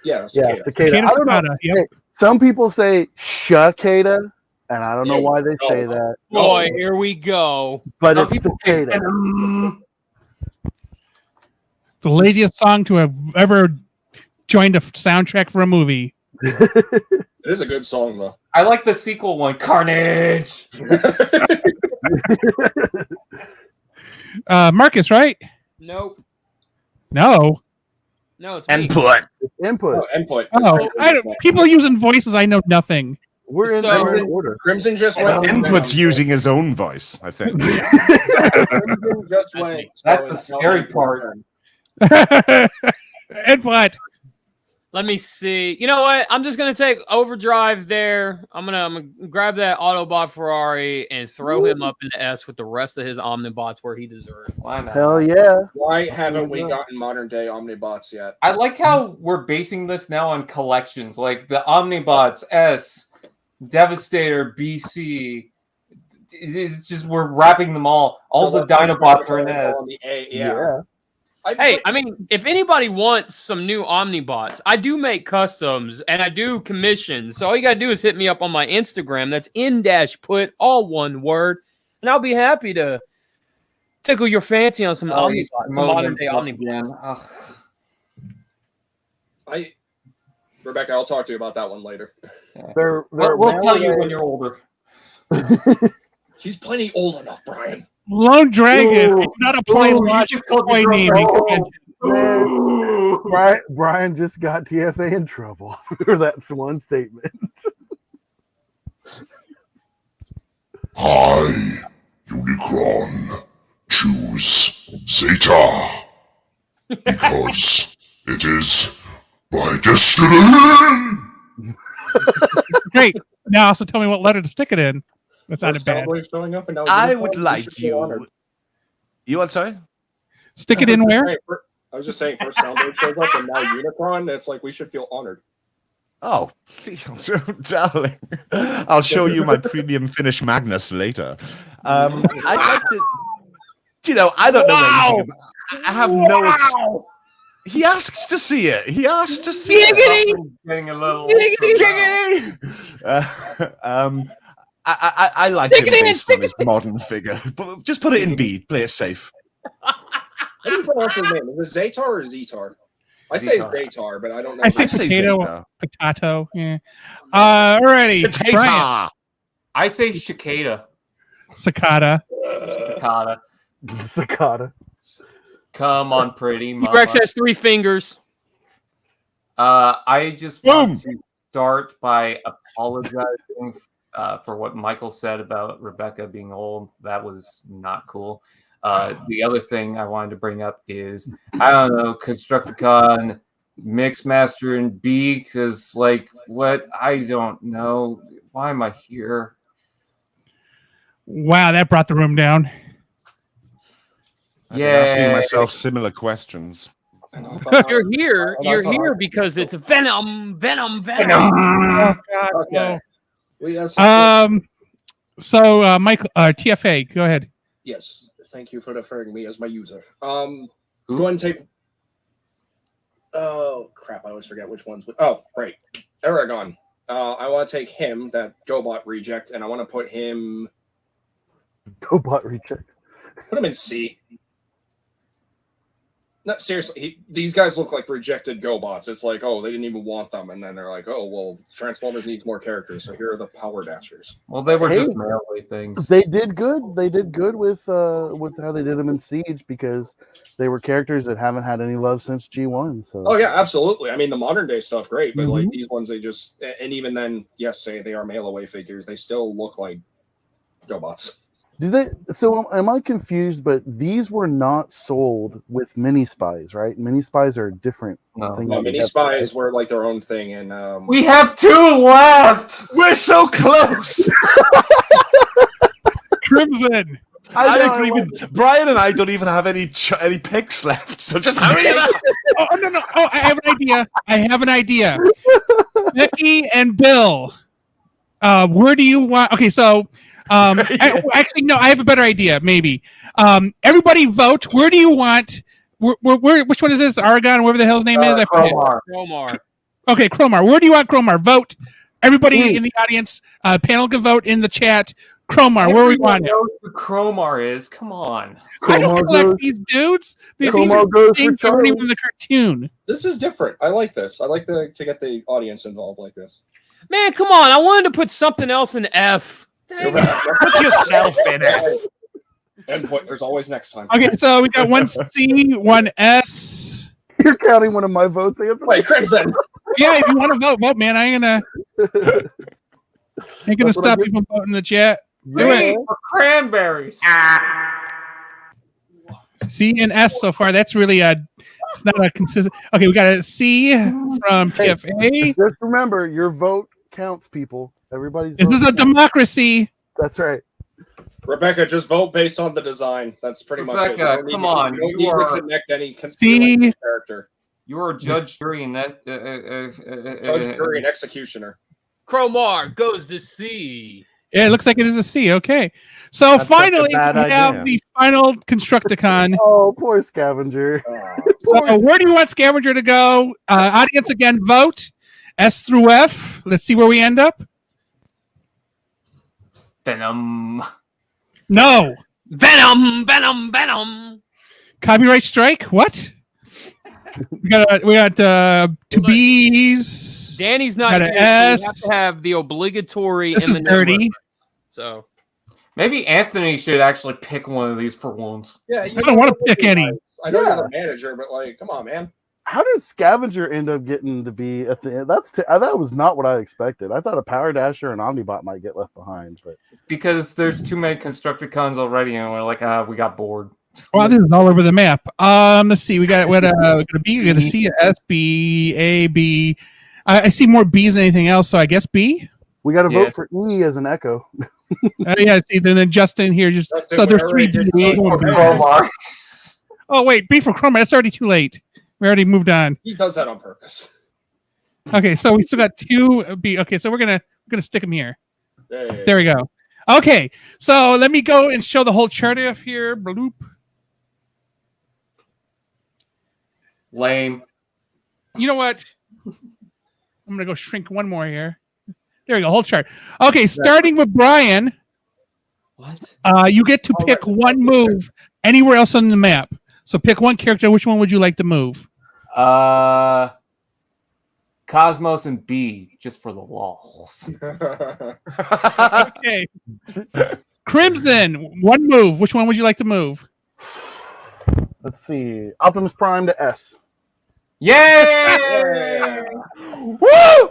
Yeah, Cicada. Cicada, I don't know. cicada, yep. Hey, some people say cicada, and I don't know why they say that. Boy, here we go. But Some it's people cicada. The laziest song to have ever joined a soundtrack for a movie. It is a good song, though. I like the sequel one, Carnage. Marcus, right? Nope. No. No, it's me. Input. Input. Input. Oh, people using voices. I know nothing. We're in So- order. Crimson just went. Input's using his own voice, I think. Crimson just went. That's the scary part. Input. Let me see. You know what? I'm just gonna take Overdrive there. I'm gonna grab that Autobot Ferrari and throw him up in the S with the rest of his Omnibots where he deserves. Why not? Hell yeah. Why haven't we gotten modern day Omnibots yet? I like how we're basing this now on collections, like the Omnibots S, Devastator BC. It's just we're wrapping them all. All the Dinobots are in S. On the A, yeah. Hey, I mean, if anybody wants some new Omnibots, I do make customs and I do commissions. So all you gotta do is hit me up on my Instagram. That's in-put, all one word, and I'll be happy to tickle your fancy on some Omnibots, some modern day Omnibots. Rebecca, I'll talk to you about that one later. We'll tell you when you're older. She's plenty old enough, Brian. Lone Dragon. Ooh. It's not a play Ooh, you logic just called toy your naming girlfriend convention. Brian just got TFA in trouble for that one statement. I, Unicron, choose Zeta because it is my destiny. Great. Now also tell me what letter to stick it in. That sounded bad. Showing up and now I Unicron, would we like should feel honored. you. You what, sorry? Stick it in where? I was just saying, first Soundwave shows up and now Unicron. It's like we should feel honored. Oh, please, darling. I'll show you my premium finish Magnus later. I'd like to. You know, I don't know anything about. I have no. He asks to see it. He asks to see it. Getting a little. I like him based on his modern figure. But just put it in B. Play it safe. How do you pronounce his name? Is it Zatar or Zetar? I say Zatar, but I don't know. I say potato. Yeah. Alrighty. Potato. Brian. I say cicada. Cicada. Cicada. Come on, pretty mama. Rex has 3 fingers. I just want to start by apologizing for what Michael said about Rebecca being old. That was not cool. The other thing I wanted to bring up is, I don't know, Constructicon, Mixmaster, and B, because, like, what? I don't know. Why am I here? Wow, that brought the room down. I've been asking myself similar questions. You're here. You're here because it's Venom. Oh, God, Okay. So, Michael, TFA, go ahead. Yes, thank you for referring me as my user. Go ahead and take. Oh crap! I always forget which ones. Oh, right, Aragon. I want to take him, that GoBot reject, and I want to put him. GoBot reject. Put him in C. No, seriously, these guys look like rejected GoBots. It's like, oh, they didn't even want them, and then they're like, oh, well, Transformers needs more characters, so here are the Power Dashers. Well, they were just melee things. They did good. They did good with how they did them in Siege, because they were characters that haven't had any love since G1. So. Oh yeah, absolutely. I mean, the modern day stuff, great, but like these ones, they just, and even then, yes, say they are mail away figures, they still look like GoBots. Do they? So am I confused? But these were not sold with mini spies, right? Mini spies are different. No, mini spies were like their own thing, and we have 2 left. We're so close. Crimson. Brian and I don't even have any picks left. So just hurry it up. Oh no! Oh, I have an idea. Becky and Bill, where do you want? Okay, so. Actually, no. I have a better idea. Maybe everybody vote. Where do you want? Which one is this? Aragon, whatever the hell's name is. I forget. Cromar. Okay, Cromar. Where do you want Cromar? Vote. Everybody in the audience, panel can vote in the chat. Cromar, where we want it. Who Cromar is? Come on. I don't collect these dudes. These are things that weren't even in the cartoon. This is different. I like this. I like to get the audience involved like this. Man, come on! I wanted to put something else in F. Put yourself in it. And there's always next time. Okay, so we got 1 C, 1 S. You're counting one of my votes. Wait, Crimson. Yeah, if you want to vote, man. I ain't gonna stop you from voting in the chat. Do it. Cranberries. C and S so far. That's really it's not a consistent. Okay, we got a C from TFA. Just remember, your vote counts, people. Everybody's. This is a democracy. That's right. Rebecca, just vote based on the design. That's pretty much it. Rebecca, come on. You don't need to connect any character. You're a judge, jury, and judge, jury, and executioner. Cromar goes to C. Yeah, it looks like it is a C. Okay, so That's finally we have the final Constructicon. Oh, poor Scavenger. So where do you want Scavenger to go? Audience, again, vote. S through F. Let's see where we end up. Venom. No. Venom. Copyright strike. What? We got 2 B's. Danny's not got here. an So S. you have to have the obligatory. This is dirty. So maybe Anthony should actually pick one of these for once. Yeah, I don't want to pick any. I know you're the manager, but like, come on, man. How did Scavenger end up getting to be at the end? That was not what I expected. I thought a Power Dasher and Omnibot might get left behind, but because there's too many Constructicons already, and we're like, we got bored. Well, this is all over the map. Let's see. We got a B. We got a C, S, B, A, B. I see more B's than anything else, so I guess B. We got to vote for E as an echo. Yeah. See, then Justin here. So there's 3 B's. Oh wait, B for Chroma. That's already too late. We already moved on. He does that on purpose. Okay, so we still got 2 B. Okay, so we're gonna stick them here. Hey. There we go. Okay, so let me go and show the whole chart of here. Bloop. Lame. You know what? I'm gonna go shrink one more here. There we go. Whole chart. Okay, starting with Brian. What? You get to pick one move anywhere else on the map. So pick one character. Which one would you like to move? Cosmos and B, just for the lols. Okay. Crimson, one move. Which one would you like to move? Let's see. Optimus Prime to S. Yay! Woo!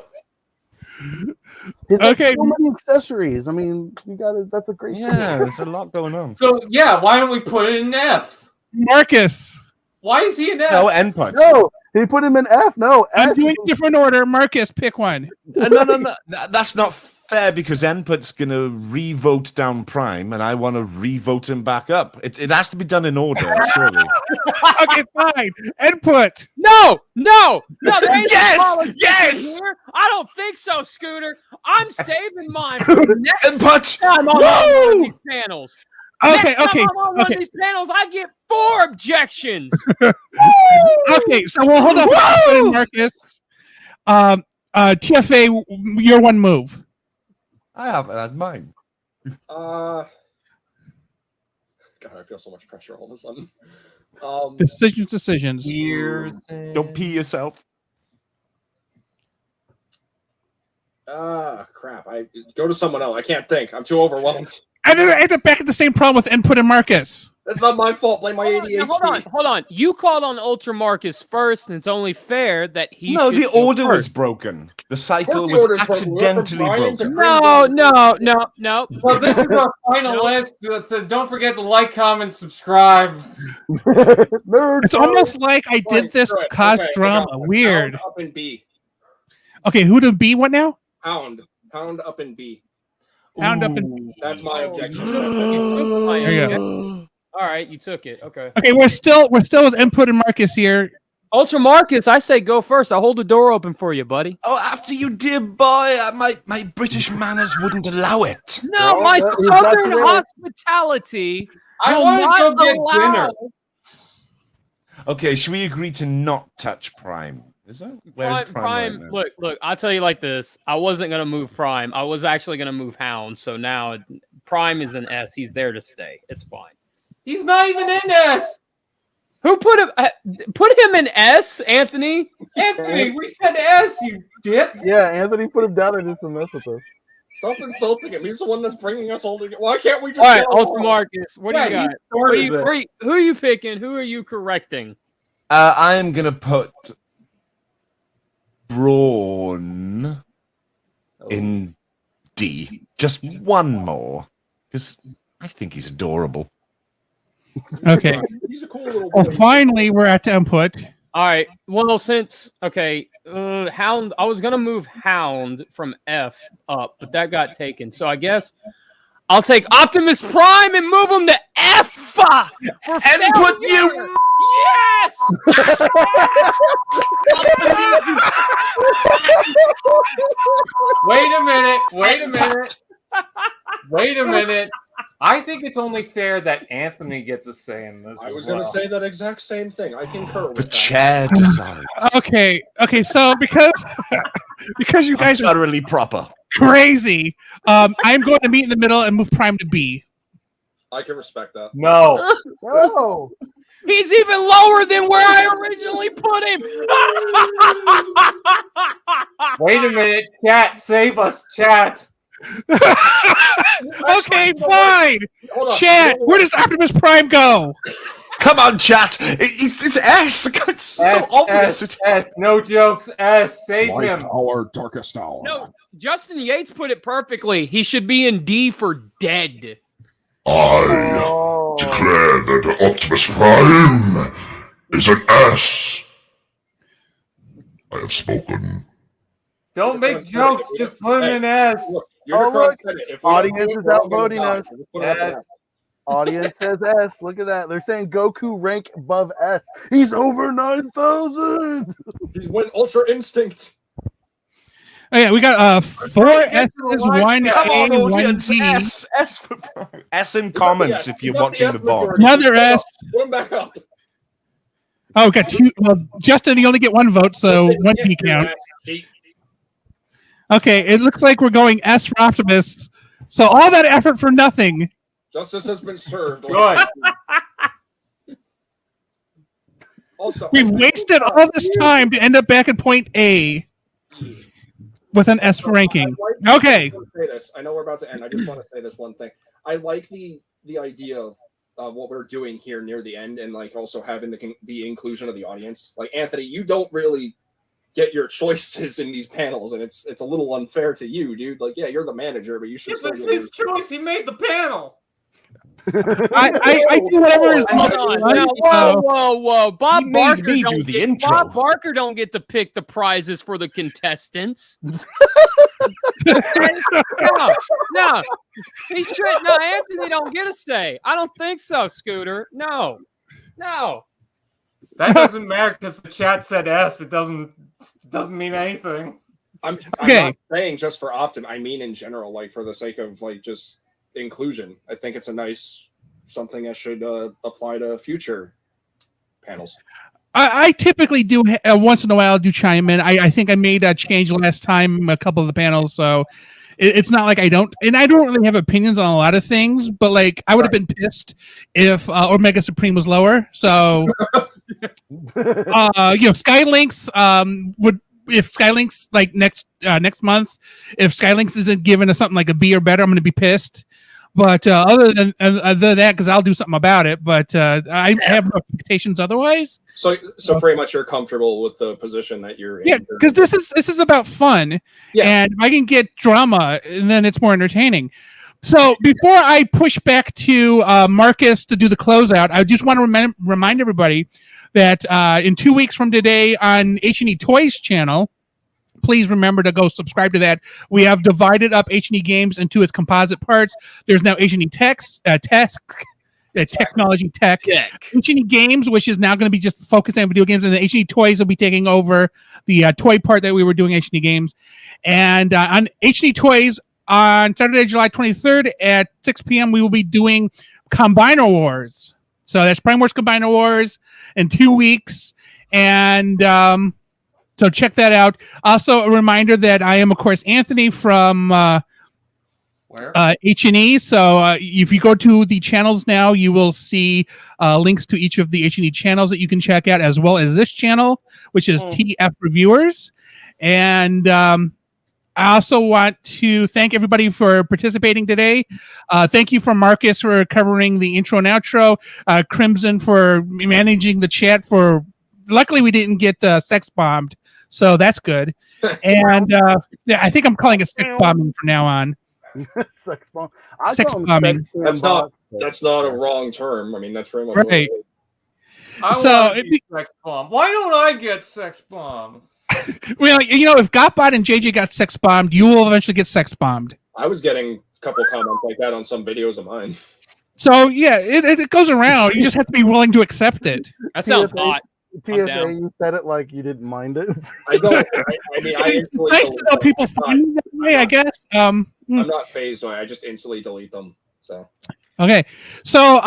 He's got Okay. so many accessories. I mean, you got to. That's a great. Yeah, there's a lot going on. So yeah, why don't we put it in F? Marcus. Why is he in F? No, input. No, he put him in F. No, I'm S. doing a different order. Marcus, pick one. No. That's not fair because input's going to re-vote down Prime, and I want to re-vote him back up. It has to be done in order, surely. Okay, fine. Input. No. There ain't Yes! no politics Yes! here. I don't think so, Scooter. I'm saving mine for the next Input! time I'm on one of these panels. Okay, Next time okay, I'm on one okay. of these panels, I get 4 objections. Okay, so we'll hold off on input and Marcus. TFA, your one move. I haven't had mine. God, I feel so much pressure all of a sudden. Decisions. Don't pee yourself. Crap. I go to someone else. I can't think. I'm too overwhelmed. And then I end up back at the same problem with input and Marcus. That's not my fault. Blame my ADHD. Hold on. You called on Ultra Marcus first, and it's only fair that he. No, should the go order was first. broken. The cycle The was order's broken. accidentally Brian to broken. No. Well, this is our final list. Don't forget to like, comment, subscribe. Nerd. It's almost like I did this to cause drama. Weird. Hound up in B. Okay, who to be? What now? Hound up in B. Hound up and. That's my objection. There you go. All right, you took it. Okay. Okay, we're still with input and Marcus here. Ultra Marcus, I say go first. I'll hold the door open for you, buddy. Oh, after you, dear boy, my British manners wouldn't allow it. No, my southern hospitality. I will want to not go get allow- dinner. Okay, should we agree to not touch Prime? Is that where's Prime, right now? look, I'll tell you like this. I wasn't gonna move Prime. I was actually gonna move Hound. So now Prime is an S. He's there to stay. It's fine. He's not even in S. Who put him in S, Anthony? Anthony, we said S, you dip. Yeah, Anthony put him down and just to mess with us. Stop insulting him. He's the one that's bringing us all together. Why can't we just? All right, get Ultra along? Marcus, what do you got? Who are you picking? Who are you correcting? I am gonna put Braun in D. Just one more, because I think he's adorable. Okay. He's a cool little. Well, boy. finally, we're at the input. All right. Well, since Hound, I was gonna move Hound from F up, but that got taken. So I guess I'll take Optimus Prime and move him to F. For And put you. Yes. Wait a minute. I think it's only fair that Anthony gets a say in this. I was going to say that exact same thing. I concur with The that. chair decides. Okay. So because you guys are Utterly proper. crazy, I'm going to meet in the middle and move Prime to B. I can respect that. No. No. He's even lower than where I originally put him. Wait a minute, chat, save us, chat. Okay, fine. Hold on. Chat, where does Optimus Prime go? Come on, chat. It's S. It's so S, obvious. S, no jokes. S, save Light him. hour, darkest hour. No, Justin Yates put it perfectly. He should be in D for dead. I declare that Optimus Prime is an S. I have spoken. Don't make jokes. Just put him in S. Look, Oh, look. said it. If we don't Audience do it, is we're all outvoting gonna die. us. So just put it up Yes. there. Audience says S. Look at that. They're saying Goku rank above S. He's over 9,000. He went Ultra Instinct. Oh, yeah, we got 4 S's, 1 Come on, A, 1 audience. D. S for Prime. S in comments if you're You got watching S the VOD. majority. Another Put him S. up. Put him back up. Oh, got 2. Well, Justin, you only get 1 vote, so 1 P counts. Okay, it looks like we're going S for Optimus. So all that effort for nothing. Justice has been served. Good. Also, We've wasted all this time to end up back at point A with an S ranking. Okay. Say this. I know we're about to end. I just want to say this one thing. I like the idea of what we're doing here near the end, and like also having the inclusion of the audience. Like Anthony, you don't really get your choices in these panels, and it's a little unfair to you, dude. Like, yeah, you're the manager, but you should. If it's his choice, he made the panel. I do whatever is Hold most on. fun, Now, whoa. Bob He made Barker me don't do the get, intro. Bob Barker don't get to pick the prizes for the contestants. No. He should. No, Anthony don't get a say. I don't think so, Scooter. No. That doesn't matter because the chat said S. It doesn't mean anything. I'm Okay. not saying just for Optim. I mean in general, like for the sake of like just inclusion. I think it's a nice something that should apply to future panels. I typically do once in a while do chime in. I think I made a change last time, a couple of the panels, so it's not like I don't, and I don't really have opinions on a lot of things, but like I would have been pissed if Omega Supreme was lower. So, Skylinks would, if Skylinks like next month, if Skylinks isn't given us something like a B or better, I'm going to be pissed. But other than that, because I'll do something about it. But I have no expectations otherwise. So pretty much you're comfortable with the position that you're in. Yeah, because this is about fun, and if I can get drama, and then it's more entertaining. So before I push back to Marcus to do the closeout, I just want to remind everybody that in 2 weeks from today on H&E Toys channel, please remember to go subscribe to that. We have divided up H&E Games into its composite parts. There's now H&E Technology Tech. H&E Games, which is now going to be just focused on video games, and the H&E Toys will be taking over the toy part that we were doing H&E Games. And on H&E Toys, on Saturday, July 23rd at 6 p.m., we will be doing Combiner Wars. So that's Prime Wars Combiner Wars in 2 weeks. And so check that out. Also, a reminder that I am, of course, Anthony from H&E. So if you go to the channels now, you will see links to each of the H&E channels that you can check out, as well as this channel, which is TF Reviewers. And I also want to thank everybody for participating today. Thank you for Marcus for covering the intro and outro. Crimson for managing the chat. Luckily, we didn't get sex bombed. So that's good. And I think I'm calling it sex bombing from now on. Sex bomb. Sex bombing. That's not a wrong term. I mean, that's pretty much right. Sex bomb. Why don't I get sex bomb? Well, if Gotbot and JJ got sex bombed, you will eventually get sex bombed. I was getting a couple comments like that on some videos of mine. So yeah, it goes around. You just have to be willing to accept it. That sounds hot. TFA, you said it like you didn't mind it. I don't. I mean, it's nice to know people find me that way, I guess. I'm not phased by it. I just instantly delete them. So okay, so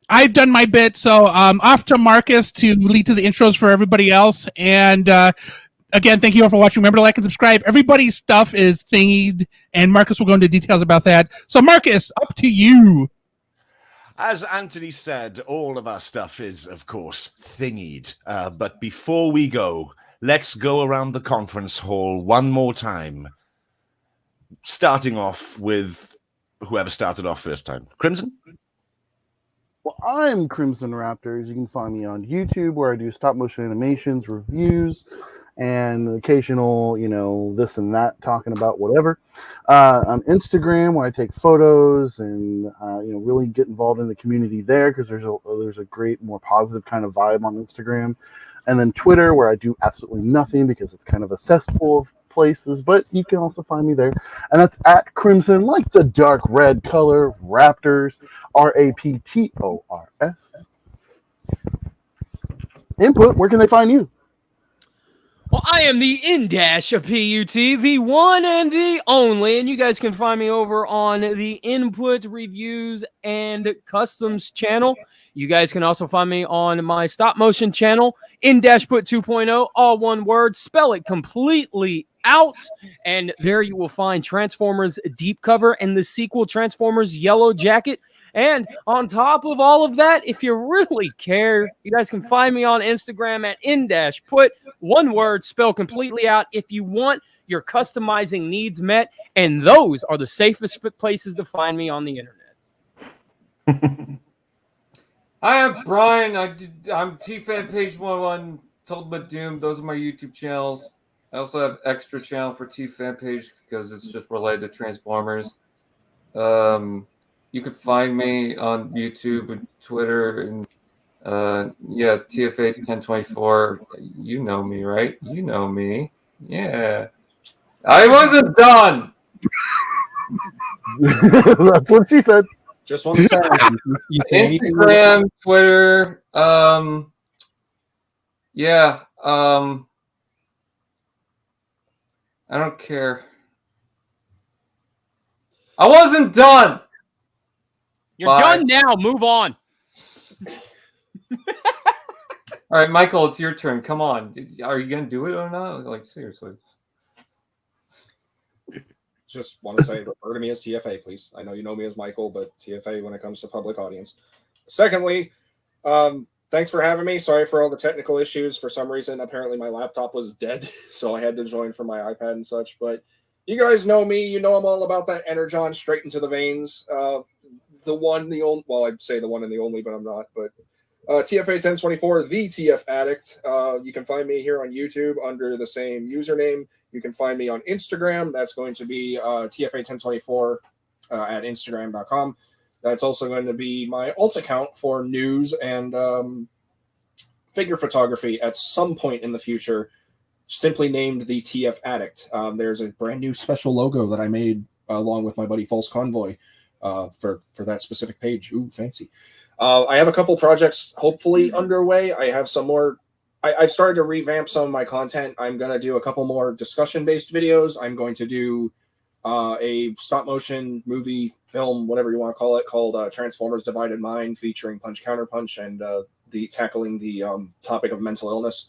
I've done my bit. So off to Marcus to lead to the intros for everybody else. And again, thank you all for watching. Remember to like and subscribe. Everybody's stuff is thingied, and Marcus will go into details about that. So Marcus, up to you. As Anthony said, all of our stuff is, of course, thingied. But before we go, let's go around the conference hall one more time. Starting off with whoever started off first time. Crimson? Well, I'm Crimson Raptors. You can find me on YouTube where I do stop motion animations, reviews, and occasional, this and that, talking about whatever. On Instagram, where I take photos and really get involved in the community there, because there's a great, more positive kind of vibe on Instagram. And then Twitter, where I do absolutely nothing because it's kind of a cesspool of places, but you can also find me there. And that's at Crimson, like the dark red color, Raptors, Raptors. Input, where can they find you? Well, I am the in-dash of PUT, the one and the only, and you guys can find me over on the Input Reviews and Customs channel. You guys can also find me on my stop motion channel, in-put 2.0, all one word, spell it completely out, and there you will find Transformers Deep Cover and the sequel Transformers Yellow Jacket. And on top of all of that, if you really care, you guys can find me on Instagram at in-put, one word, spell completely out, if you want your customizing needs met. And those are the safest places to find me on the internet. I am Brian. I'm TFan page 111 Ultimate Doom. Those are my YouTube channels. I also have extra channel for Fan page because it's just related to Transformers. You can find me on YouTube and Twitter and TFA 1024. You know me, right? You know me. Yeah. I wasn't done. That's what she said. Just want to say, You say anything? Instagram, Twitter, I don't care. I wasn't done. You're done now. Move on. All right, Michael, it's your turn. Come on. Are you gonna do it or not? Like, seriously. just want to say, refer to me as TFA, please. I know you know me as Michael, but TFA when it comes to public audience. Secondly, thanks for having me. Sorry for all the technical issues. For some reason, apparently my laptop was dead, so I had to join from my iPad and such. But you guys know me. You know I'm all about that Energon straight into the veins. The one, the only, well, I'd say the one and the only, but I'm not. But TFA 1024, the TF Addict. You can find me here on YouTube under the same username. You can find me on Instagram. That's going to be TFA 1024 at Instagram.com. That's also going to be my alt account for news and figure photography at some point in the future, simply named the TF Addict. There's a brand new special logo that I made along with my buddy False Convoy for that specific page. Ooh, fancy. I have a couple projects hopefully underway. I have some more. I've started to revamp some of my content. I'm going to do a couple more discussion-based videos. I'm going to do a stop-motion movie, film, whatever you want to call it, called Transformers Divided Mind, featuring Punch Counter Punch and tackling the topic of mental illness.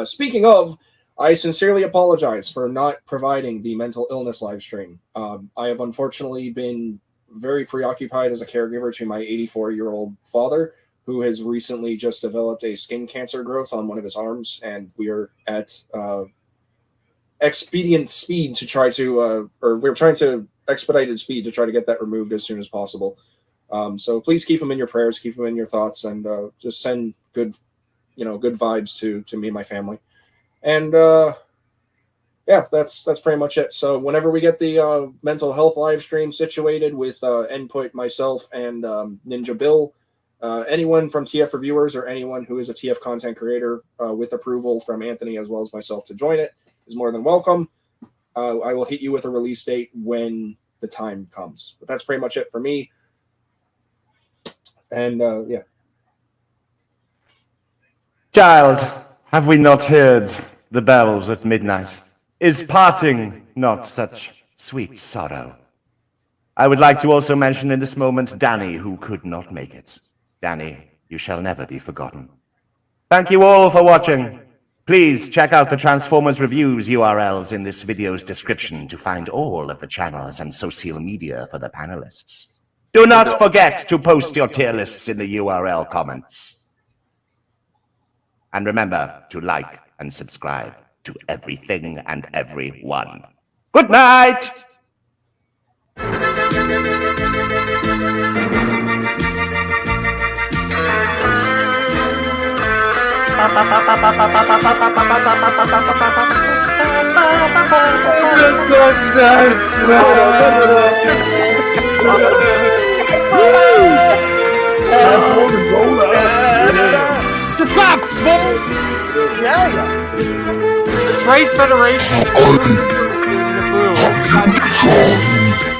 Speaking of, I sincerely apologize for not providing the mental illness live stream. I have unfortunately been very preoccupied as a caregiver to my 84-year-old father, who has recently just developed a skin cancer growth on one of his arms, and we are at expedient speed to try to, or we're trying to expedited speed to try to get that removed as soon as possible. So please keep him in your prayers, keep him in your thoughts, and just send good, good vibes to me and my family. And yeah, that's pretty much it. So whenever we get the mental health live stream situated with Input, myself, and Ninja Bill, anyone from TF reviewers or anyone who is a TF content creator with approval from Anthony as well as myself to join it is more than welcome. I will hit you with a release date when the time comes. But that's pretty much it for me. And yeah. Child, have we not heard the bells at midnight? Is parting not such sweet sorrow? I would like to also mention in this moment Danny, who could not make it. Danny, you shall never be forgotten. Thank you all for watching. Please check out the Transformers Reviews URLs in this video's description to find all of the channels and social media for the panelists. Do not forget to post your tier lists in the URL comments. And remember to like and subscribe to everything and everyone. Good night! Trade Federation. Have you become